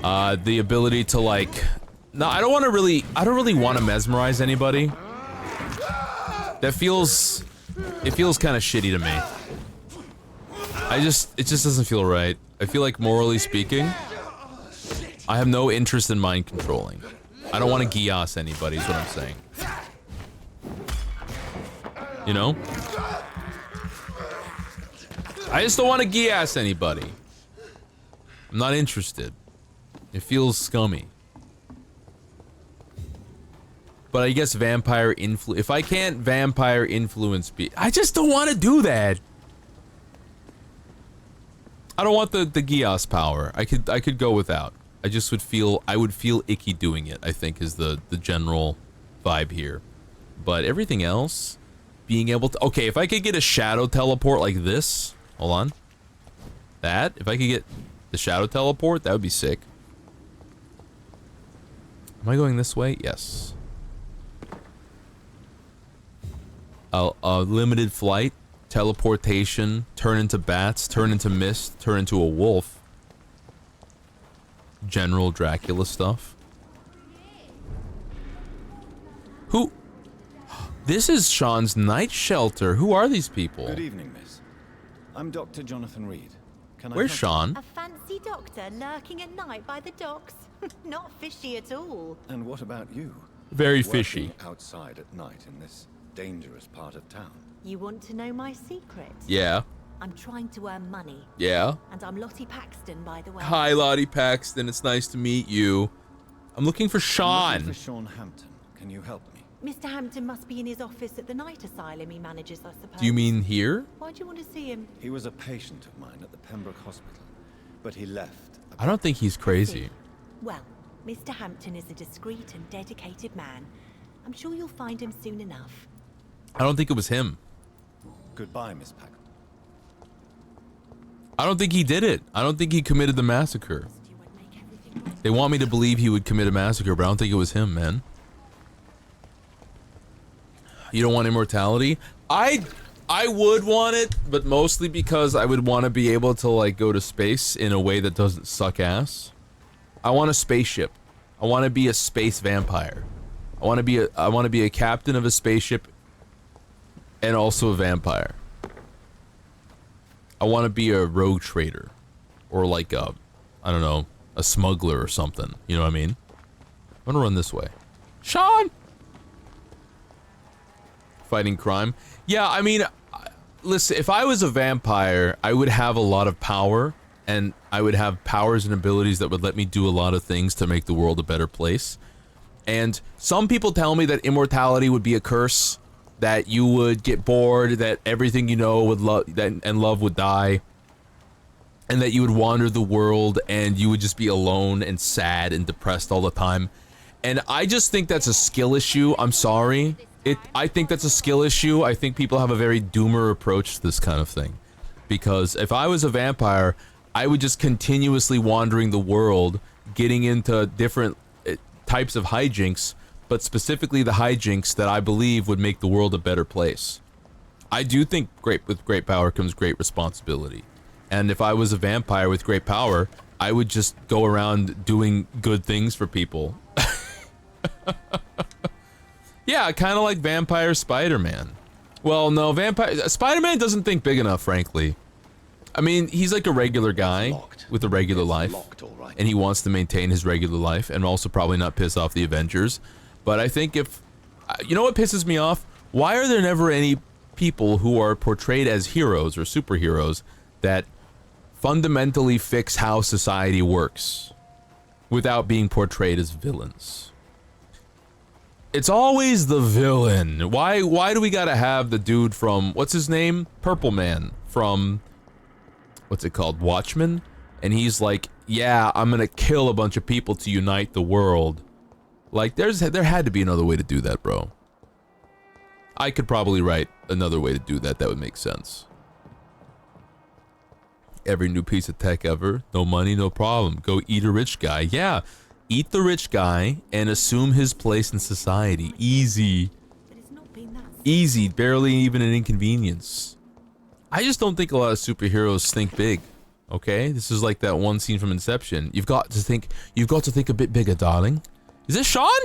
the ability to like... No, I don't really want to mesmerize anybody. That feels... It feels kind of shitty to me. It just doesn't feel right. I feel like, morally speaking, I have no interest in mind controlling. I don't want to Gias anybody, is what I'm saying. You know? I just don't want to Gias anybody. I'm not interested. It feels scummy. But I guess vampire if I can't vampire influence I just don't want to do that. I don't want the Gias power. I could go without. I just would feel icky doing it, I think, is the general vibe here. But everything else, being able to... Okay, if I could get a shadow teleport like this... Hold on. That? If I could get... The shadow teleport? That would be sick. Am I going this way? Yes. A limited flight, teleportation, turn into bats, turn into mist, turn into a wolf. General Dracula stuff. Who? This is Sean's night shelter. Who are these people? Good evening, miss. I'm Dr. Jonathan Reed. Can Where's I help Sean? A fancy doctor lurking at night by the docks? Not fishy at all. you? And what about you? Very Working fishy. outside at night in this dangerous part of town. You want to know my secret? Yeah. I'm trying to earn money. Yeah. And I'm Lottie Paxton, by the way. Hi, Lottie Paxton. It's nice to meet you. I'm looking for I'm Sean. looking for Sean Hampton. Can you help me? Mr. Hampton must be in his office at the night asylum he manages, I suppose. Do you mean here? Why do you want to see him? He was a patient of mine at the Pembroke Hospital, but he left. I don't think he's crazy. Well, Mr. Hampton is a discreet and dedicated man. I'm sure you'll find him soon enough. I don't think it was him. Goodbye, Miss Paxton. I don't think he did it. I don't think he committed the massacre. You would make everything right. They want me to believe he would commit a massacre, but I don't think it was him, man. You don't want immortality? I would want it, but mostly because I would want to be able to like go to space in a way that doesn't suck ass. I want a spaceship. I want to be a space vampire. I want to be a captain of a spaceship and also a vampire. I want to be a rogue trader or like a, I don't know, a smuggler or something. You know what I mean? I'm gonna run this way. Sean! Fighting crime. Yeah, I mean, listen, if I was a vampire, I would have a lot of power, and I would have powers and abilities that would let me do a lot of things to make the world a better place. And some people tell me that immortality would be a curse, that you would get bored, that everything you know would love would die, and that you would wander the world and you would just be alone and sad and depressed all the time. And I just think that's a skill issue. I'm sorry. I think that's a skill issue. I think people have a very doomer approach to this kind of thing. Because if I was a vampire, I would just continuously wandering the world, getting into different types of hijinks, but specifically the hijinks that I believe would make the world a better place. I do think with great power comes great responsibility. And if I was a vampire with great power, I would just go around doing good things for people. Yeah, kind of like Vampire Spider-Man. Well, no, Spider-Man doesn't think big enough, frankly. I mean, he's like a regular guy with a regular life, and he wants to maintain his regular life and also probably not piss off the Avengers. But I think if... You know what pisses me off? Why are there never any people who are portrayed as heroes or superheroes that fundamentally fix how society works without being portrayed as villains? It's always the villain. Why do we gotta have the dude from, what's his name? Purple Man from, what's it called? Watchmen? And he's like, yeah, I'm gonna kill a bunch of people to unite the world. Like, there had to be another way to do that, bro. I could probably write another way to do that would make sense. Every new piece of tech ever, no money, no problem. Go eat a rich guy. Yeah, eat the rich guy and assume his place in society. Easy. But it's not been that Easy, barely even an inconvenience. I just don't think a lot of superheroes think big. Okay? This is like that one scene from Inception. You've got to think a bit bigger, darling. Is this Sean?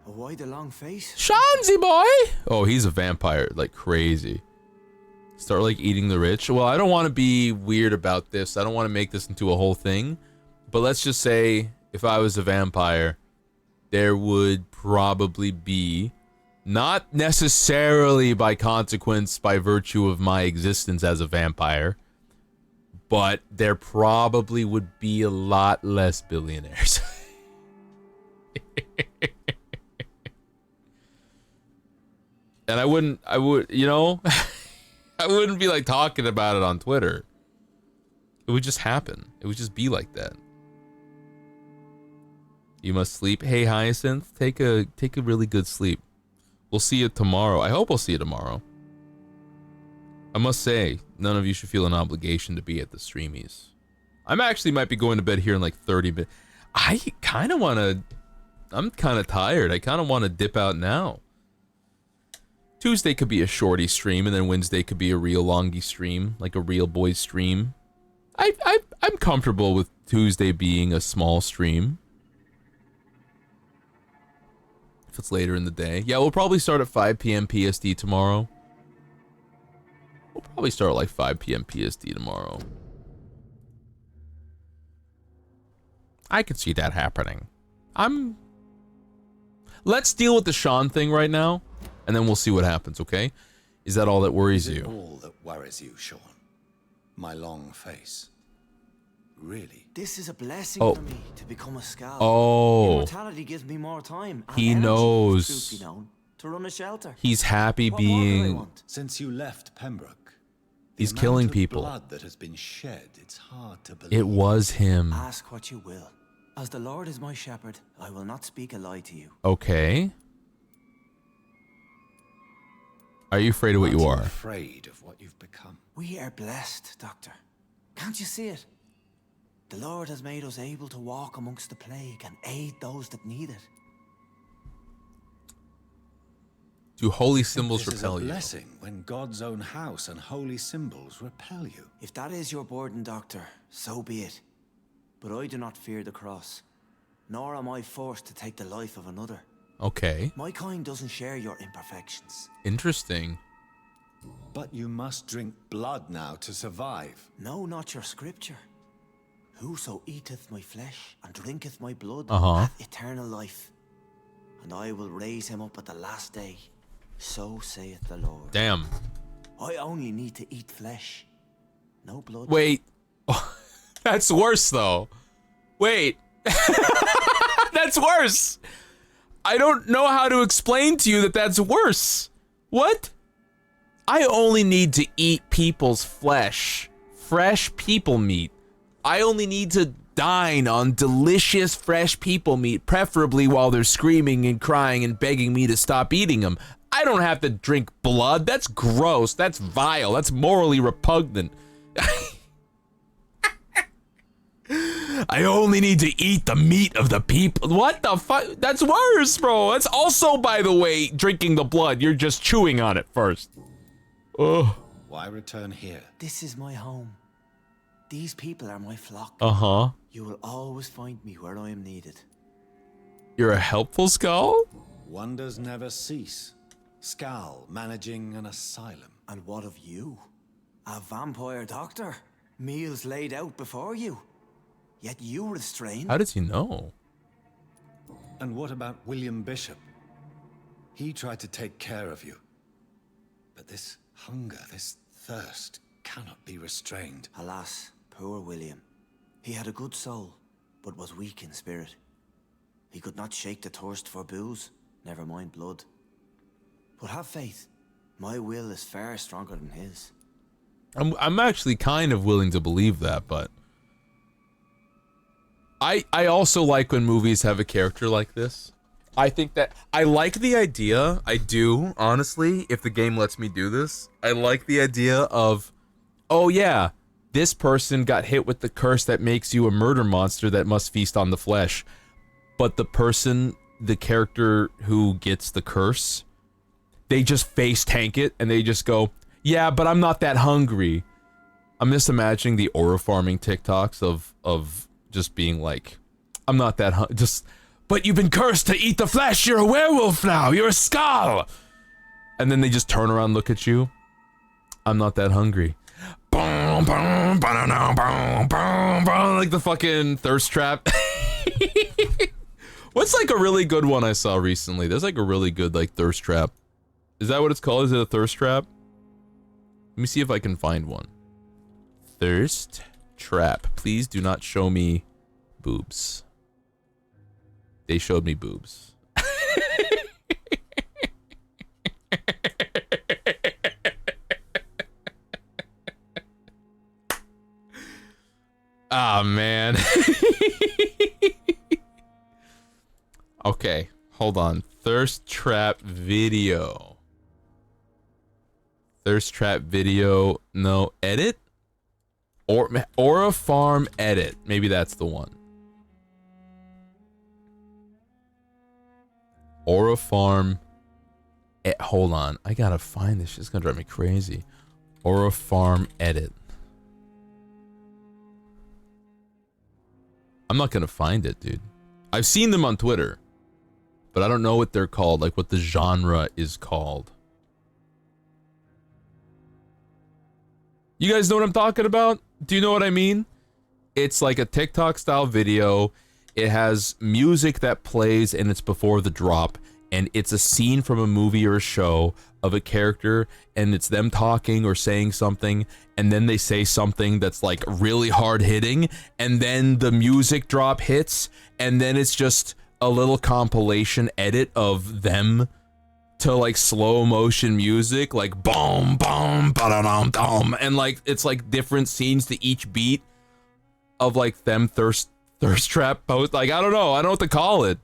Why the long face? Seansy boy! Oh, he's a vampire, like crazy. Start like eating the rich. Well, I don't want to be weird about this. I don't want to make this into a whole thing. But let's just say, if I was a vampire, there would probably be, not necessarily by consequence, by virtue of my existence as a vampire, but there probably would be a lot less billionaires. And I would, you know, I wouldn't be like talking about it on Twitter. It would just happen. It would just be like that. You must sleep. Hey, Hyacinth, take a really good sleep. We'll see you tomorrow. I hope we'll see you tomorrow. I must say, none of you should feel an obligation to be at the streamies. I'm actually might be going to bed here in like 30 minutes. I kind of want to... I'm kind of tired. I kind of want to dip out now. Tuesday could be a shorty stream, and then Wednesday could be a real longy stream, like a real boys stream. I'm comfortable with Tuesday being a small stream. If it's later in the day. Yeah, we'll probably start at 5 p.m. PSD tomorrow. We'll probably start at like 5 p.m. PSD tomorrow. I could see that happening. Let's deal with the Sean thing right now, and then we'll see what happens, okay? Is that all that worries you? All that worries you, Sean. My long face. Really? This is a blessing for me to become a scout. Oh. Immortality gives me more time. And He energy, knows. truth be known, to run a shelter. He's happy What more do I being... want? Since you left Pembroke, He's the killing amount of people. blood that has been shed, it's hard to believe. It was him. Ask what you will. As the Lord is my shepherd, I will not speak a lie to you. Okay. Are you afraid of what you Aren't are? afraid of what you've become. We are blessed, Doctor. Can't you see it? The Lord has made us able to walk amongst the plague and aid those that need it. Do holy symbols This is a repel you? blessing when God's own house and holy symbols repel you. If that is your burden, Doctor, so be it. But I do not fear the cross, nor am I forced to take the life of another. Okay. My kind doesn't share your imperfections. Interesting. But you must drink blood now to survive. No, not your scripture. Whoso eateth my flesh and drinketh my blood hath eternal life, and I will raise him up at the last day. So saith the Lord. Damn. I only need to eat flesh, no blood. Wait. That's worse, though. Wait. That's worse. I don't know how to explain to you that that's worse. What? I only need to eat people's flesh. Fresh people meat. I only need to dine on delicious fresh people meat, preferably while they're screaming and crying and begging me to stop eating them. I don't have to drink blood. That's gross. That's vile. That's morally repugnant. I only need to eat the meat of the people. What the fuck? That's worse, bro. That's also, by the way, drinking the blood. You're just chewing on it first. Ugh. Why return here? This is my home. These people are my flock. Uh-huh. You will always find me where I am needed. You're a helpful skull? Wonders never cease. Skal managing an asylum. And what of you? A vampire doctor? Meals laid out before you. Yet you restrain. How does he know? And what about William Bishop? He tried to take care of you. But this hunger, this thirst, cannot be restrained. Alas, poor William. He had a good soul, but was weak in spirit. He could not shake the thirst for booze, never mind blood. But have faith. My will is far stronger than his. I'm actually kind of willing to believe that, but I also like when movies have a character like this. I think that I like the idea. I do, honestly, if the game lets me do this. I like the idea of, oh yeah, this person got hit with the curse that makes you a murder monster that must feast on the flesh. But the person, the character who gets the curse, they just face tank it and they just go, yeah, but I'm not that hungry. I'm just imagining the aura farming TikToks of just being like, I'm not that just, but you've been cursed to eat the flesh. You're a werewolf now. You're a skull. And then they just turn around, look at you. I'm not that hungry. Boom, boom, ba-da-da, boom, boom, boom, like the fucking thirst trap. What's like a really good one I saw recently? There's like a really good like thirst trap. Is that what it's called? Is it a thirst trap? Let me see if I can find one. Thirst trap. Please do not show me boobs. They showed me boobs. Ah, man. Okay, hold on. Thirst trap video. Thirst trap video. No, edit? Or a farm edit. Maybe that's the one. Or a farm. Hold on. I gotta find this. It's gonna drive me crazy. Or a farm edit. I'm not gonna find it, dude. I've seen them on Twitter, but I don't know what they're called, like what the genre is called. You guys know what I'm talking about? Do you know what I mean? It's like a TikTok style video. It has music that plays and it's before the drop, and it's a scene from a movie or a show of a character, and it's them talking or saying something, and then they say something that's like really hard hitting, and then the music drop hits, and then it's just a little compilation edit of them to like slow motion music, like boom, boom, ba-da-dum, dum, and like it's like different scenes to each beat of like them thirst trap post. Like I don't know what to call it.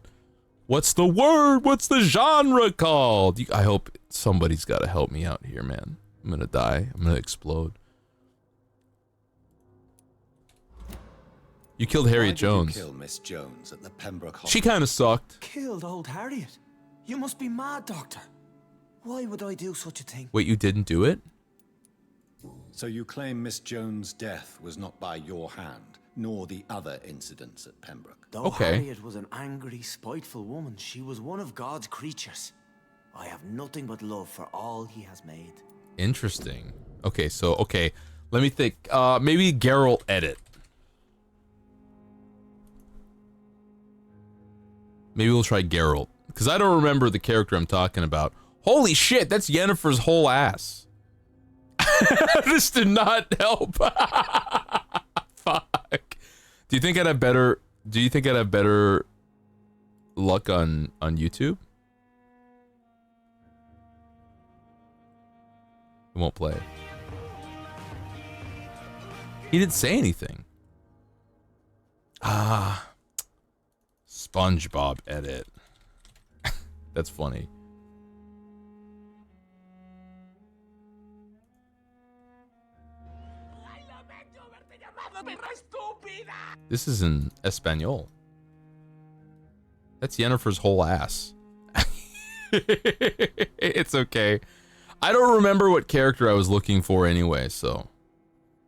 What's the word? What's the genre called? I hope somebody's got to help me out here, man. I'm gonna die. I'm gonna explode. You killed Harriet Jones. You kill Miss Jones at the Pembroke Hospital? She kind of sucked. Killed old Harriet? You must be mad, Doctor. Why would I do such a thing? Wait, you didn't do it? So you claim Miss Jones' death was not by your hand, nor the other incidents at Pembroke? Though Okay. Harriet was an angry, spiteful woman, she was one of God's creatures. I have nothing but love for all he has made. Interesting. Okay, so, okay. Let me think. Maybe Geralt edit. Maybe we'll try Geralt. Because I don't remember the character I'm talking about. Holy shit, that's Yennefer's whole ass. This did not help. Fuck. Do you think I'd have better luck on YouTube? It won't play. He didn't say anything. Ah. SpongeBob edit. That's funny. This is in Espanol. That's Yennefer's whole ass. It's okay. I don't remember what character I was looking for anyway, so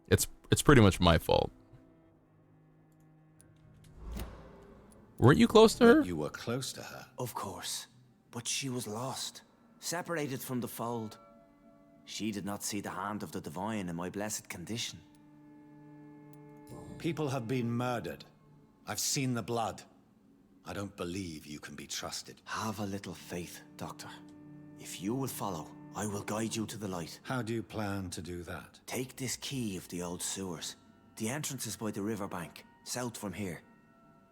it's pretty much my fault. Weren't you close to her? You were close to her. Of course. But she was lost, separated from the fold. She did not see the hand of the divine in my blessed condition. People have been murdered. I've seen the blood. I don't believe you can be trusted. Have a little faith, Doctor. If you will follow, I will guide you to the light. How do you plan to do that? Take this key of the old sewers. The entrance is by the riverbank, south from here.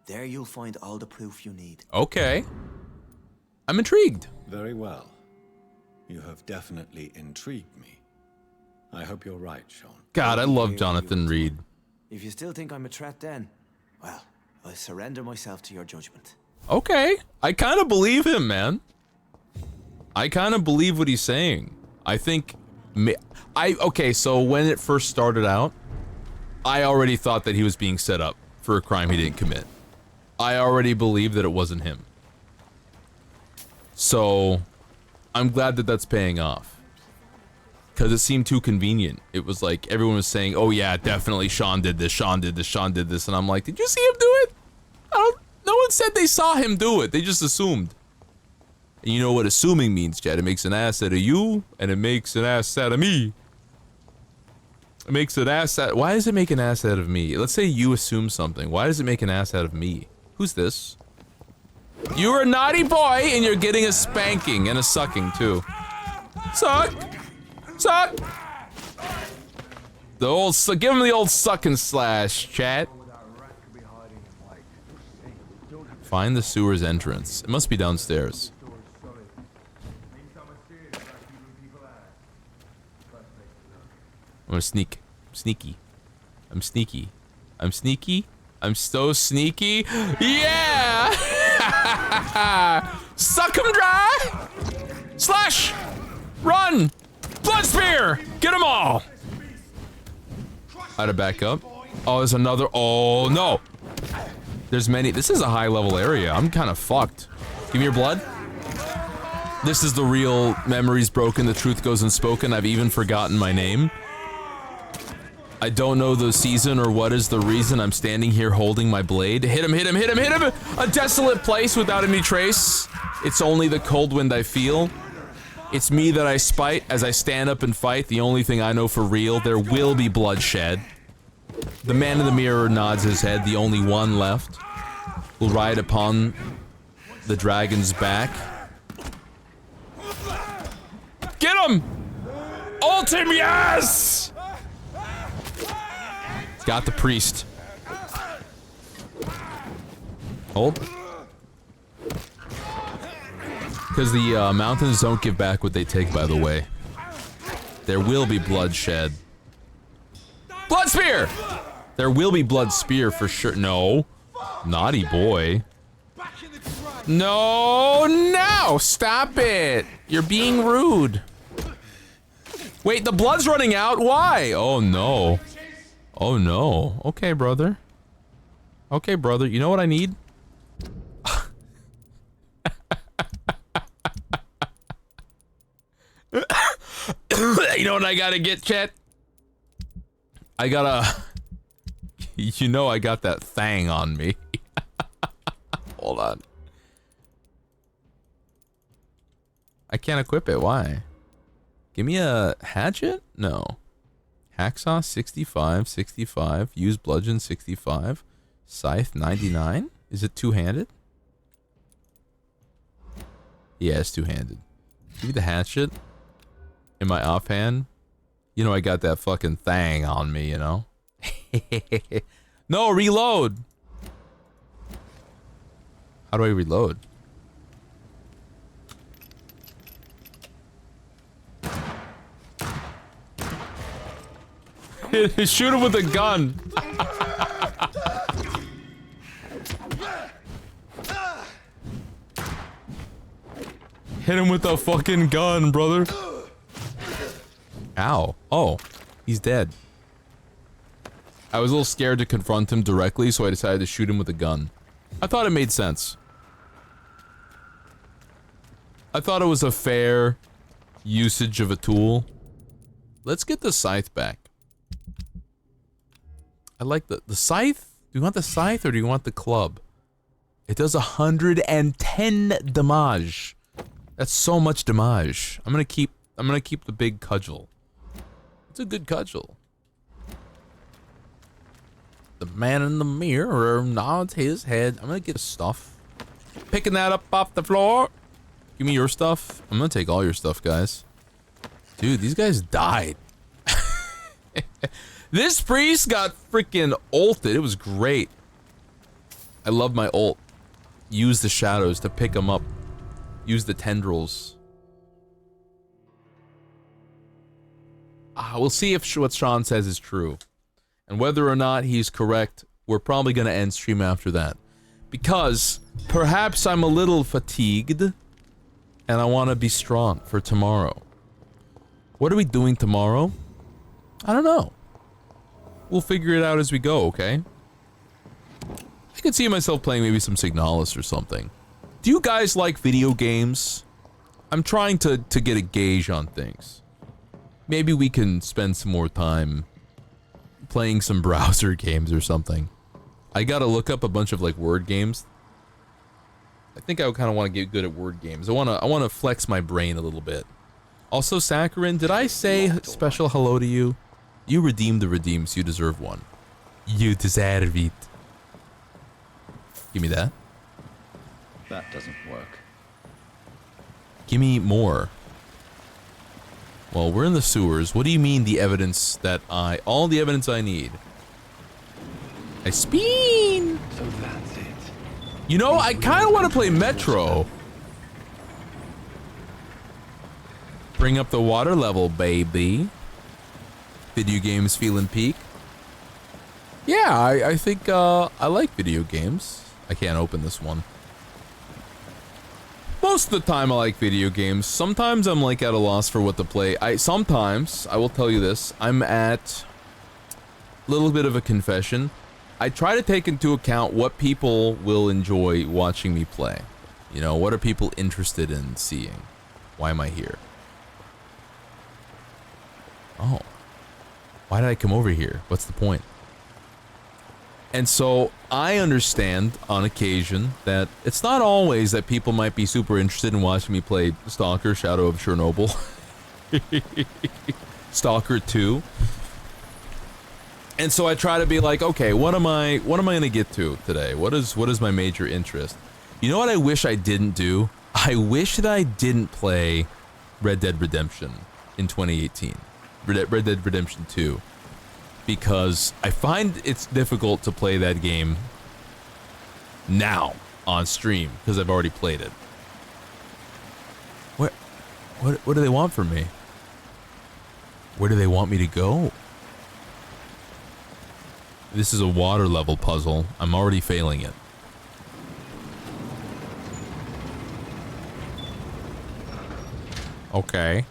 There you'll find all the proof you need. Okay. I'm intrigued. Very well. You have definitely intrigued me. I hope you're right, Sean. God, I love Jonathan Reed. If you still think I'm a threat then, well, I surrender myself to your judgment. Okay. I kind of believe him, man. I kind of believe what he's saying. I think... Okay, so when it first started out, I already thought that he was being set up for a crime he didn't commit. I already believed that it wasn't him. So, I'm glad that that's paying off. Because it seemed too convenient. It was like, everyone was saying, oh yeah, definitely Sean did this, Sean did this, Sean did this. And I'm like, did you see him do it? No one said they saw him do it. They just assumed. And you know what assuming means, Chad? It makes an ass out of you, and it makes an ass out of me. It makes an ass out... Why does it make an ass out of me? Let's say you assume something. Why does it make an ass out of me? Who's this? You're a naughty boy, and you're getting a spanking and a sucking, too. Suck! Suck! The old... Give him the old suck and slash, chat. Find the sewer's entrance. It must be downstairs. I'm gonna sneak. I'm sneaky. I'm sneaky. I'm sneaky. I'm so sneaky. Yeah! Suck him dry! Slash! Run! Blood spear! Get them all! I had to back up. Oh, there's another. Oh, no. There's many. This is a high level area. I'm kind of fucked. Give me your blood. This is the real memories broken, the truth goes unspoken. I've even forgotten my name. I don't know the season or what is the reason I'm standing here holding my blade. Hit him, hit him, hit him, hit him! A desolate place without any trace. It's only the cold wind I feel. It's me that I spite as I stand up and fight. The only thing I know for real, there will be bloodshed. The man in the mirror nods his head, the only one left. Will ride upon the dragon's back. Get him! Ult him, yes! Got the priest. Hold. Because the mountains don't give back what they take, by the way. There will be bloodshed. Blood spear! There will be blood spear for sure. No. Naughty boy. No, no! Stop it! You're being rude. Wait, the blood's running out? Why? Oh no. Oh no. Okay, brother. Okay, brother. You know what I need? You know what I gotta get, chat? I gotta... You know I got that thing on me. Hold on. I can't equip it, why? Give me a hatchet? No. Hacksaw 65, 65. Use bludgeon 65. Scythe 99? Is it two-handed? Yeah, it's two-handed. Give me the hatchet. In my offhand. You know I got that fucking thing on me, you know? No, reload! How do I reload? Shoot him with a gun! Hit him with a fucking gun, brother! Ow. Oh, he's dead. I was a little scared to confront him directly, so I decided to shoot him with a gun. I thought it made sense. I thought it was a fair usage of a tool. Let's get the scythe back. I like the scythe? Do you want the scythe or do you want the club? It does 110 damage. That's so much damage. I'm gonna keep the big cudgel. It's a good cudgel. The man in the mirror nods his head. I'm gonna get stuff. Picking that up off the floor. Give me your stuff. I'm gonna take all your stuff, guys. Dude, these guys died. This priest got freaking ulted. It was great. I love my ult. Use the shadows to pick them up. Use the tendrils. We'll see if what Sean says is true. And whether or not he's correct, we're probably going to end stream after that. Because perhaps I'm a little fatigued and I want to be strong for tomorrow. What are we doing tomorrow? I don't know. We'll figure it out as we go, okay? I could see myself playing maybe some Signalis or something. Do you guys like video games? I'm trying to get a gauge on things. Maybe we can spend some more time playing some browser games or something. I gotta look up a bunch of like word games. I think I kind of want to get good at word games. I wanna flex my brain a little bit. Also, Saccharin, did I say special hello to you? You redeemed the redeems. You deserve one. You deserve it. Give me that. That doesn't work. Give me more. Well, we're in the sewers. What do you mean the evidence that all the evidence I need? I spin! So that's it. You know, I kind of want to play Metro. Bring up the water level, baby. Video games feeling peak. Yeah, I think I like video games. I can't open this one. Most of the time I like video games. Sometimes I'm like at a loss for what to play. Sometimes, I will tell you this, I'm at little bit of a confession. I try to take into account what people will enjoy watching me play. You know, what are people interested in seeing? Why am I here? Oh. Why did I come over here? What's the point? And so I understand on occasion that it's not always that people might be super interested in watching me play Stalker, Shadow of Chernobyl. Stalker 2. And so I try to be like, okay, what am I gonna get to today? What is my major interest? You know what I wish I didn't do? I wish that I didn't play Red Dead Redemption in 2018. Red Dead Redemption 2. Because I find it's difficult to play that game now on stream because I've already played it. What do they want from me? Where do they want me to go? This is a water level puzzle. I'm already failing it. Okay.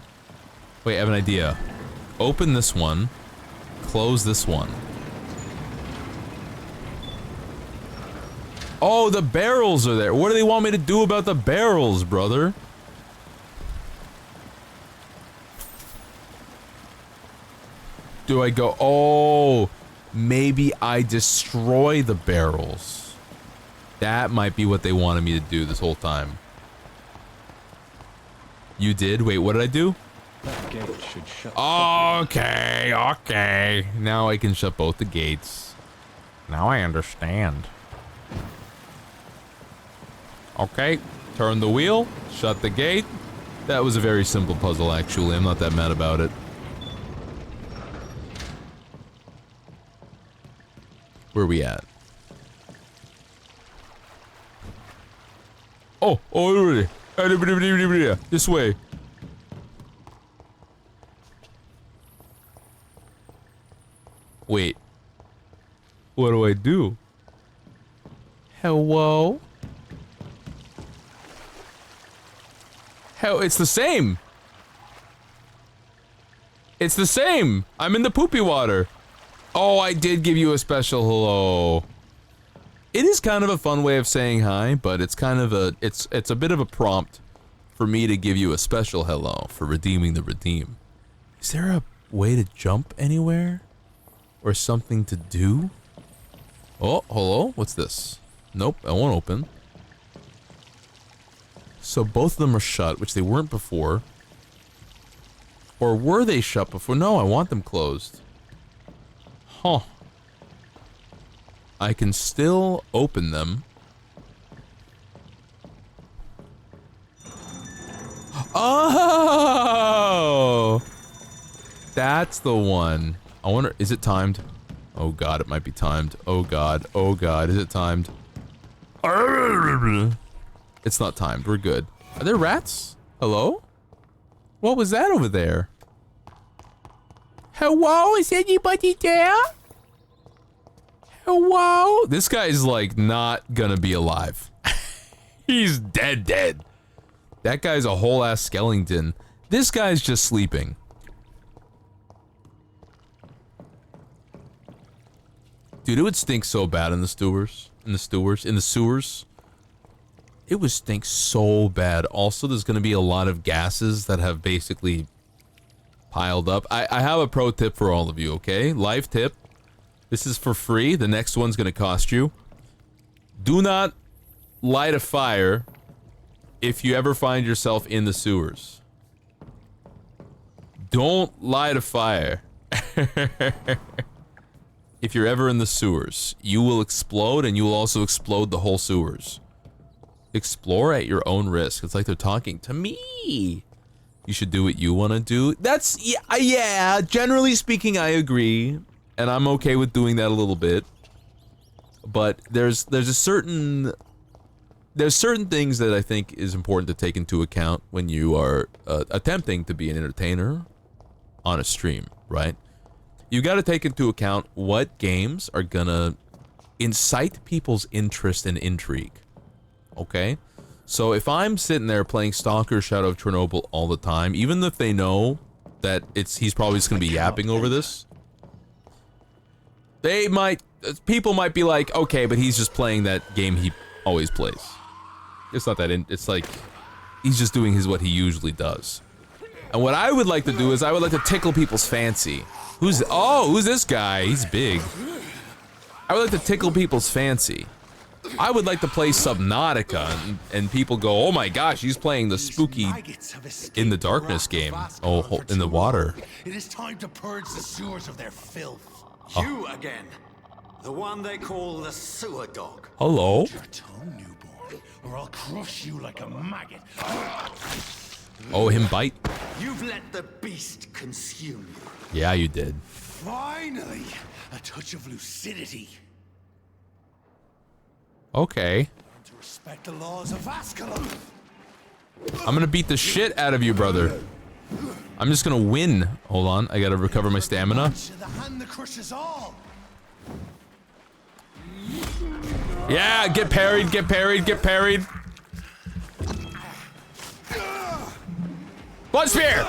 Wait, I have an idea. Open this one. Close this one. Oh, the barrels are there. What do they want me to do about the barrels, brother? Do I go... Oh, maybe I destroy the barrels. That might be what they wanted me to do this whole time. You did? Wait, what did I do? That gate should shut. Okay. Now I can shut both the gates. Now I understand. Okay, turn the wheel, shut the gate. That was a very simple puzzle, actually. I'm not that mad about it. Where are we at? Oh, this way. Wait. What do I do? Hello? Hell, it's the same. It's the same. I'm in the poopy water. Oh, I did give you a special hello. It is kind of a fun way of saying hi, but it's kind of a, it's a bit of a prompt for me to give you a special hello for redeeming the redeem. Is there a way to jump anywhere? Or something to do? Oh, hello? What's this? Nope, I won't open. So both of them are shut, which they weren't before. Or were they shut before? No, I want them closed. Huh. I can still open them. Oh! That's the one. I wonder, is it timed? Oh god, it might be timed. Oh god, is it timed? It's not timed, we're good. Are there rats? Hello? What was that over there? Hello, is anybody there? Hello? This guy's like not gonna be alive. He's dead. That guy's a whole ass skeleton. This guy's just sleeping. Dude, it would stink so bad in the sewers. In the sewers. It would stink so bad. Also, there's going to be a lot of gases that have basically piled up. I have a pro tip for all of you, okay? Live tip. This is for free. The next one's going to cost you. Do not light a fire if you ever find yourself in the sewers. Don't light a fire. If you're ever in the sewers, you will explode and you will also explode the whole sewers. Explore at your own risk. It's like they're talking to me. You should do what you want to do. That's, yeah, generally speaking, I agree. And I'm okay with doing that a little bit. But there's certain things that I think is important to take into account when you are attempting to be an entertainer on a stream, right? You got to take into account what games are gonna incite people's interest and intrigue. Okay? So if I'm sitting there playing Stalker Shadow of Chernobyl all the time, even if they know that he's probably just gonna be yapping over this, They might, people might be like, okay, but he's just playing that game he always plays. It's not that, it's like, he's just doing what he usually does. And what I would like to do is I would like to tickle people's fancy. Who's this guy? He's big. I would like to tickle people's fancy. I would like to play Subnautica, and people go, oh my gosh, he's playing the spooky In the Darkness game. Oh, in the water. It is time to purge the sewers of their filth. You again. The one they call the sewer dog. Hello? Your tongue, newborn, or I'll crush you like a maggot. Oh, him bite? You've let the beast consume you. Yeah, you did. Finally, a touch of lucidity. Okay. To respect the laws of Ascalon. I'm gonna beat the shit out of you, brother. I'm just gonna win. Hold on, I gotta recover my stamina. The hand that crushes all. Yeah, get parried, get parried, get parried. Blood spear!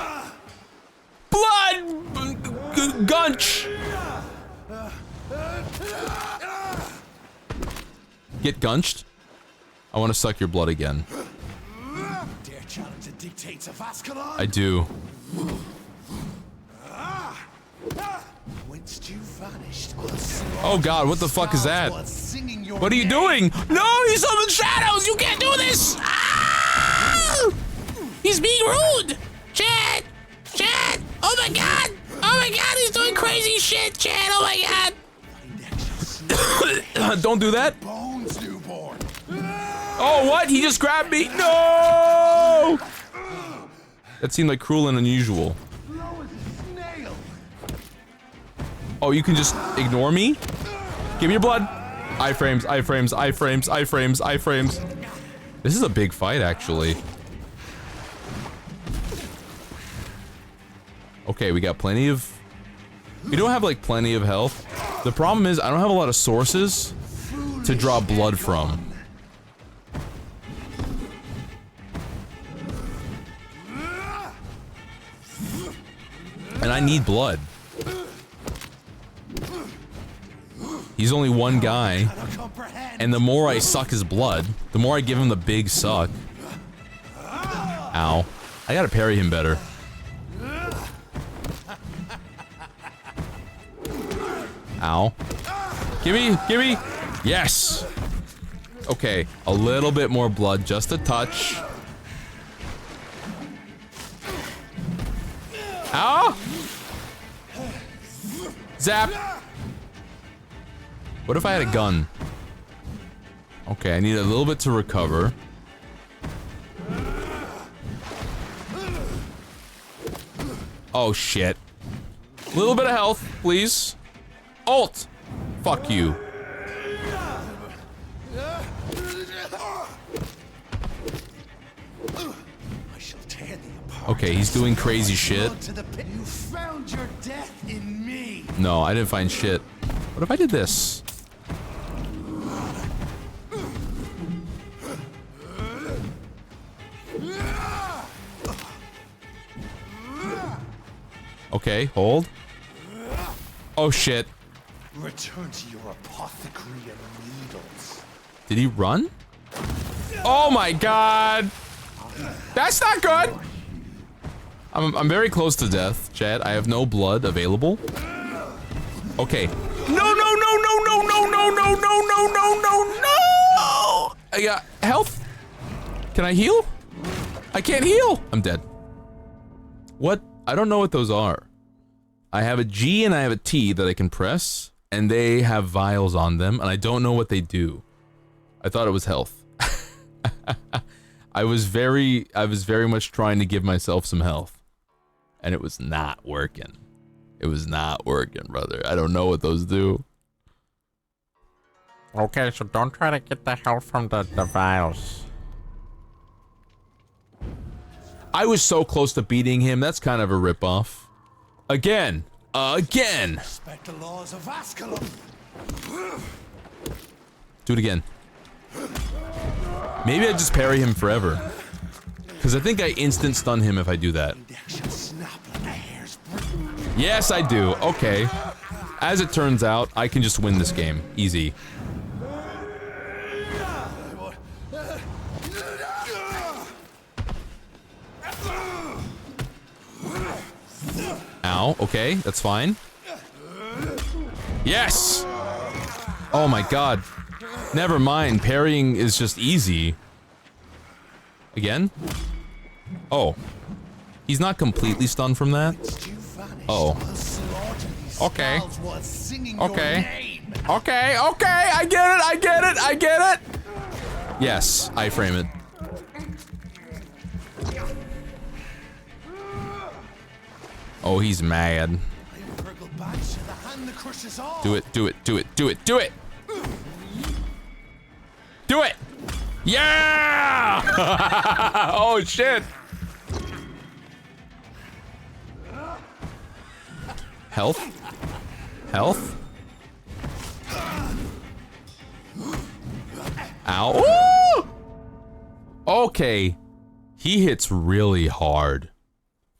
Blood! Gunch! Get gunched? I want to suck your blood again. Dare challenge the dictates of Ascalon? I do. Whence you vanished? Oh god, what the fuck is that? What are you doing? No, you summoned shadows! You can't do this! Ah! He's being rude! Chad! Chad! Oh my god! Oh my god, he's doing crazy shit, Chad! Oh my god! Don't do that. Bones, newborn. Oh, what? He just grabbed me. No! That seemed like cruel and unusual. Oh, you can just ignore me? Give me your blood. Iframes, iframes, iframes, iframes, iframes. This is a big fight, actually. Okay, we got plenty of... We don't have, like, plenty of health. The problem is, I don't have a lot of sources to draw blood from. And I need blood. He's only one guy. And the more I suck his blood, the more I give him the big suck. Ow. I gotta parry him better. Ow. Gimme! Gimme! Yes! Okay, a little bit more blood, just a touch. Ow! Zap! What if I had a gun? Okay, I need a little bit to recover. Oh shit. A little bit of health, please. Ult! Fuck you. Okay, he's doing crazy shit. You found your death in me. No, I didn't find shit. What if I did this? Okay, hold. Oh shit. Return to your apothecary and needles. Did he run? Oh my god! That's not good! I'm very close to death, Chad. I have no blood available. Okay. No, no, no, no, no, no, no, no, no, no, no, no, no! I got health? Can I heal? I can't heal! I'm dead. What? I don't know what those are. I have a G and I have a T that I can press, and they have vials on them, and I don't know what they do. I thought it was health. I was very much trying to give myself some health, and it was not working. It was not working, brother. I don't know what those do. Okay, so don't try to get the health from the vials. I was so close to beating him. That's kind of a ripoff. Again. Again. Respect the laws of Ascalon. Do it again. Maybe I just parry him forever. Because I think I instant stun him if I do that. Yes, I do. Okay. As it turns out, I can just win this game. Easy. Ow, okay, that's fine. Yes! Oh my god. Never mind, parrying is just easy. Again? Oh. He's not completely stunned from that? Oh. Okay. Okay. Okay, okay, I get it, I get it, I get it! Yes, I frame it. Oh, he's mad. Do it, do it, do it, do it, do it! Do it! Yeah! Oh, shit! Health? Health? Ow. Ooh! Okay. He hits really hard.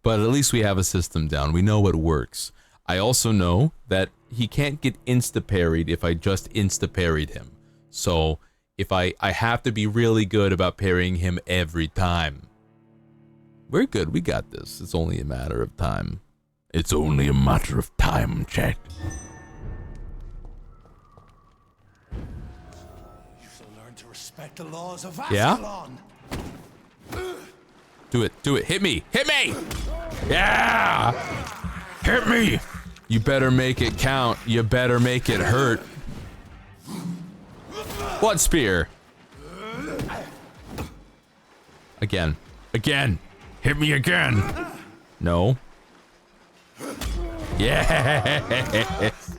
But at least we have a system down. We know what works. I also know that he can't get insta-parried if I just insta-parried him. So, if I have to be really good about parrying him every time. We're good, we got this. It's only a matter of time. It's only a matter of time, chat. You shall learn to respect the laws of Yeah? Ascalon. Do it, do it, hit me, hit me! Yeah! Hit me! You better make it count, you better make it hurt. Blood spear! Again, again! Hit me again! No. Yes!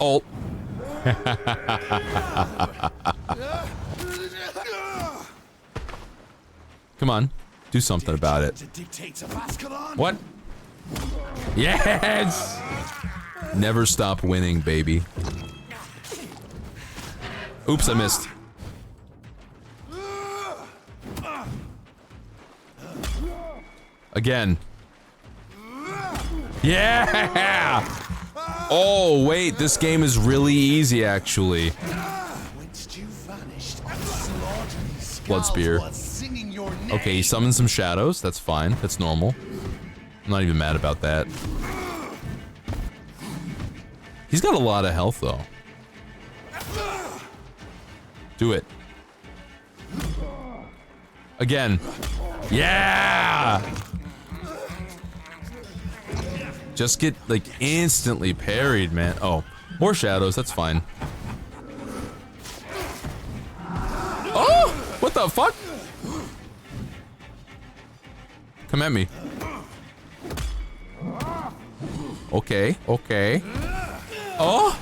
Ult. Come on, do something about it. What? Yes! Never stop winning, baby. Oops, I missed. Again. Yeah! Oh, wait, this game is really easy, actually. Blood spear. Okay, he summons some shadows. That's fine. That's normal. I'm not even mad about that. He's got a lot of health, though. Do it. Again. Yeah! Just get, like, instantly parried, man. Oh, more shadows. That's fine. Oh! What the fuck? Come at me. Okay, okay. Oh!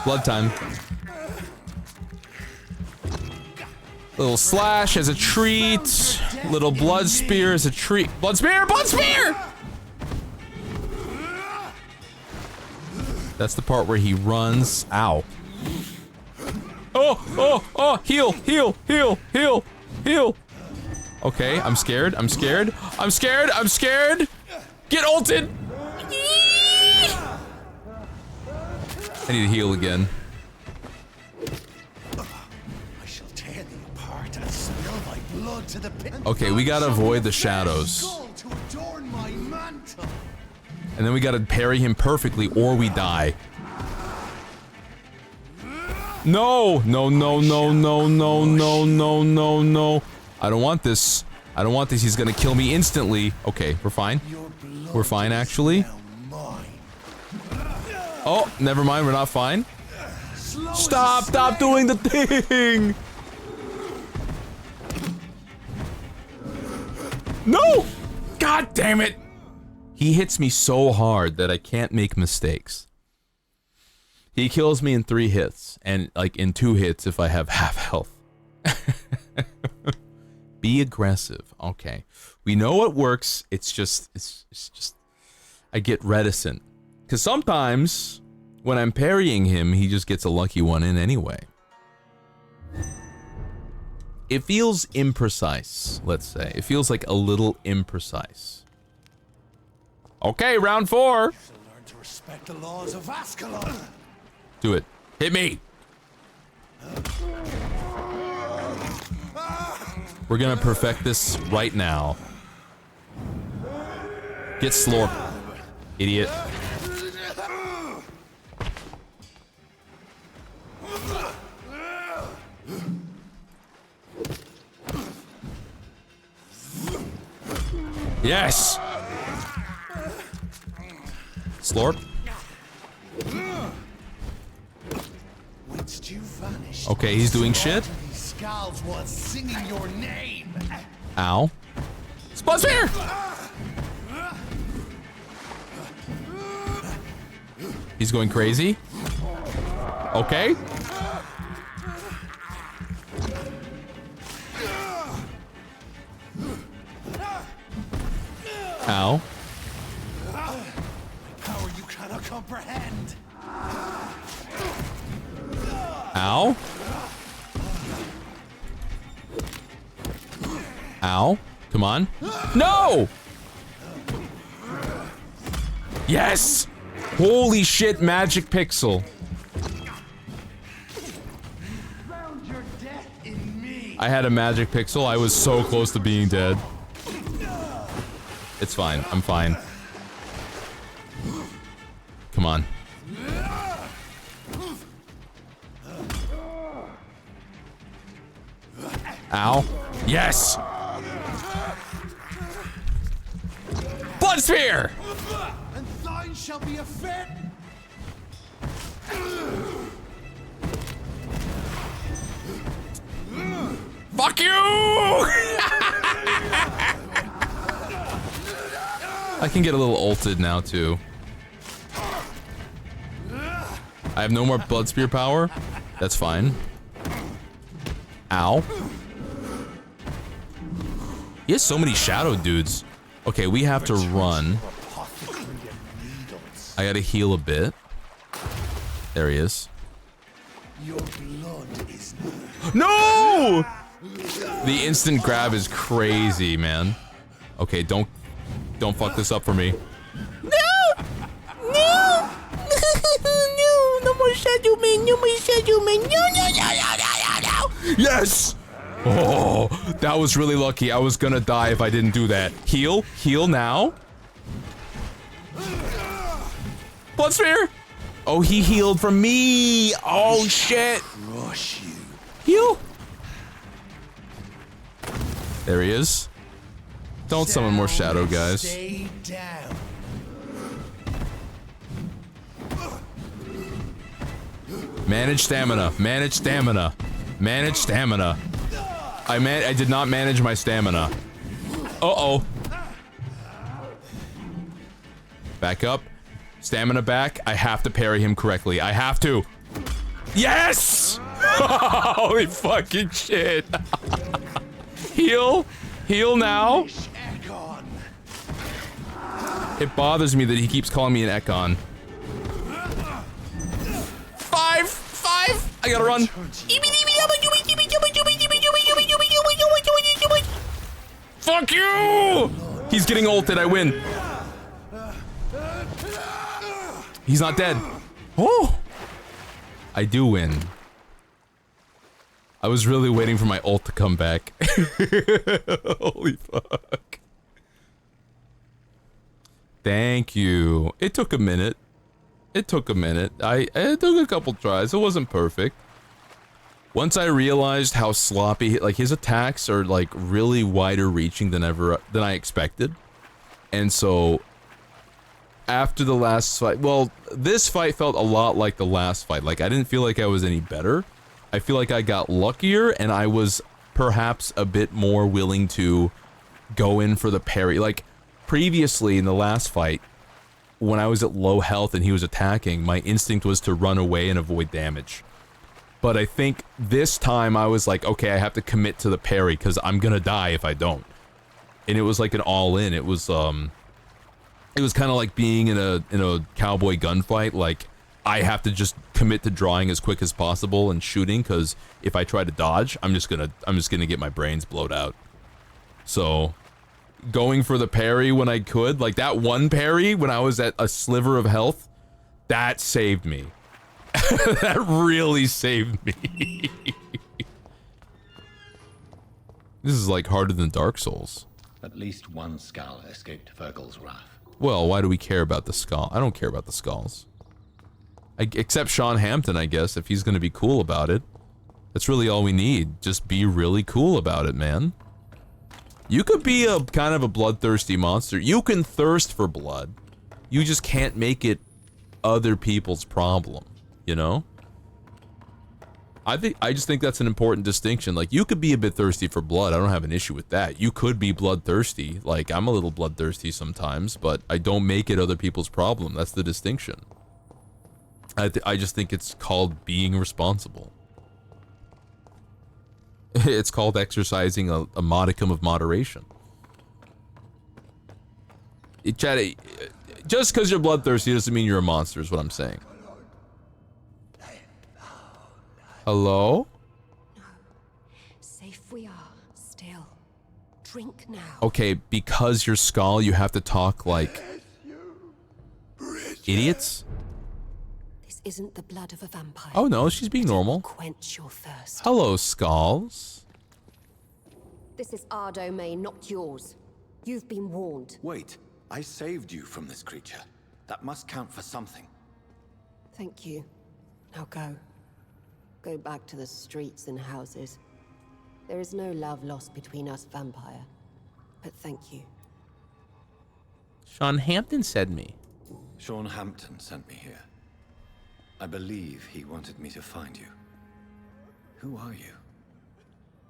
Blood time. Little slash as a treat. Little blood spear as a treat. Blood spear! Blood spear! That's the part where he runs. Ow. Oh, oh, oh, heal, heal, heal, heal, heal. Okay, I'm scared, I'm scared. I'm scared, I'm scared. Get ulted. I need to heal again. Okay, we gotta avoid the shadows. And then we gotta parry him perfectly or we die. No! No, no, no, no, no, no, no, no, no. I don't want this. I don't want this. He's gonna kill me instantly. Okay, we're fine. We're fine, actually. Oh, never mind. We're not fine. Stop! Stop doing the thing! No! God damn it! He hits me so hard that I can't make mistakes. He kills me in 3 hits, and like in 2 hits if I have half health. Be aggressive. Okay. We know what works. It's just I get reticent. Cause sometimes when I'm parrying him, he just gets a lucky one in anyway. it feels imprecise, let's say. It feels like a little imprecise. Okay, round 4. Learn to respect the laws of Ascalon. Do it. Hit me. We're gonna perfect this right now. Get slorped, idiot. Yes! Slorp. Okay, he's doing shit. Skulls was singing your name. Ow. Spot spear! He's going crazy. Okay. Ow. Power you cannot comprehend. Ow. Ow. Come on. No! Yes! Holy shit, magic pixel. I had a magic pixel. I was so close to being dead. It's fine. I'm fine. Come on. Ow. Yes! Blood sphere! And thine shall be a fit. Fuck you! I can get a little ulted now too. I have no more blood spear power. That's fine. Ow. He has so many shadow dudes. Okay, we have to run. I gotta heal a bit. There he is. Your blood is No! The instant grab is crazy, man. Okay, don't fuck this up for me. No! No! No! No more shadow man! No more shadow man! No! No! No! No! No! No! Yes! Oh, that was really lucky. I was gonna die if I didn't do that. Heal. Heal now. Blood sphere. Oh, he healed from me. Oh, shit. Crush you. Heal. There he is. Don't summon more shadow, guys. Stay down. Manage stamina. Manage stamina. Manage stamina. I did not manage my stamina. Uh-oh. Back up. Stamina back. I have to parry him correctly. I have to. Yes! Holy fucking shit. Heal. Heal now. It bothers me that he keeps calling me an Ekon. 5! I gotta run. Fuck you! He's getting ulted. I win. He's not dead. Oh! I do win. I was really waiting for my ult to come back. Holy fuck. Thank you. It took a minute. It took a minute. It took a couple tries. It wasn't perfect. Once I realized how sloppy, like, his attacks are, like, really wider reaching than I expected. And so, after the last fight, well, this fight felt a lot like the last fight. Like, I didn't feel like I was any better. I feel like I got luckier, and I was perhaps a bit more willing to go in for the parry. Like, previously in the last fight, when I was at low health and he was attacking, my instinct was to run away and avoid damage. But I think this time I was like, okay, I have to commit to the parry because I'm gonna die if I don't. And it was like an all-in. It was kind of like being in a cowboy gunfight. Like, I have to just commit to drawing as quick as possible and shooting, because if I try to dodge, I'm just gonna get my brains blowed out. So, going for the parry when I could, like that one parry when I was at a sliver of health, that saved me. That really saved me. This is like harder than Dark Souls. At least one skull escaped Fergal's wrath. Well, why do we care about the skull? I don't care about the skulls. Except Sean Hampton, I guess, if he's gonna be cool about it. That's really all we need. Just be really cool about it, man. You could be a kind of a bloodthirsty monster. You can thirst for blood. You just can't make it other people's problem, you know? I just think that's an important distinction. Like, you could be a bit thirsty for blood. I don't have an issue with that. You could be bloodthirsty. Like, I'm a little bloodthirsty sometimes, but I don't make it other people's problem. That's the distinction. I just think it's called being responsible. It's called exercising a modicum of moderation. Just because you're bloodthirsty doesn't mean you're a monster, is what I'm saying. Hello? No. Safe we are, still. Drink now. Okay, because you're Skull, you have to talk like idiots? This isn't the blood of a vampire. Oh no, she's being normal. Quench your thirst. Hello, Skulls. This is our domain, not yours. You've been warned. Wait, I saved you from this creature. That must count for something. Thank you. Now go. Go back to the streets and houses. There is no love lost between us, vampire. But thank you. Sean Hampton said me. Sean Hampton sent me here. I believe he wanted me to find you. Who are you?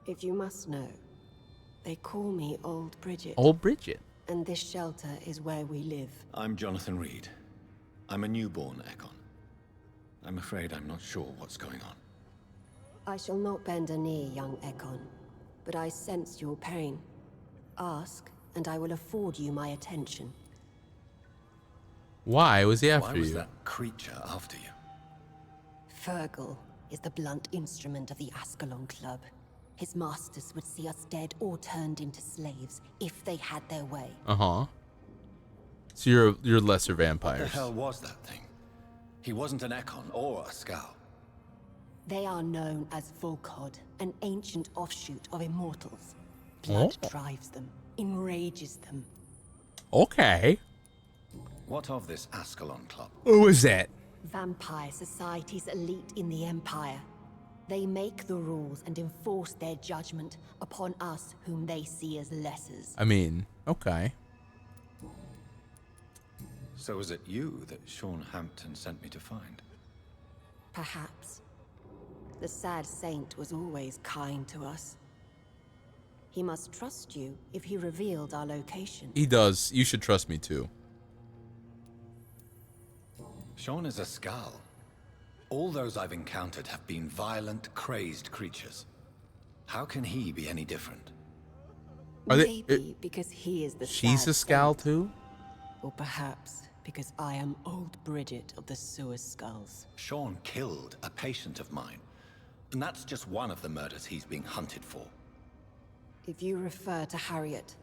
If you must know, they call me Old Bridget. Old Bridget. And this shelter is where we live. I'm Jonathan Reed. I'm a newborn Ekon. I'm afraid I'm not sure what's going on. I shall not bend a knee, young Ekon, but I sense your pain. Ask, and I will afford you my attention. Why was he after you? Why was that creature after you? Fergal is the blunt instrument of the Ascalon Club. His masters would see us dead or turned into slaves if they had their way. Uh-huh. So you're lesser vampires. What the hell was that thing? He wasn't an Ekon or a Scowl. They are known as Volkod, an ancient offshoot of immortals. Blood drives them, enrages them. Okay. What of this Ascalon Club? Who is that? Vampire Society's elite in the Empire. They make the rules and enforce their judgment upon us whom they see as lessers. I mean, okay. So was it you that Sean Hampton sent me to find? Perhaps. The sad saint was always kind to us. He must trust you if he revealed our location. He does. You should trust me too. Sean is a Scowl. All those I've encountered have been violent, crazed creatures. How can he be any different? Maybe because he is the She's a Scowl too? Or perhaps because I am Old Bridget of the Sewer Skulls. Sean killed a patient of mine. And that's just one of the murders he's being hunted for. If you refer to Harriet,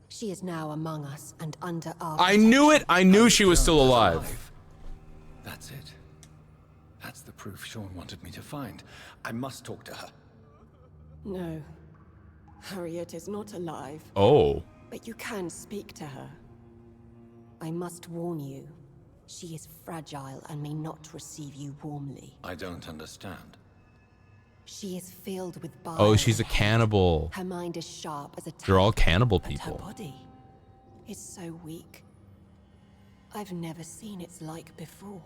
she is now among us and under our I knew it! I knew she was still alive. That's it. That's the proof Sean wanted me to find. I must talk to her. No. Harriet is not alive. Oh. But you can speak to her. I must warn you. She is fragile and may not receive you warmly. I don't understand. She is filled with bile. Oh, she's a cannibal. Her mind is sharp as a They're all cannibal people. Her body is so weak. I've never seen its like before.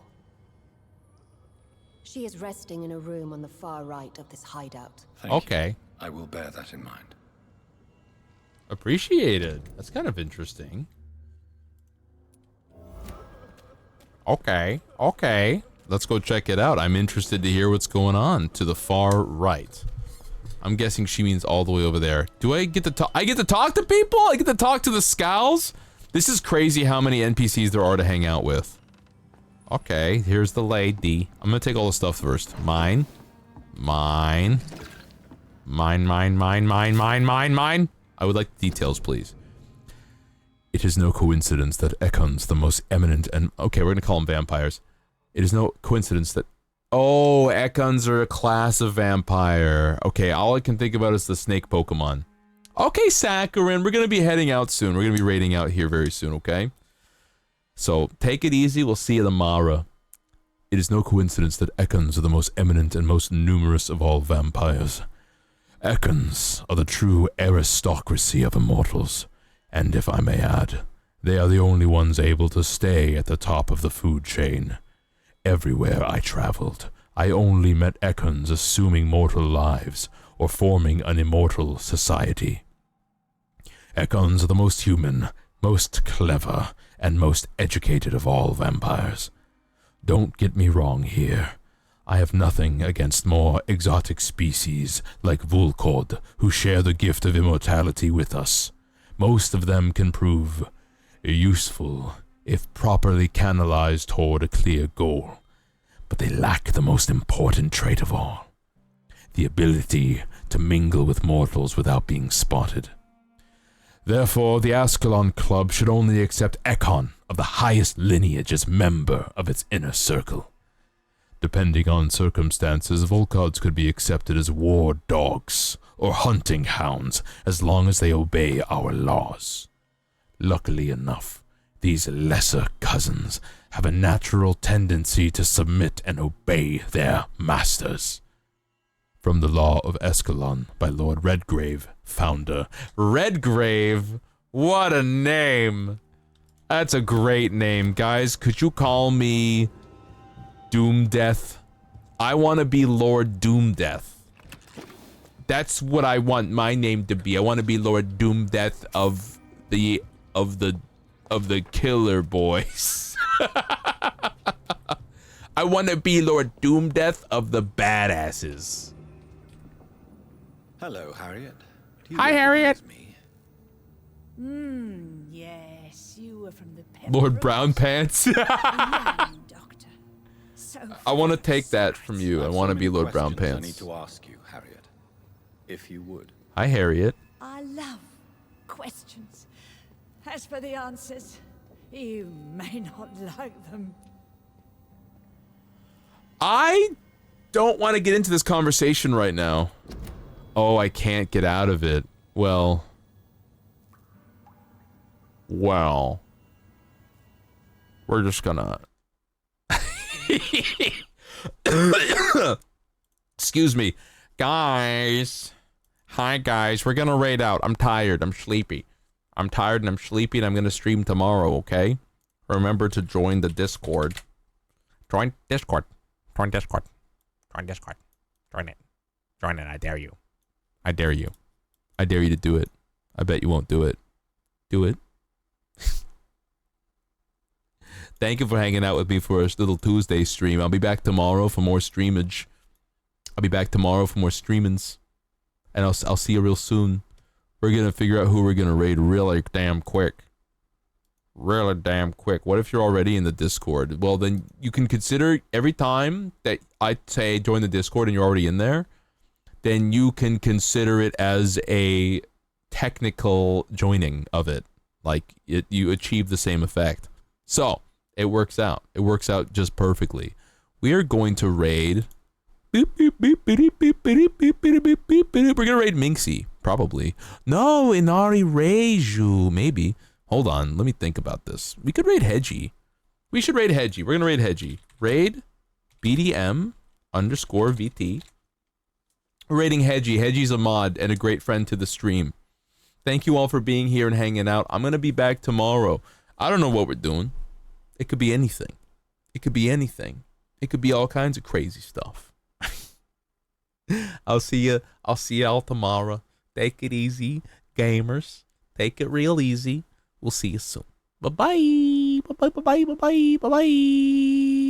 She is resting in a room on the far right of this hideout. Thank you. I will bear that in mind. Appreciated. That's kind of interesting. Okay. Let's go check it out. I'm interested to hear what's going on to the far right. I'm guessing she means all the way over there. Do I get to talk? I get to talk to people? I get to talk to the Scowls? This is crazy how many NPCs there are to hang out with. Okay, here's the lady. I'm gonna take all the stuff first. Mine. Mine. Mine, mine, mine, mine, mine, mine, mine. I would like details, please. It is no coincidence that Ekons, the most eminent and... Okay, we're gonna call them vampires. It is no coincidence that... Oh, Ekons are a class of vampire. Okay, all I can think about is the snake Pokemon. Okay, Saccharin, we're gonna be heading out soon. We're gonna be raiding out here very soon, okay? So, take it easy, we'll see you tomorrow. It is no coincidence that Ekons are the most eminent and most numerous of all vampires. Ekons are the true aristocracy of immortals, and if I may add, they are the only ones able to stay at the top of the food chain. Everywhere I traveled, I only met Ekons assuming mortal lives, or forming an immortal society. Ekons are the most human, most clever, and most educated of all vampires. Don't get me wrong here. I have nothing against more exotic species like Vulkod, who share the gift of immortality with us. Most of them can prove useful if properly canalized toward a clear goal. But they lack the most important trait of all, the ability to mingle with mortals without being spotted. Therefore, the Ascalon Club should only accept Ekon of the highest lineage as member of its inner circle. Depending on circumstances, Volkods could be accepted as war dogs or hunting hounds as long as they obey our laws. Luckily enough, these lesser cousins have a natural tendency to submit and obey their masters. From the Law of Escalon by Lord Redgrave, founder. Redgrave? What a name! That's a great name, guys. Could you call me Doom Death? I want to be Lord Doom Death. That's what I want my name to be. I want to be Lord Doom Death of the Killer Boys. I want to be Lord Doom Death of the Badasses. Hello, Harriet. Hi, Harriet. Yes, you were from the Lord Brown Pants. doctor. So I want to take that from you. I want to be Lord Brown I need Pants. to ask you, Harriet, if you would. Hi, Harriet. I love questions. As for the answers, you may not like them. I don't want to get into this conversation right now. Oh, I can't get out of it. Well. We're just gonna... Excuse me. Guys. Hi, guys. We're gonna raid out. I'm tired. I'm sleepy. I'm tired and I'm sleepy and I'm gonna stream tomorrow, okay? Remember to join the Discord. Join Discord. Join Discord. Join Discord. Join it. Join it. I dare you. I dare you. I dare you to do it. I bet you won't do it. Do it. Thank you for hanging out with me for a little Tuesday stream. I'll be back tomorrow for more streamage. I'll be back tomorrow for more streamings. And I'll see you real soon. We're gonna figure out who we're gonna raid really damn quick. Really damn quick. What if you're already in the Discord? Well, then you can consider every time that I say join the Discord and you're already in there, then you can consider it as a technical joining of it. Like, you achieve the same effect. So, it works out. It works out just perfectly. We are going to raid... We're gonna raid Minxie, probably. No, Inari Reiju, maybe. Hold on, let me think about this. We could raid Hedgie. We should raid Hedgie. We're gonna raid Hedgie. Raid BDM_VT. We're raiding Hedgie. Hedgie's a mod and a great friend to the stream. Thank you all for being here and hanging out. I'm gonna be back tomorrow. I don't know what we're doing. It could be anything. It could be anything. It could be all kinds of crazy stuff. I'll see you all tomorrow. Take it easy, gamers. Take it real easy. We'll see you soon. Bye-bye. Bye-bye, bye-bye, bye-bye, bye-bye.